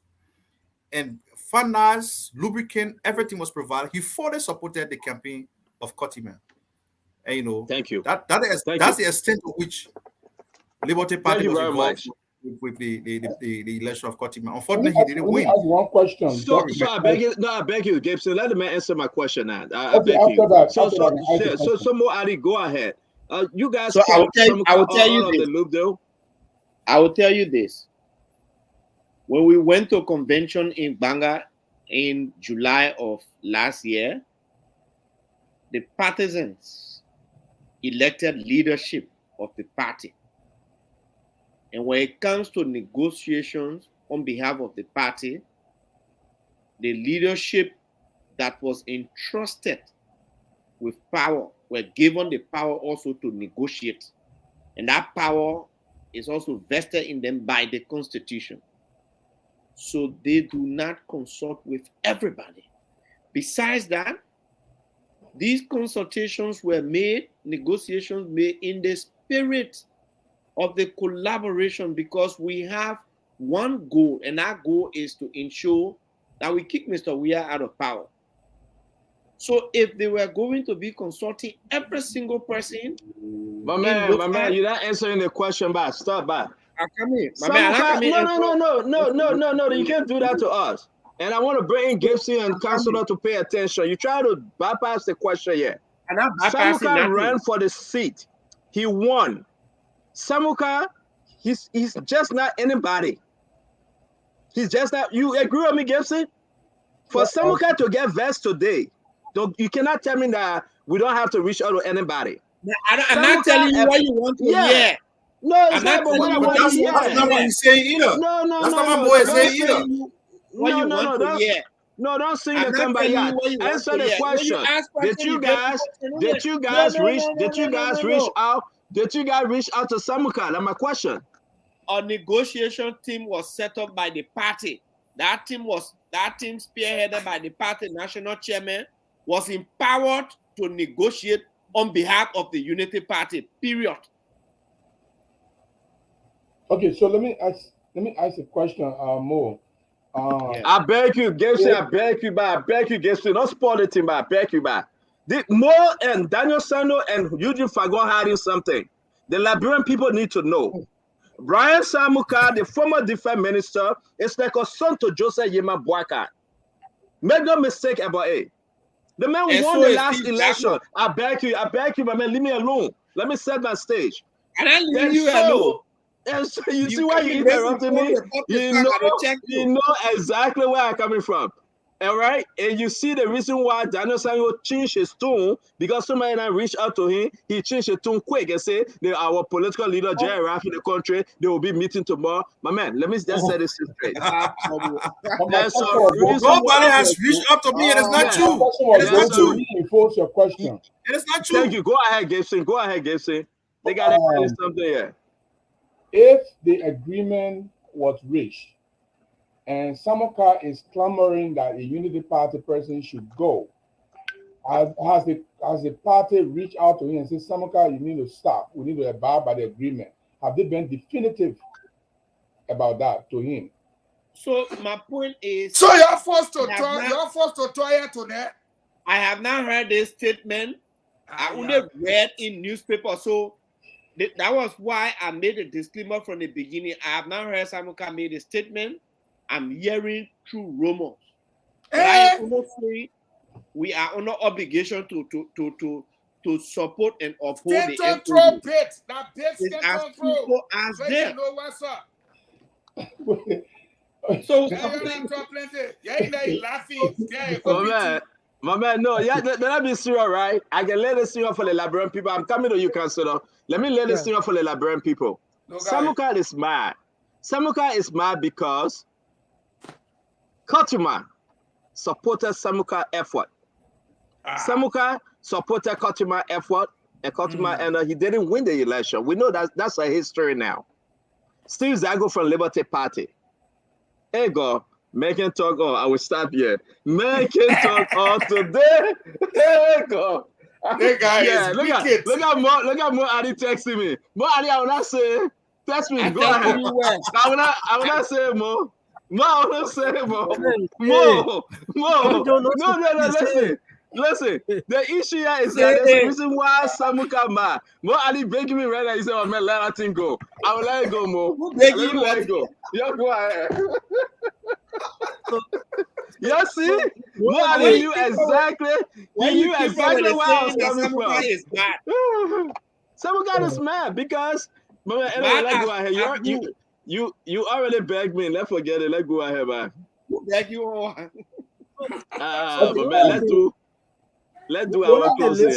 and finance, lubricant, everything was provided. He fully supported the campaign of Kotiman. And thank you. That's the extent to which Liberty Party was involved with the election of Kotiman. Unfortunately, he didn't win. Ask one question. So I beg you, Gibson. Let the man answer my question now. I beg you. So Mo Ali, go ahead. You guys. So I will tell you this. When we went to a convention in Banga in July of last year, the partisans elected leadership of the party. And when it comes to negotiations on behalf of the party, the leadership that was entrusted with power were given the power also to negotiate. And that power is also vested in them by the Constitution. So they do not consult with everybody. Besides that, these consultations were made, negotiations made in the spirit of the collaboration, because we have one goal, and our goal is to ensure that we kick Mr. Weah out of power. So if they were going to be consulting every single person, my man, you're not answering the question, but stop by. No, you can't do that to us. And I want to bring Gibson and Councilor to pay attention. You try to bypass the question here. Samuka ran for the seat. He won. Samuka, he's just not anybody. He's just not. You agree with me, Gibson? For Samuka to get vexed today, you cannot tell me that we don't have to reach out to anybody. I'm not telling you what you want to hear. No, it's not what I want to hear. That's not what he's saying either. No, that's not my boy saying either. No, don't sing the comeback. Answer the question. Did you guys reach out to Samuka? That's my question. A negotiation team was set up by the party. That team spearheaded by the party national chairman, was empowered to negotiate on behalf of the Unity Party. Period. Okay, so let me ask a question, Mo. I beg you, Gibson. I beg you, Gibson. Don't spoil the team, but I beg you, but Mo and Daniel Sano and Eugene Fagon hiding something. The Liberian people need to know. Brian Samuka, the former defense minister, is like a son to Joseph Yema Bouaka. Make no mistake about it. The man And won so the is last Steve election. Jackson. I beg you, my man, leave me alone. Let me set my stage. And I leave And you so, alone. and so you see You why can you be interrupting me? You know exactly where I'm coming from. All right, and you see the reason why Daniel Samuel changed his tone, because somebody now reached out to him. He changed his tone quick and said, "Our political leader, Jerry Raff, in the country, they will be meeting tomorrow." My man, let me just set this straight. There's a reason Nobody why. has reached out to me. It is not Yeah. true. Question was It is going not to true. reinforce your question. It is not true. Thank you. Go ahead, Gibson. Go ahead, Gibson. They got something here. If the agreement was reached and Samuka is clamoring that a Unity Party person should go, has the party reached out to him and said, Samuka, you need to stop. We need to abide by the agreement. Have they been definitive about that to him? So my point is, So you're forced to I have try. not- You're forced to try it tonight. I have not heard this statement. I only read in newspaper, so that was why I made a disclaimer from the beginning. I have not heard Samuka made a statement. I'm hearing through rumors. But I am also saying we are under obligation to support and uphold the State control MOU. pit. That pit It's state as control. simple as So you that. know what's up. So Yeah, you're not talking plenty. Yeah, you know you laughing. Yeah, My man, no, yeah, let me serious, right? I can let it serious for the Liberian people. I'm coming to you, Councilor. Let me let it serious for the Liberian people. No, Samuka is mad. Samuka is mad because Kotuma supported Samuka effort. Samuka supported Kotuma effort, and Kotuma, and he didn't win the election. We know that's a history now. Steve Zago from Liberty Party. Hey, go. Making talk. Oh, I will stop here. Making talk all today. Hey, go. That guy Yeah, is look at Mo Ali texting me. Mo Ali, I will not say. Text me. Go ahead. I will not say Mo. Mo, I will not say Mo. Mo. No. Listen. The issue here is that there's a reason why Samuka mad. Mo Ali begging me right now. He said, "Oh man, let that thing go." I will let it go, Mo. Let it go. You go ahead. You see? Mo Ali knew exactly. He knew exactly where I was coming from. Samuka is mad because. Anyway, let's go ahead. You already begged me. Let's forget it. Let's go ahead, man. Beg you all. But man, let's do our closing.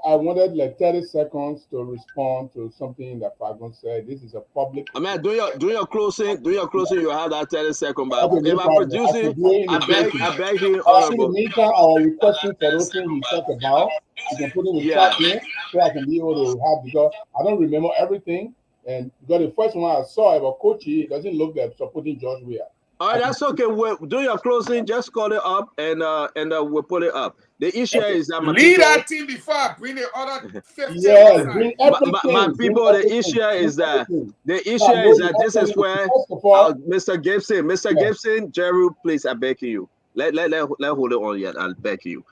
I wanted like 30 seconds to respond to something that Fagon said. This is a public. I mean, do your closing. You have that 30 seconds. But Okay, if I produce it, I beg you, in honorable. the meantime, I'll request you for those things we talked about. You can put in the chat here so I can be able to have, because I don't remember everything. And because the first one I saw about Kochi, it doesn't look like supporting George Weah. All right, that's okay. We'll do your closing. Just call it up, and we'll put it up. The issue is that lead that team before I bring the other 15. Bring my people. The issue is that this is where Mr. Gibson, Jerry, please, I beg you. Let hold it on yet. I'll beg you,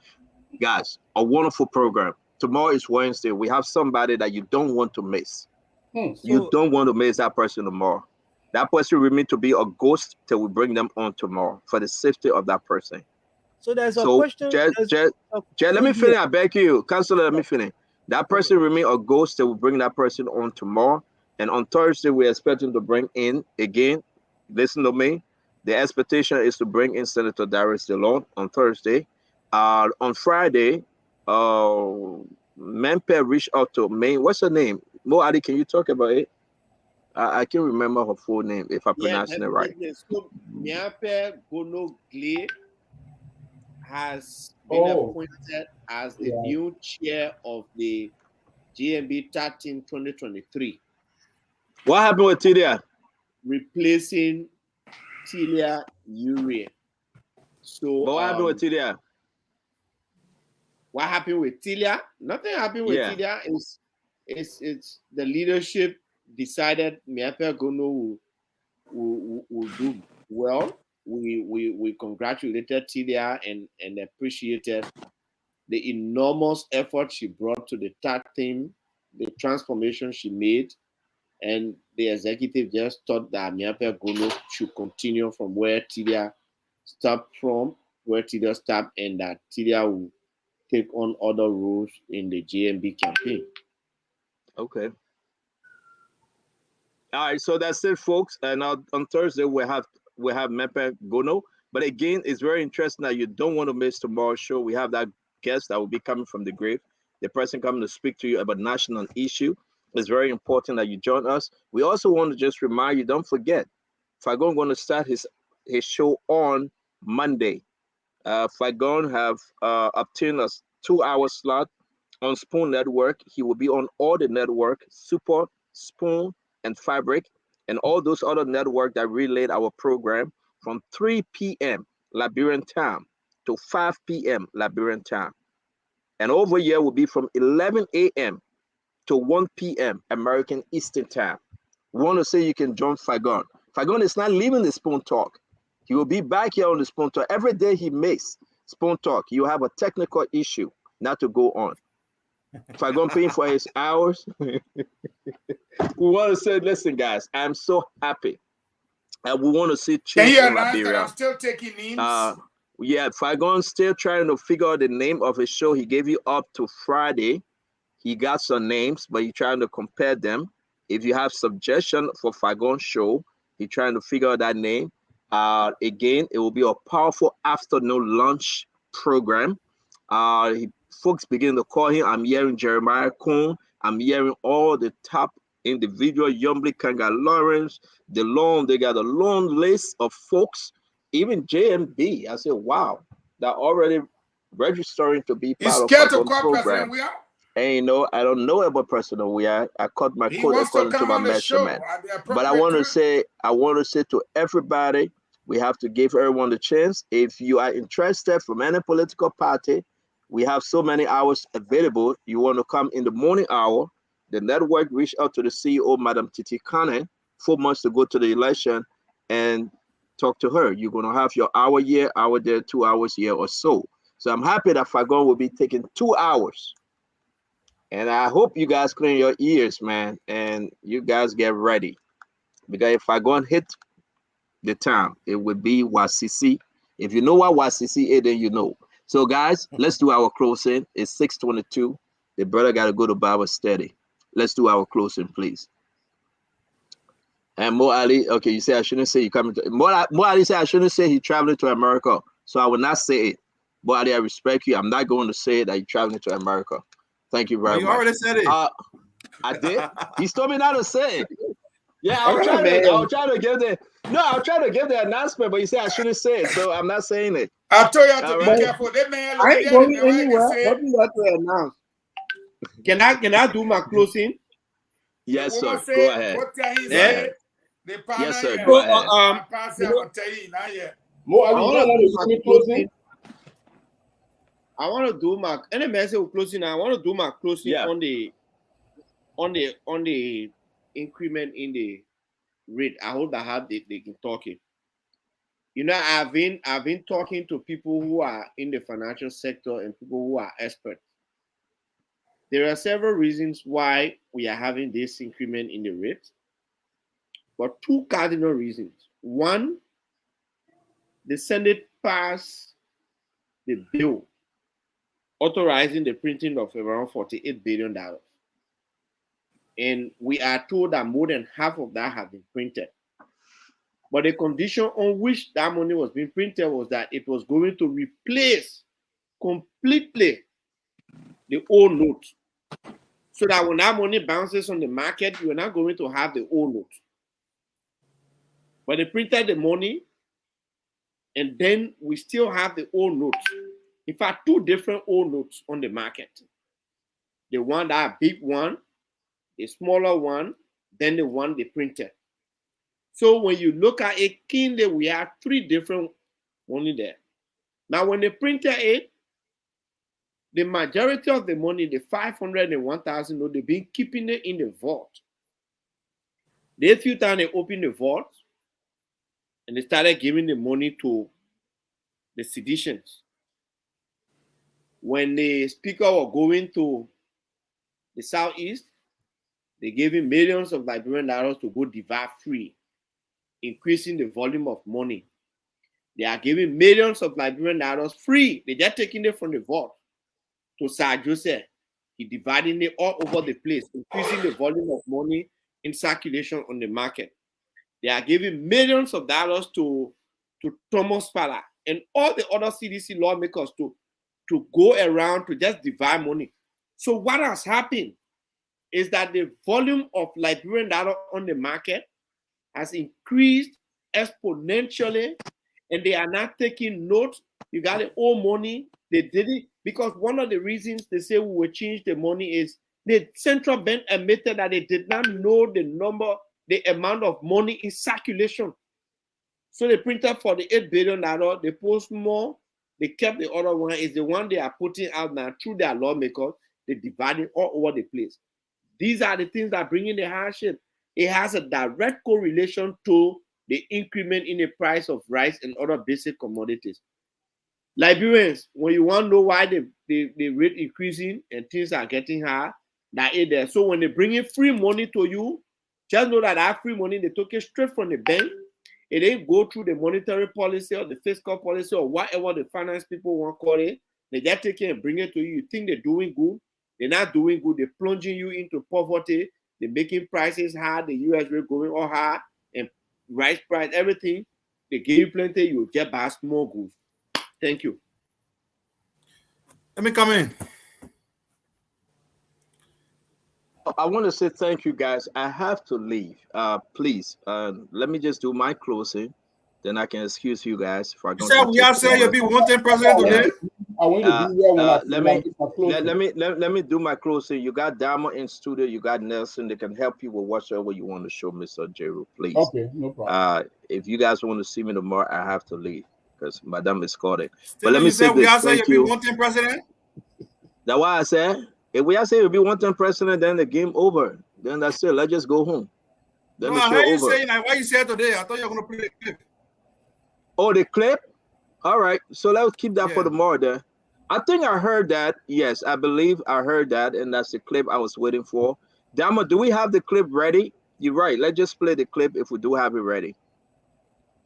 guys. A wonderful program. Tomorrow is Wednesday. We have somebody that you don't want to miss. You don't want to miss that person tomorrow. That person will remain to be a ghost till we bring them on tomorrow for the safety of that person. So there's a question. Let me finish. I beg you, Councilor, let me finish. That person remain a ghost till we bring that person on tomorrow. And on Thursday, we're expecting to bring in again. Listen to me. The expectation is to bring in Senator Darius DeLone on Thursday. On Friday, Mempe reached out to me. What's her name? Mo Ali, can you talk about it? I can't remember her full name if I pronounce it right. So Mempe Gono Glay has been appointed as the new chair of the GMB 13 2023. What happened with Tilia? Replacing Tilia Uriah. So what happened with Tilia? What happened with Tilia? Nothing happened with Tilia. It's the leadership decided Mempe Gono will do well. We congratulated Tilia and appreciated the enormous effort she brought to the third team, the transformation she made, and the executive just thought that Mempe Gono should continue from where Tilia stopped, and that Tilia take on other roles in the JMB campaign. Okay. All right, so that's it, folks. And on Thursday we have Mepe Gono. But again, it's very interesting that you don't want to miss tomorrow's show. We have that guest that will be coming from the grave. The person coming to speak to you about national issue. It's very important that you join us. We also want to just remind you, don't forget, Fagon going to start his show on Monday. Fagon have obtained a 2-hour slot on Spoon Network. He will be on all the network, Super, Spoon, and Fabric, and all those other networks that relate our program from 3 p.m. Liberian time to 5 p.m. Liberian time. And over here will be from 11 a.m. to 1 p.m. American Eastern time. We want to say you can join Fagon. Fagon is not leaving the Spoon Talk. He will be back here on the Spoon Talk. Every day he makes Spoon Talk, you have a technical issue not to go on. Fagon paying for his hours. We want to say, listen, guys, I'm so happy. And we want to see Can change you in announce that Liberia. I'm still taking names? Yeah, Fagon's still trying to figure out the name of his show. He gave you up to Friday. He got some names, but he's trying to compare them. If you have suggestion for Fagon's show, he's trying to figure out that name. Again, it will be a powerful afternoon lunch program. Folks begin to call him. I'm hearing Jeremiah Kuhn. I'm hearing all the top individual, Yumbly Kanga Lawrence. They got a long list of folks. Even JMB. I said, wow, they're already registering to be He's part of scared to Fagon's call program. President we are. And I don't know about President we are. I cut my He code wants to according to come my on the show measurement. at the But I appropriate want to time. say to everybody, we have to give everyone the chance. If you are interested from any political party, we have so many hours available. You want to come in the morning hour. The network reached out to the CEO, Madam Titi Kane, 4 months to go to the election, and talk to her. You're going to have your hour here, hour there, 2 hours here or so. So I'm happy that Fagon will be taking 2 hours. And I hope you guys clean your ears, man, and you guys get ready. Because if Fagon hit the time, it would be Wasisi. If you know what Wasisi is, then you know. So, guys, let's do our closing. It's 6:22. The brother got to go to Bible study. Let's do our closing, please. And Mo Ali, okay, you say I shouldn't say you coming to Mo Ali said I shouldn't say he traveling to America. So I will not say it. Mo Ali, I respect you. I'm not going to say that you're traveling to America. Thank you very You much. already said it. I did. He's told me not to say it. Yeah, All right, man. I'll try to give the announcement, but you say I shouldn't say it, so I'm not saying it. I told you to All be right. careful. That man I look ain't at going it. Now I anywhere. can say What do you have to announce? Can I do my closing? Yes, the woman sir. said, Go ahead. what he Go said, ahead. the partner Yes, sir. here. Go ahead. I pass it you know- on to you, not yet. Mo I Ali, you want don't want to to do see my me closing? I want to do my any message closing. I want to do my closing Yeah. on the increment in the rate. I hope that they can talk it. You know, I've been talking to people who are in the financial sector and people who are experts. There are several reasons why we are having this increment in the rate, but 2 cardinal reasons. One, the Senate passed the bill authorizing the printing of around $48 billion. And we are told that more than half of that have been printed. But the condition on which that money was being printed was that it was going to replace completely the old note. So that when that money bounces on the market, you are not going to have the old note. But they printed the money, and then we still have the old notes. In fact, 2 different old notes on the market. The one that big one, the smaller one, then the one they printed. So when you look at it keenly, we have 3 different money there. Now, when they printed it, the majority of the money, the 501,000, they've been keeping it in the vault. They few times they opened the vault and they started giving the money to the seditions. When the speaker was going to the southeast, they gave him millions of Liberian dollars to go divide free, increasing the volume of money. They are giving millions of Liberian dollars free. They're just taking it from the vault. to Sir Joseph. He dividing it all over the place, increasing the volume of money in circulation on the market. They are giving millions of dollars to Thomas Fowler and all the other CDC lawmakers to go around to just divide money. So what has happened is that the volume of Liberian dollar on the market has increased exponentially, and they are not taking note. You got to owe money. They did it because one of the reasons they say we will change the money is the central bank admitted that they did not know the amount of money in circulation. So they printed $48 billion. They post more. They kept the other one. Is the one they are putting out now through their lawmakers. They divide it all over the place. These are the things that bring in the hardship. It has a direct correlation to the increment in the price of rice and other basic commodities. Liberians, when you want to know why the rate increasing and things are getting high, that is there. So when they bring in free money to you, just know that free money, they took it straight from the bank. It didn't go through the monetary policy or the fiscal policy or whatever the finance people want to call it. They just take it and bring it to you. You think they're doing good. They're not doing good. They're plunging you into poverty. They're making prices high. The US rate going all high and rice price, everything. They give you plenty, you get back small goods. Thank you. Let me come in. I want to say thank you, guys. I have to leave. Please, let me just do my closing. Then I can excuse you guys if I don't. You said we are saying you'll be wanting president today. I want you to be here when let me do my closing. You got Dama in studio. You got Nelson. They can help you with whatever you want to show, Mr. Jeru. Please. Okay, no problem. If you guys want to see me tomorrow, I have to leave because Madame is calling. But let me say this. We are saying you'll be wanting president. That's why I said. If we are saying we'll be one-time president, then the game over. Then that's it. Let's just go home. Then no, the I show heard you over. saying that. Why you said today? I thought you were going to play the clip. Oh, the clip? All right. So let's keep that for tomorrow then. I think I heard that. Yes, I believe I heard that. And that's the clip I was waiting for. Dama, do we have the clip ready? You're right. Let's just play the clip if we do have it ready.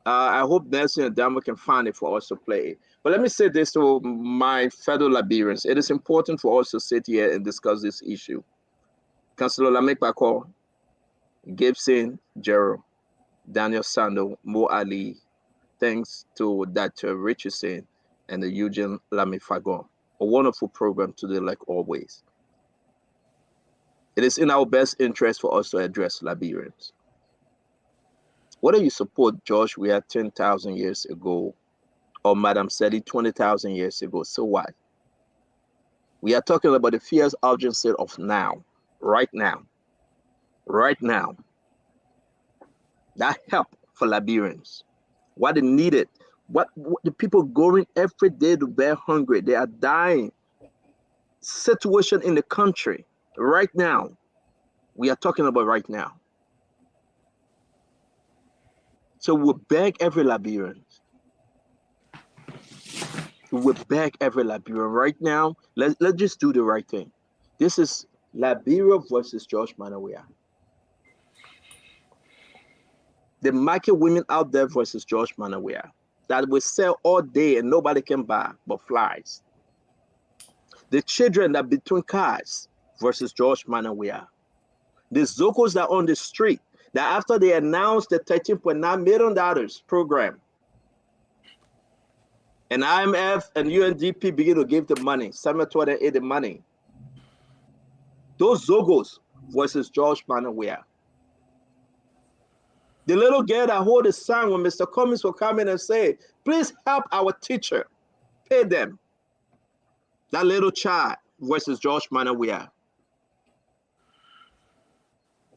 I hope Nelson and Dama can find it for us to play it. But let me say this to my fellow Liberians. It is important for us to sit here and discuss this issue. Councillor Lamek Bakor, Gibson, Gerald, Daniel Sando, Mo Ali, thanks to Dr. Richardson and the Eugene Lami Fagon. A wonderful program today, like always. It is in our best interest for us to address Liberians. Whether you support George Weah 10,000 years ago or Madam Sedi 20,000 years ago, so what? We are talking about the fierce urgency of now, right now. That help for Liberians. What they needed, what the people going every day to bear hungry, they are dying. Situation in the country right now. We are talking about right now. So we beg every Liberian. We beg every Liberian right now. Let's just do the right thing. This is Liberia versus George Manneh Weah. The market women out there versus George Manneh Weah that will sell all day and nobody can buy but flies. The children that between cars versus George Manneh Weah. The Zocos that are on the street that after they announced the $13.9 million program, and IMF and UNDP begin to give the money, Samuel Twain aid the money. Those Zogos versus George Manneh Weah. The little girl that hold the sign when Mr. Cummings will come in and say, please help our teacher, pay them. That little child versus George Manneh Weah.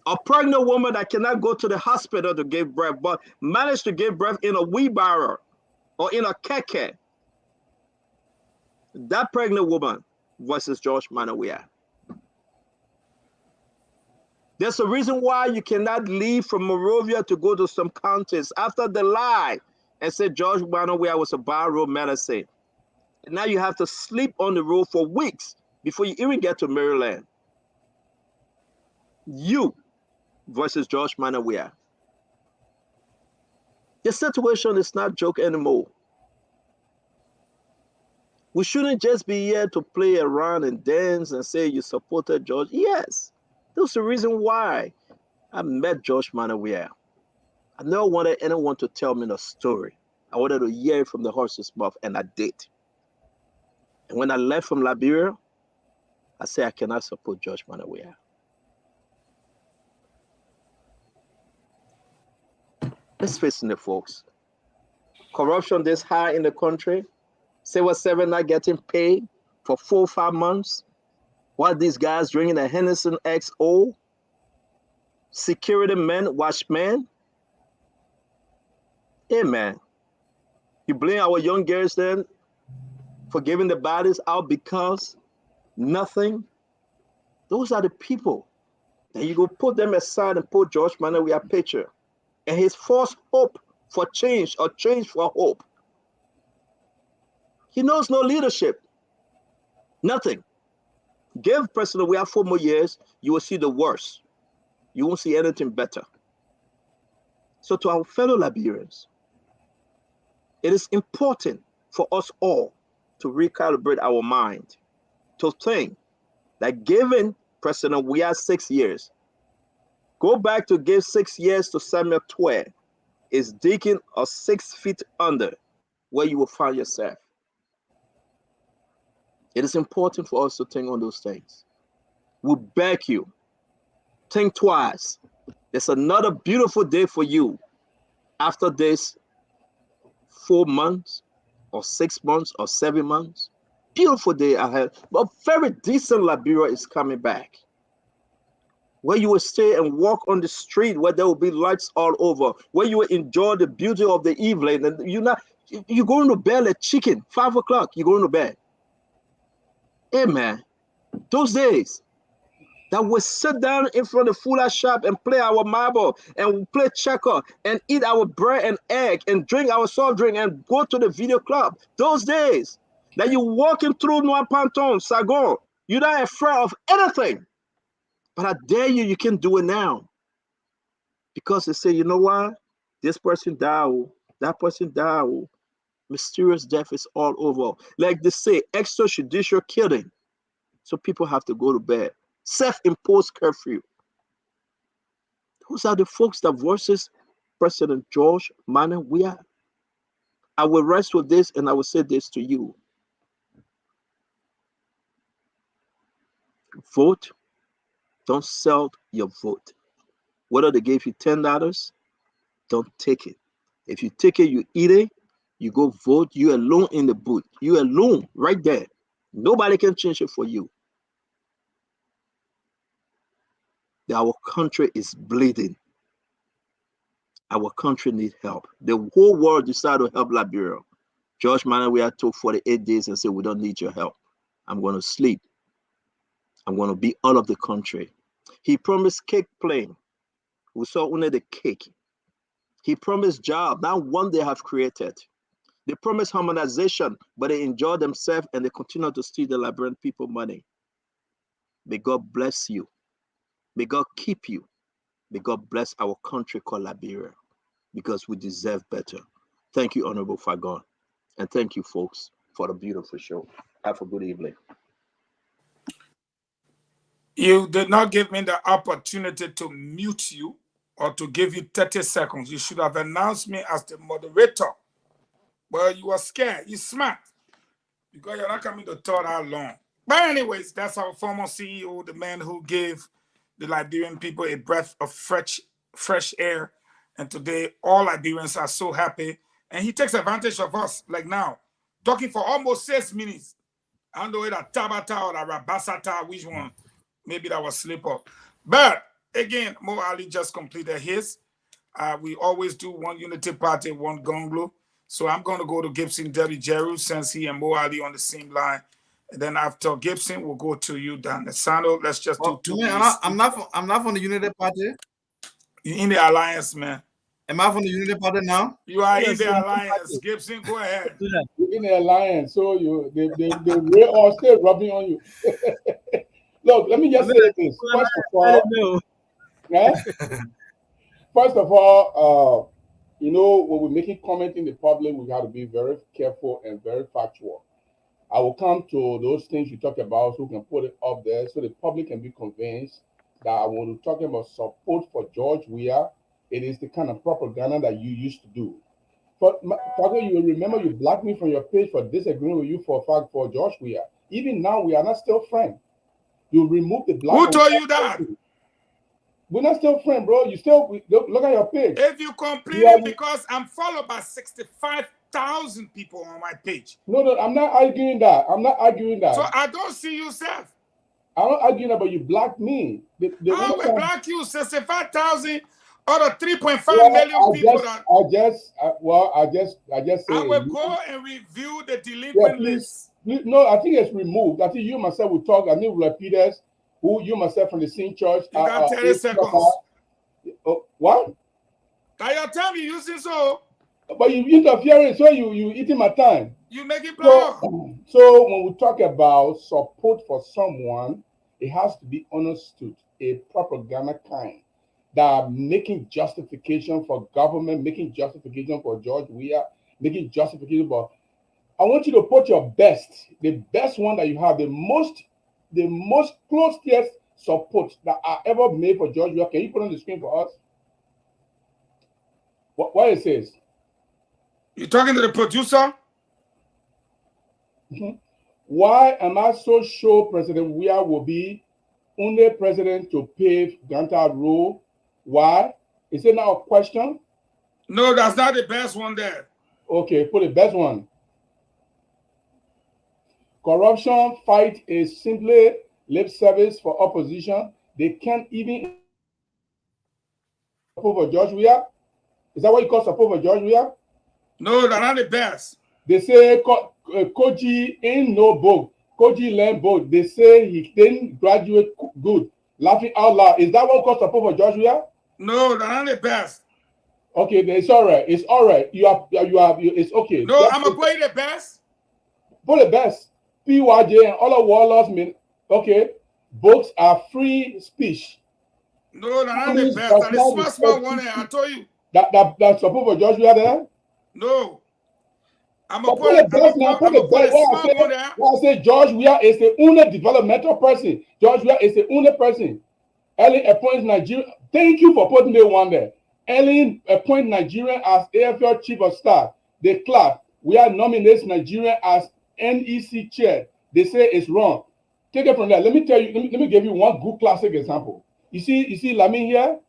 A pregnant woman that cannot go to the hospital to give birth, but managed to give birth in a wheelbarrow or in a keke. That pregnant woman versus George Manneh Weah. There's a reason why you cannot leave from Monrovia to go to some counties after the lie and say George Manneh Weah was a bad medicine. And now you have to sleep on the road for weeks before you even get to Maryland. You versus George Manneh Weah. The situation is not a joke anymore. We shouldn't just be here to play around and dance and say you supported George. Yes, that's the reason why I met George Manawia. I never wanted anyone to tell me the story. I wanted to hear it from the horse's mouth, and I did. And when I left from Liberia, I said I cannot support George Manawia. Let's face it, folks. Corruption this high in the country. Civil servants not getting paid for 4 or 5 months. While these guys drinking a Henderson XO. Security men, watchmen. Hey, man. You blame our young girls then for giving the bodies out because nothing. Those are the people that you go put them aside and put George Manawia picture and his false hope for change or change for hope. He knows no leadership. Nothing. Give President Weah 4 more years, you will see the worst. You won't see anything better. So to our fellow Liberians, it is important for us all to recalibrate our mind, to think that giving President Weah 6 years, go back to give 6 years to Samuel Twe, is digging a 6 feet under where you will find yourself. It is important for us to think on those things. We beg you, think twice. There's another beautiful day for you after this 4 months or 6 months or 7 months. Beautiful day ahead, but very decent Liberia is coming back. Where you will stay and walk on the street, where there will be lights all over, where you will enjoy the beauty of the evening, and you're going to bed like chicken. 5 o'clock, you're going to bed. Hey man, those days that we sit down in front of the Fula shop and play our marble and play checker and eat our bread and egg and drink our soft drink and go to the video club. Those days that you're walking through Noir Panton, Sagon, you're not afraid of anything. But I dare you, you can do it now. Because they say, you know what? This person died, that person died. Mysterious death is all over. Like they say, extrajudicial killing. So people have to go to bed. Self-imposed curfew. Those are the folks that versus President George Manawia. I will rest with this and I will say this to you. Vote. Don't sell your vote. Whether they gave you $10, don't take it. If you take it, you eat it, you go vote, you alone in the booth. You alone right there. Nobody can change it for you. Our country is bleeding. Our country needs help. The whole world decided to help Liberia. George Manawia took 48 days and said, we don't need your help. I'm going to sleep. I'm going to be out of the country. He promised cake plane. We saw only the cake. He promised job. Now one they have created. They promised harmonization, but they enjoy themselves and they continue to steal the Liberian people money. May God bless you. May God keep you. May God bless our country called Liberia, because we deserve better. Thank you, Honorable Fagon. And thank you, folks, for the beautiful show. Have a good evening. You did not give me the opportunity to mute you or to give you 30 seconds. You should have announced me as the moderator. Well, you were scared. You're smart. Because you're not coming to talk that long. But anyways, that's our former CEO, the man who gave the Liberian people a breath of fresh air. And today, all Liberians are so happy. And he takes advantage of us, like now, talking for almost 6 minutes. I don't know whether Tabata or Rabasata, which one. Maybe that was slip up. But again, Mo Ali just completed his. We always do one unity party, one gonglo. So I'm going to go to Gibson Derry Jeru since he and Mo Ali on the same line. And then after Gibson, we'll go to you, Dan Sando. Let's just do 2 minutes. I'm not from the Unity Party. You're in the alliance, man. Am I from the Unity Party now? You are in the alliance. Gibson, go ahead. You're in the alliance, so they are still rubbing on you. Look, let me just say this. First of all, you know, when we're making comment in the public, we got to be very careful and very factual. I will come to those things you talk about so we can put it up there so the public can be convinced that when we're talking about support for George Weah, it is the kind of propaganda that you used to do. But Father, you will remember you blocked me from your page for disagreeing with you for George Weah. Even now, we are not still friends. You remove the block. Who told you that? We're not still friends, bro. You still look at your page. If you complaining because I'm followed by 65,000 people on my page. No, I'm not arguing that. I'm not arguing that. So I don't see you, Seth. I'm not arguing that, but you blocked me. I will block you, 65,000 out of 3.5 million people. I just say I will go and review the delinquent list. No, I think it's removed. I think you myself will talk. I think Peters, who you myself from the same church. You got 30 seconds. What? Now your time you using so. But you interfering, so you eating my time. You make it play. So when we talk about support for someone, it has to be understood, a propaganda kind that are making justification for government, making justification for George Weah, making justification for. I want you to put your best, the best one that you have, the most closest support that I ever made for George Weah. Can you put on the screen for us? What it says? You talking to the producer? Mm-hmm. Why am I so sure President Weah will be only president to pave Ganta Road? Why? Is it now a question? No, that's not the best one there. Okay, put the best one. Corruption fight is simply lip service for opposition. They can't even support for George Weah. Is that what you call support for George Weah? No, that's not the best. They say Koji ain't no book. Koji learned book. They say he didn't graduate good. Laughing out loud. Is that what called support for George Weah? No, that's not the best. Okay, it's all right. It's all right. It's okay. No, I'm gonna put the best. Put the best. PYJ and all of warlords mean okay. Books are free speech. No, that's not the best. That is small one. I told you. That support for George Weah there? No. I'm gonna put the best. I say George Weah is the only developmental person. George Weah is the only person. Ellen appoints Nigeria. Thank you for putting the one there. Ellen appoints Nigeria as AFL chief of staff. They clap. Weah nominates Nigeria as NEC chair. They say it's wrong. Take it from there. Let me tell you. Let me give you one good classic example. You see, Lamin here.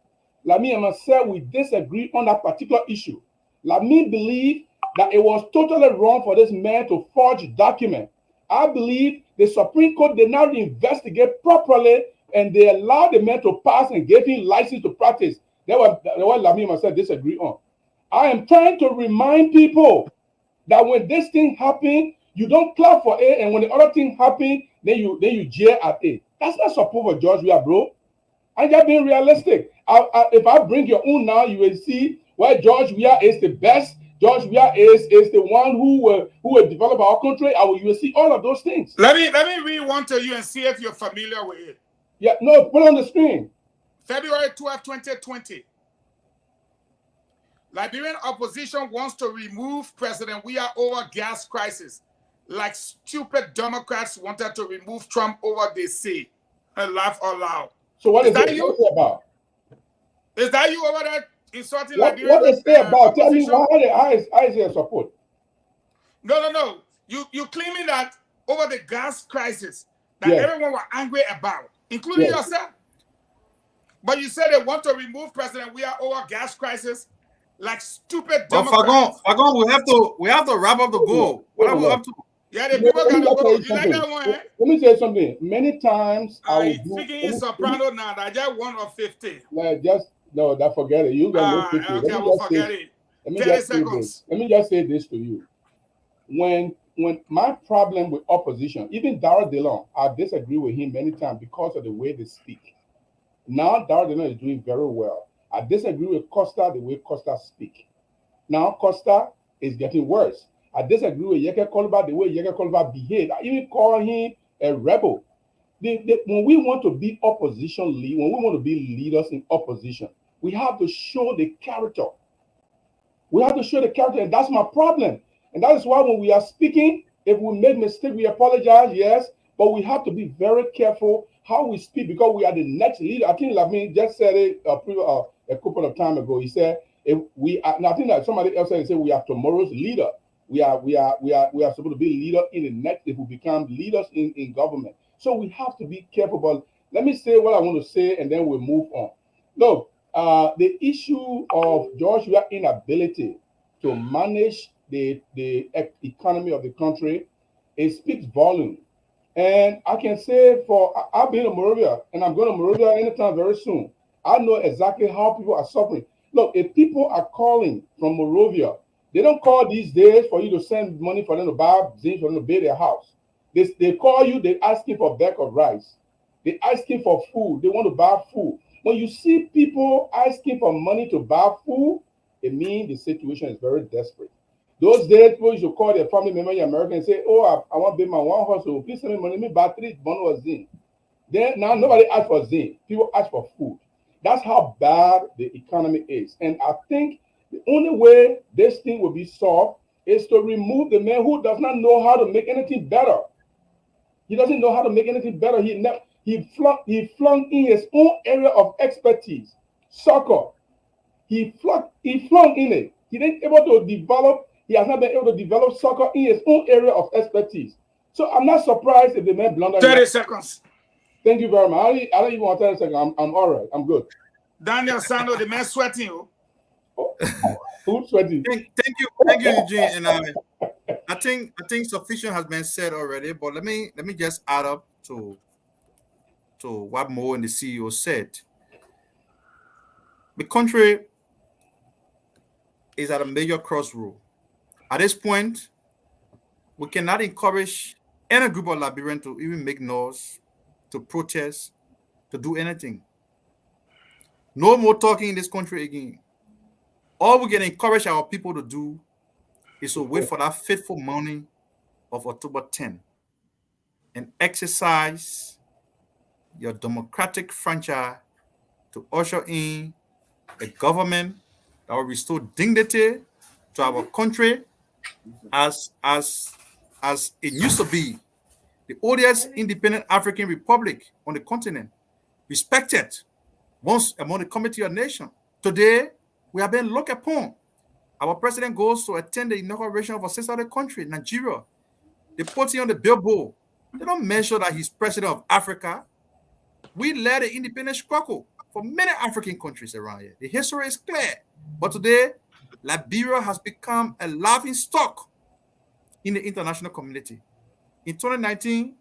Lamin and myself, we disagree on that particular issue. Lamin believe that it was totally wrong for this man to forge document. I believe the Supreme Court did not investigate properly and they allowed the man to pass and gave him license to practice. That's what Lamin and myself disagree on. I am trying to remind people that when this thing happened, you don't clap for A, and when the other thing happened, then you jeer at A. That's not support for George Weah, bro. I'm just being realistic. If I bring your own now, you will see why George Weah is the best. George Weah is the one who will develop our country. You will see all of those things. Let me read one to you and see if you're familiar with it. Yeah, no, put it on the screen. February 12, 2020. Liberian opposition wants to remove President Weah over gas crisis, like stupid Democrats wanted to remove Trump over the sea. And laugh out loud. So what is that you? What's it about? Is that you over there insulting Liberian? What is it about? Tell me how is it support? No. You claiming that over the gas crisis that everyone were angry about, including yourself. But you said they want to remove President Weah over gas crisis, like stupid Democrats. Fagon, we have to wrap up the goal. What are we up to? Yeah, the people got to go. You like that one, eh? Let me say something. Many times I speaking in soprano now. I just 1 of 50. That forget it. You got okay, I will forget it. 30 seconds. Let me just say this to you. When my problem with opposition, even Darrell Dillon, I disagree with him many times because of the way they speak. Now Darrell Dillon is doing very well. I disagree with Costa the way Costa speak. Now Costa is getting worse. I disagree with Yeke Kolba the way Yeke Kolba behave. I even call him a rebel. When we want to be opposition lead, when we want to be leaders in opposition, we have to show the character. We have to show the character, and that's my problem. And that is why when we are speaking, If we make mistake, we apologize, yes, but we have to be very careful how we speak because we are the next leader. I think Lamin just said it a couple of time ago. He said, if we are, and I think that somebody else said we are tomorrow's leader. We are supposed to be leader in the next if we become leaders in government. So we have to be careful. But let me say what I want to say, and then we'll move on. Look, the issue of Joshua inability to manage the economy of the country, it speaks volume. And I can say I've been to Moravia, and I'm going to Moravia anytime very soon. I know exactly how people are suffering. Look, if people are calling from Moravia, they don't call these days for you to send money for them to buy things for them to build their house. They call you, they asking for a bag of rice. They asking for food. They want to buy food. When you see people asking for money to buy food, it means the situation is very desperate. Those days, people used to call their family member in America and say, "Oh, I want to build my one house. So please send me money. Let me buy 3 bundles of zinc." Then now nobody asks for zinc. People ask for food. That's how bad the economy is. And I think the only way this thing will be solved is to remove the man who does not know how to make anything better. He doesn't know how to make anything better. He flung in his own area of expertise, soccer. He flung in it. He didn't able to develop. He has not been able to develop soccer in his own area of expertise. So I'm not surprised if the man blunder. 30 seconds. Thank you very much. I don't even want 30 seconds. I'm all right. I'm good. Daniel Sando, the man sweating you. Who's sweating? Thank you, Eugene. And I think sufficient has been said already. But let me just add up to what Mo and the CEO said. The country is at a major crossroad. At this point, we cannot encourage any group of Liberians to even make noise, to protest, to do anything. No more talking in this country again. All we can encourage our people to do is to wait for that fateful morning of October 10 and exercise your democratic franchise to usher in a government that will restore dignity to our country as it used to be, the oldest independent African republic on the continent, respected once among the community of nations. Today, we have been looked upon. Our president goes to attend the inauguration of a sister country, Nigeria. They put him on the billboard. They don't mention that he's president of Africa. We led the independence struggle for many African countries around here. The history is clear. But today, Liberia has become a laughing stock in the international community. In 2019,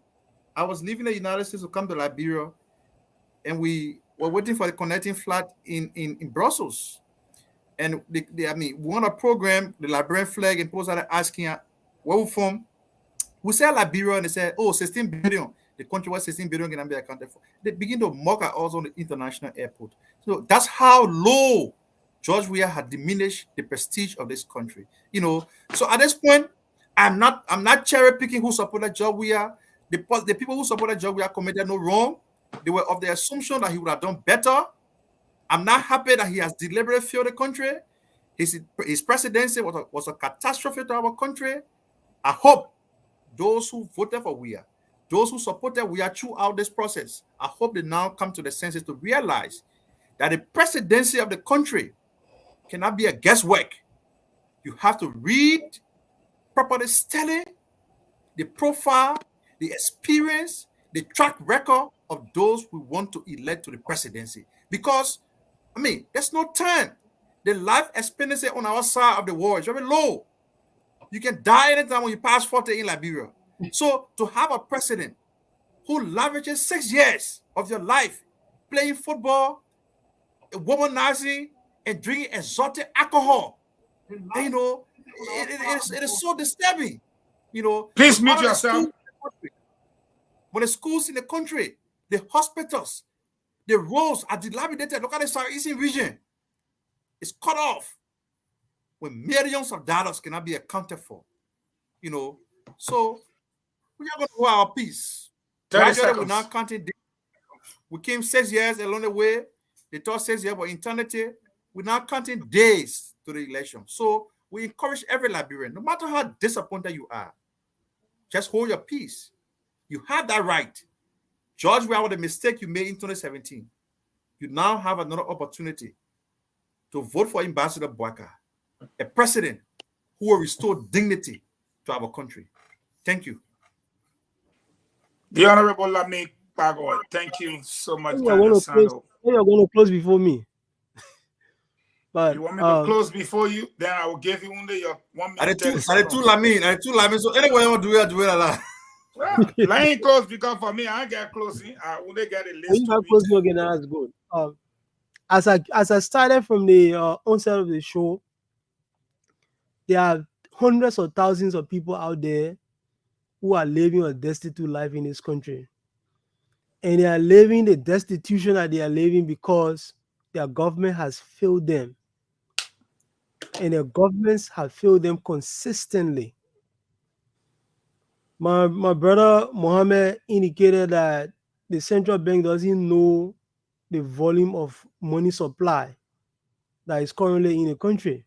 I was leaving the United States to come to Liberia, and we were waiting for the connecting flight in Brussels. And we won a program, the Liberian flag, and people started asking where we're from. We said Liberia, and they said, oh, 16 billion. The country was 16 billion can be accounted for. They begin to mock at us on the international airport. So that's how low George Weah had diminished the prestige of this country. So at this point, I'm not cherry picking who supported George Weah. The people who supported George Weah committed no wrong. They were of the assumption that he would have done better. I'm not happy that he has deliberately failed the country. His presidency was a catastrophe to our country. I hope those who voted for Weah, those who supported Weah throughout this process, I hope they now come to the senses to realize that the presidency of the country cannot be a guesswork. You have to read properly, study the profile, the experience, the track record of those we want to elect to the presidency. Because, there's no time. The life expectancy on our side of the world is very low. You can die anytime when you pass 40 in Liberia. So to have a president who leverages 6 years of your life playing football, womanizing, and drinking exotic alcohol, it is so disturbing. Please mute yourself. When the schools in the country, the hospitals, the roads are dilapidated. Look at the Southeastern region. It's cut off when millions of dollars cannot be accounted for. So we are going to hold our peace. Gradually, we're now counting days. We came 6 years along the way. They thought 6 years for eternity. We're now counting days to the election. So we encourage every Liberian, no matter how disappointed you are, Just hold your peace. You have that right. Judge where the mistake you made in 2017. You now have another opportunity to vote for Ambassador Boakai, a president who will restore dignity to our country. Thank you. The Honorable Lamin Kpagoy, thank you so much, Maybe Daniel Sando. you're going to close before me. But You want me to close before you? Then I will give you only your 1 minute. I two Lamin. So anyway, I want to do it like well, line close because for me, I get closing. I only get a list. you have close me again, that's good. As I started from the onset of the show, there are hundreds of thousands of people out there who are living a destitute life in this country. And they are living the destitution that they are living because their government has failed them. And their governments have failed them consistently. My brother Mohammed indicated that the central bank doesn't know the volume of money supply that is currently in the country.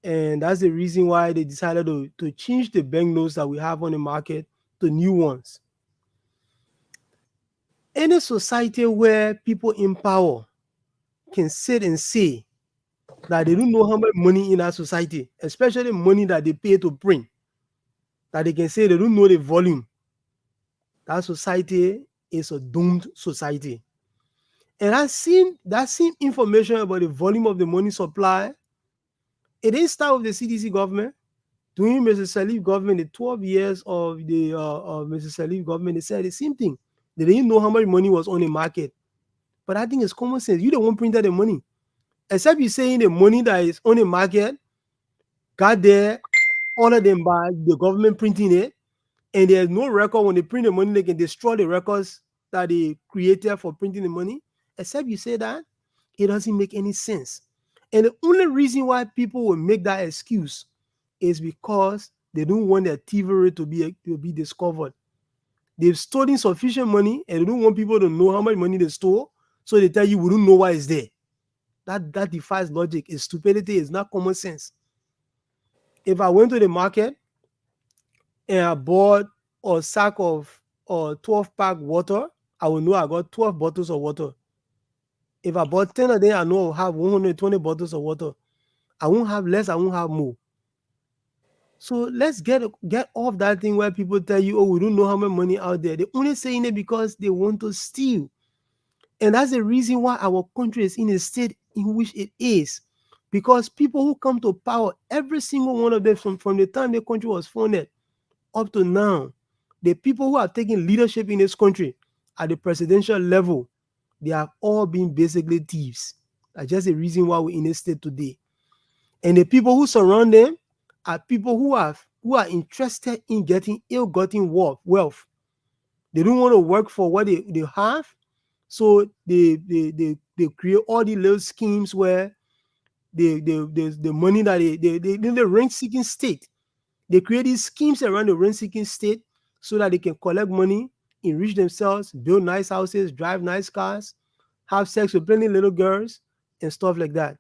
And that's the reason why they decided to change the banknotes that we have on the market to new ones. Any society where people in power can sit and say that they don't know how much money in that society, especially money that they pay to print, that they can say they don't know the volume, that society is a doomed society. And that same information about the volume of the money supply, it didn't start with the CDC government. During Mr. Salif government, the 12 years of the Mr. Salif government, they said the same thing. They didn't know how much money was on the market. But I think it's common sense. You don't want to print out the money. Except you're saying the money that is on the market got there, ordered them by the government printing it, and there's no record. When they print the money, they can destroy the records that they created for printing the money. Except you say that, it doesn't make any sense. And the only reason why people will make that excuse is because they don't want their thievery to be discovered. They've stolen sufficient money and they don't want people to know how much money they stole, so they tell you we don't know why it's there. That defies logic. It's stupidity. It's not common sense. If I went to the market and I bought a sack of 12-pack water, I will know I got 12 bottles of water. If I bought 10 of them, I know I'll have 120 bottles of water. I won't have less, I won't have more. So let's get off that thing where people tell you, oh, we don't know how much money out there. They're only saying it because they want to steal. And that's the reason why our country is in a state in which it is. Because people who come to power, every single one of them from the time the country was founded up to now, the people who are taking leadership in this country at the presidential level, they have all been basically thieves. That's just the reason why we're in this state today. And the people who surround them are people who are interested in getting ill-gotten wealth. They don't want to work for what they have, so they create all the little schemes where the money that the rent-seeking state. They create these schemes around the rent-seeking state so that they can collect money, enrich themselves, build nice houses, drive nice cars, have sex with plenty little girls, and stuff like that.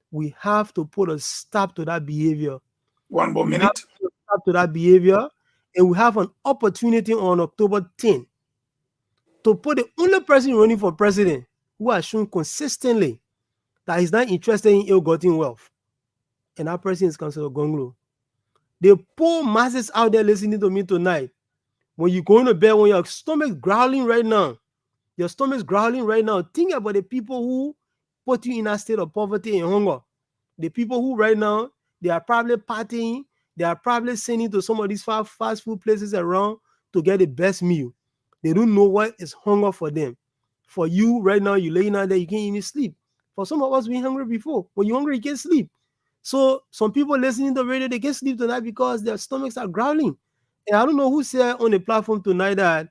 We have to put a stop to that behavior. 1 more minute. Stop to that behavior, and we have an opportunity on October 10th to put the only person running for president who has shown consistently that he's not interested in ill-gotten wealth, and that person is Councillor Gonglo. The poor masses out there listening to me tonight, when you go to bed, when your stomach's growling right now, think about the people who put you in a state of poverty and hunger. The people who right now, they are probably partying, they are probably sending to some of these fast food places around to get the best meal. They don't know what is hunger for them. For you right now, you're laying out there, you can't even sleep. For some of us, we hungry before. When you're hungry, you can't sleep. So some people listening to the radio, they can't sleep tonight because their stomachs are growling. And I don't know who said on the platform tonight that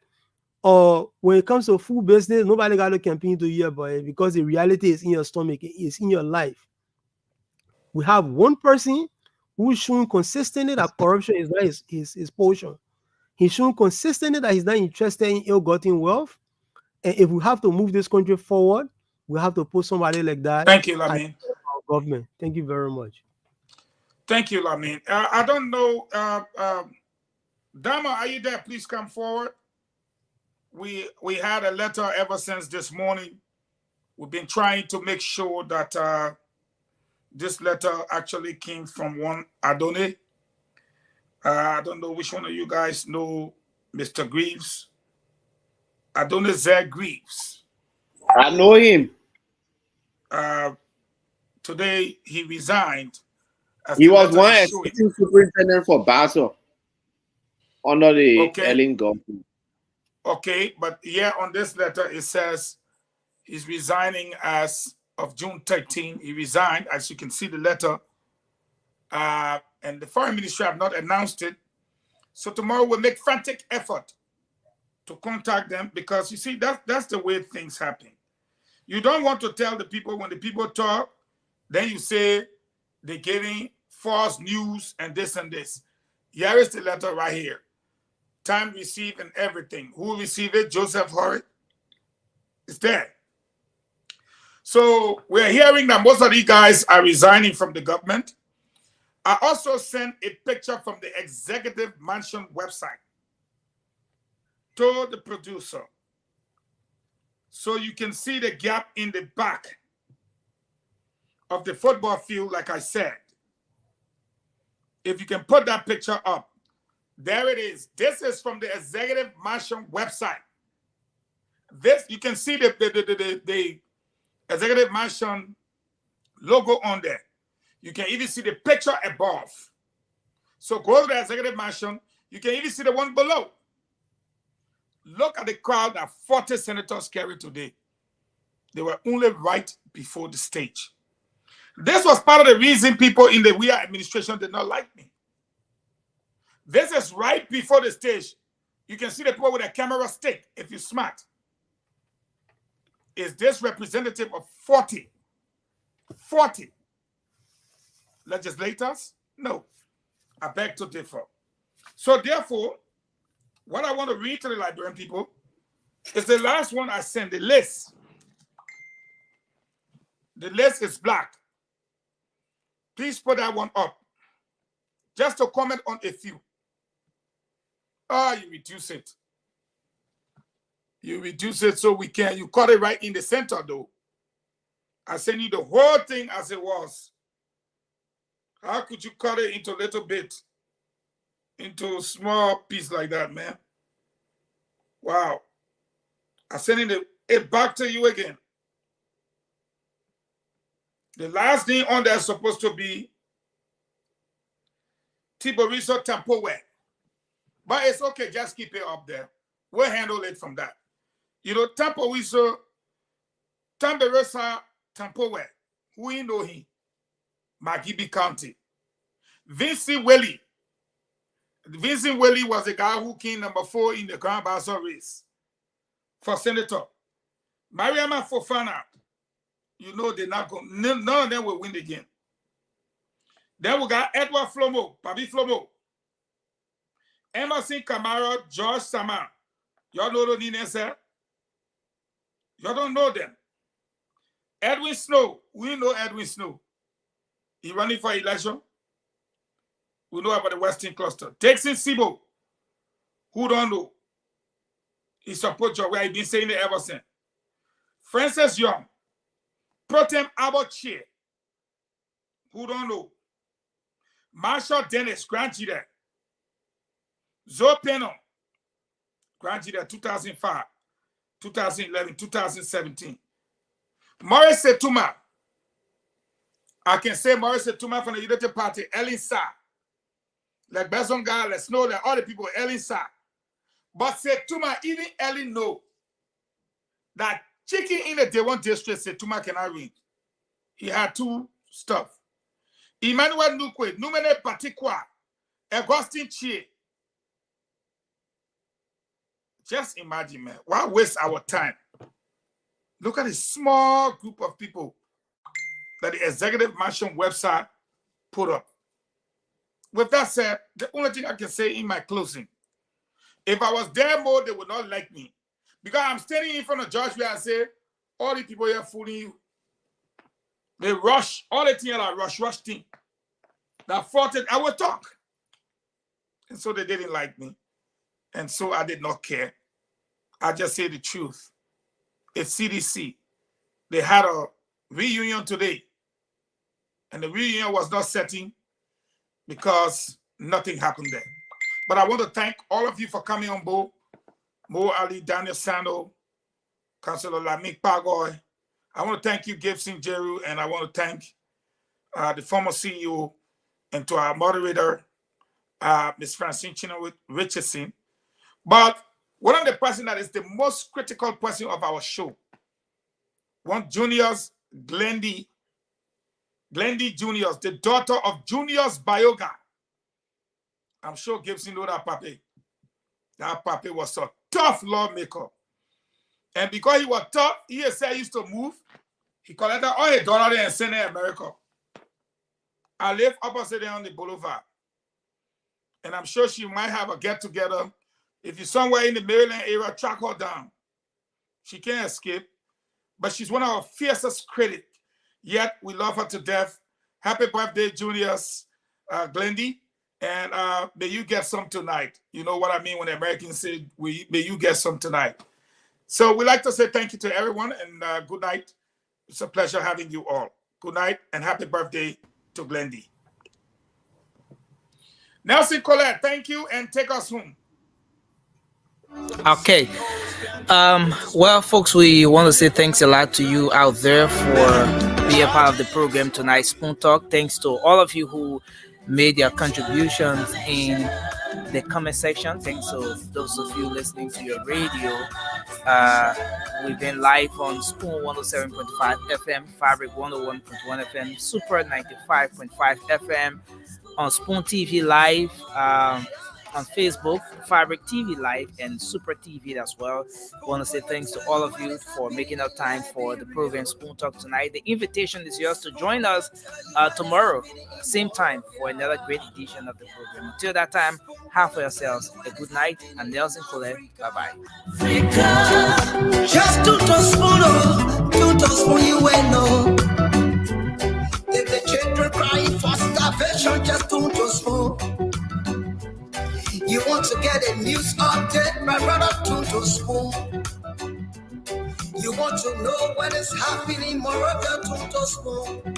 when it comes to food business, nobody got to campaign to you about it because the reality is in your stomach, it's in your life. We have one person who's shown consistently that corruption is not his portion. He's shown consistently that he's not interested in ill-gotten wealth. And if we have to move this country forward, we have to put somebody like that. Thank you, Lamin. Government. Thank you very much. Thank you, Lamin. I don't know. Dama, are you there? Please come forward. We had a letter ever since this morning. We've been trying to make sure that this letter actually came from one Adonai. I don't know which one of you guys know Mr. Greaves. Adonai Zed Greaves. I know him. Today he resigned. He was one assistant superintendent for Basel under the Ellen government. Okay, but here on this letter it says he's resigning as of June 13. He resigned, as you can see the letter. And the foreign ministry have not announced it. So tomorrow we'll make frantic effort to contact them, because you see that's the way things happen. You don't want to tell the people when the people talk, then you say they're getting false news and this and this. Here is the letter right here. Time received and everything. Who received it? Joseph Horry. It's there. So we're hearing that most of these guys are resigning from the government. I also sent a picture from the Executive Mansion website to the producer, so you can see the gap in the back of the football field, like I said. If you can put that picture up, there it is. This is from the Executive Mansion website. This, you can see the Executive Mansion logo on there. You can even see the picture above. So go to the Executive Mansion. You can even see the one below. Look at the crowd that 40 senators carried today. They were only right before the stage. This was part of the reason people in the Weah administration did not like me. This is right before the stage. You can see the people with a camera stick if you're smart. Is this representative of 40 legislators? No. I beg to differ. So therefore, what I want to read to the Liberian people is the last one I sent, the list. The list is black. Please put that one up. Just to comment on a few. You reduce it. You reduce it so we can. You cut it right in the center, though. I sent you the whole thing as it was. How could you cut it into a little bit? Into a small piece like that, man? Wow. I'm sending it back to you again. The last thing on there is supposed to be Tiberiso Tampowe. But it's okay, just keep it up there. We'll handle it from that. You know, Tiberiso Tampowe, who you know him? Magibi County. Vincent Willie. Vincent Willie was the guy who came number 4 in the Grand Bassa race for senator. Mariama Fofana, you know they're not going. None of them will win again. Then we got Edward Flomo, Pabi Flomo, Emerson Camara, George Sama. Y'all know the name, sir? Y'all don't know them. Edwin Snow, we know Edwin Snow. He running for election. We know about the Western Cluster. Texan Sibo, who don't know? He supports your way. I've been saying it ever since. Francis Young, Protem Abbott Chair, who don't know? Marshall Dennis, Grand Leader. Zoe Pennon, Grand Leader 2005, 2011, 2017. Maurice Setuma, I can say Maurice Setuma from the United Party, Ellen Sa. Like Besson guy, let's know that all the people, Ellen Sa. But Setuma, even Ellen know that chicken in the Dewan district, Setuma cannot win. He had 2 stuff. Emmanuel Nukwe, Numene Patikwa, Augustine Chie. Just imagine, man. Why waste our time? Look at the small group of people that the Executive Mansion website put up. With that said, the only thing I can say in my closing, if I was there more, they would not like me. Because I'm standing in front of George where I say, all the people here fooling you. They rush, all the things are rush thing. That fought it, I will talk. And so they didn't like me. And so I did not care. I just say the truth. It's CDC. They had a reunion today. And the reunion was not setting because nothing happened there. But I want to thank all of you for coming on board. Mo Ali, Daniel Sando, Councilor Lamik Pagoy. I want to thank you, Gibson Jeru, and I want to thank the former CEO and to our moderator, Ms. Francine Chino Richardson. But one of the person that is the most critical person of our show, one Juniors, Glendy Juniors, the daughter of Juniors Bioga. I'm sure Gibson know that papi. That papi was a tough lawmaker. And because he was tough, he said he used to move. He collected all his dollars and sent it to America. I live opposite there on the boulevard. And I'm sure she might have a get-together. If you're somewhere in the Maryland area, track her down. She can't escape. But she's one of our fiercest critics. Yet we love her to death. Happy birthday, Juniors, Glendy. And may you get some tonight. You know what I mean when the Americans say, may you get some tonight. So we'd like to say thank you to everyone and good night. It's a pleasure having you all. Good night and happy birthday to Glendy. Nelson Colette, thank you and take us home. Okay. Well, folks, we want to say thanks a lot to you out there for being a part of the program tonight, Spoon Talk. Thanks to all of you who made their contributions in the comment section. Thanks to those of you listening to your radio. We've been live on Spoon 107.5 FM, Fabric 101.1 FM, Super 95.5 FM, on Spoon TV Live, on Facebook, Fabric TV Live, and Super TV as well. I want to say thanks to all of you for making up time for the program Spoon Talk tonight. The invitation is yours to join us tomorrow, same time, for another great edition of the program. Until that time, have for yourselves a good night. And Nelson Colette, bye-bye. Just to spoon you and no. If the children crying for starvation, just to spoon. You want to get a news update, my brother, to spoon. You want to know what is happening, Moravia, to spoon.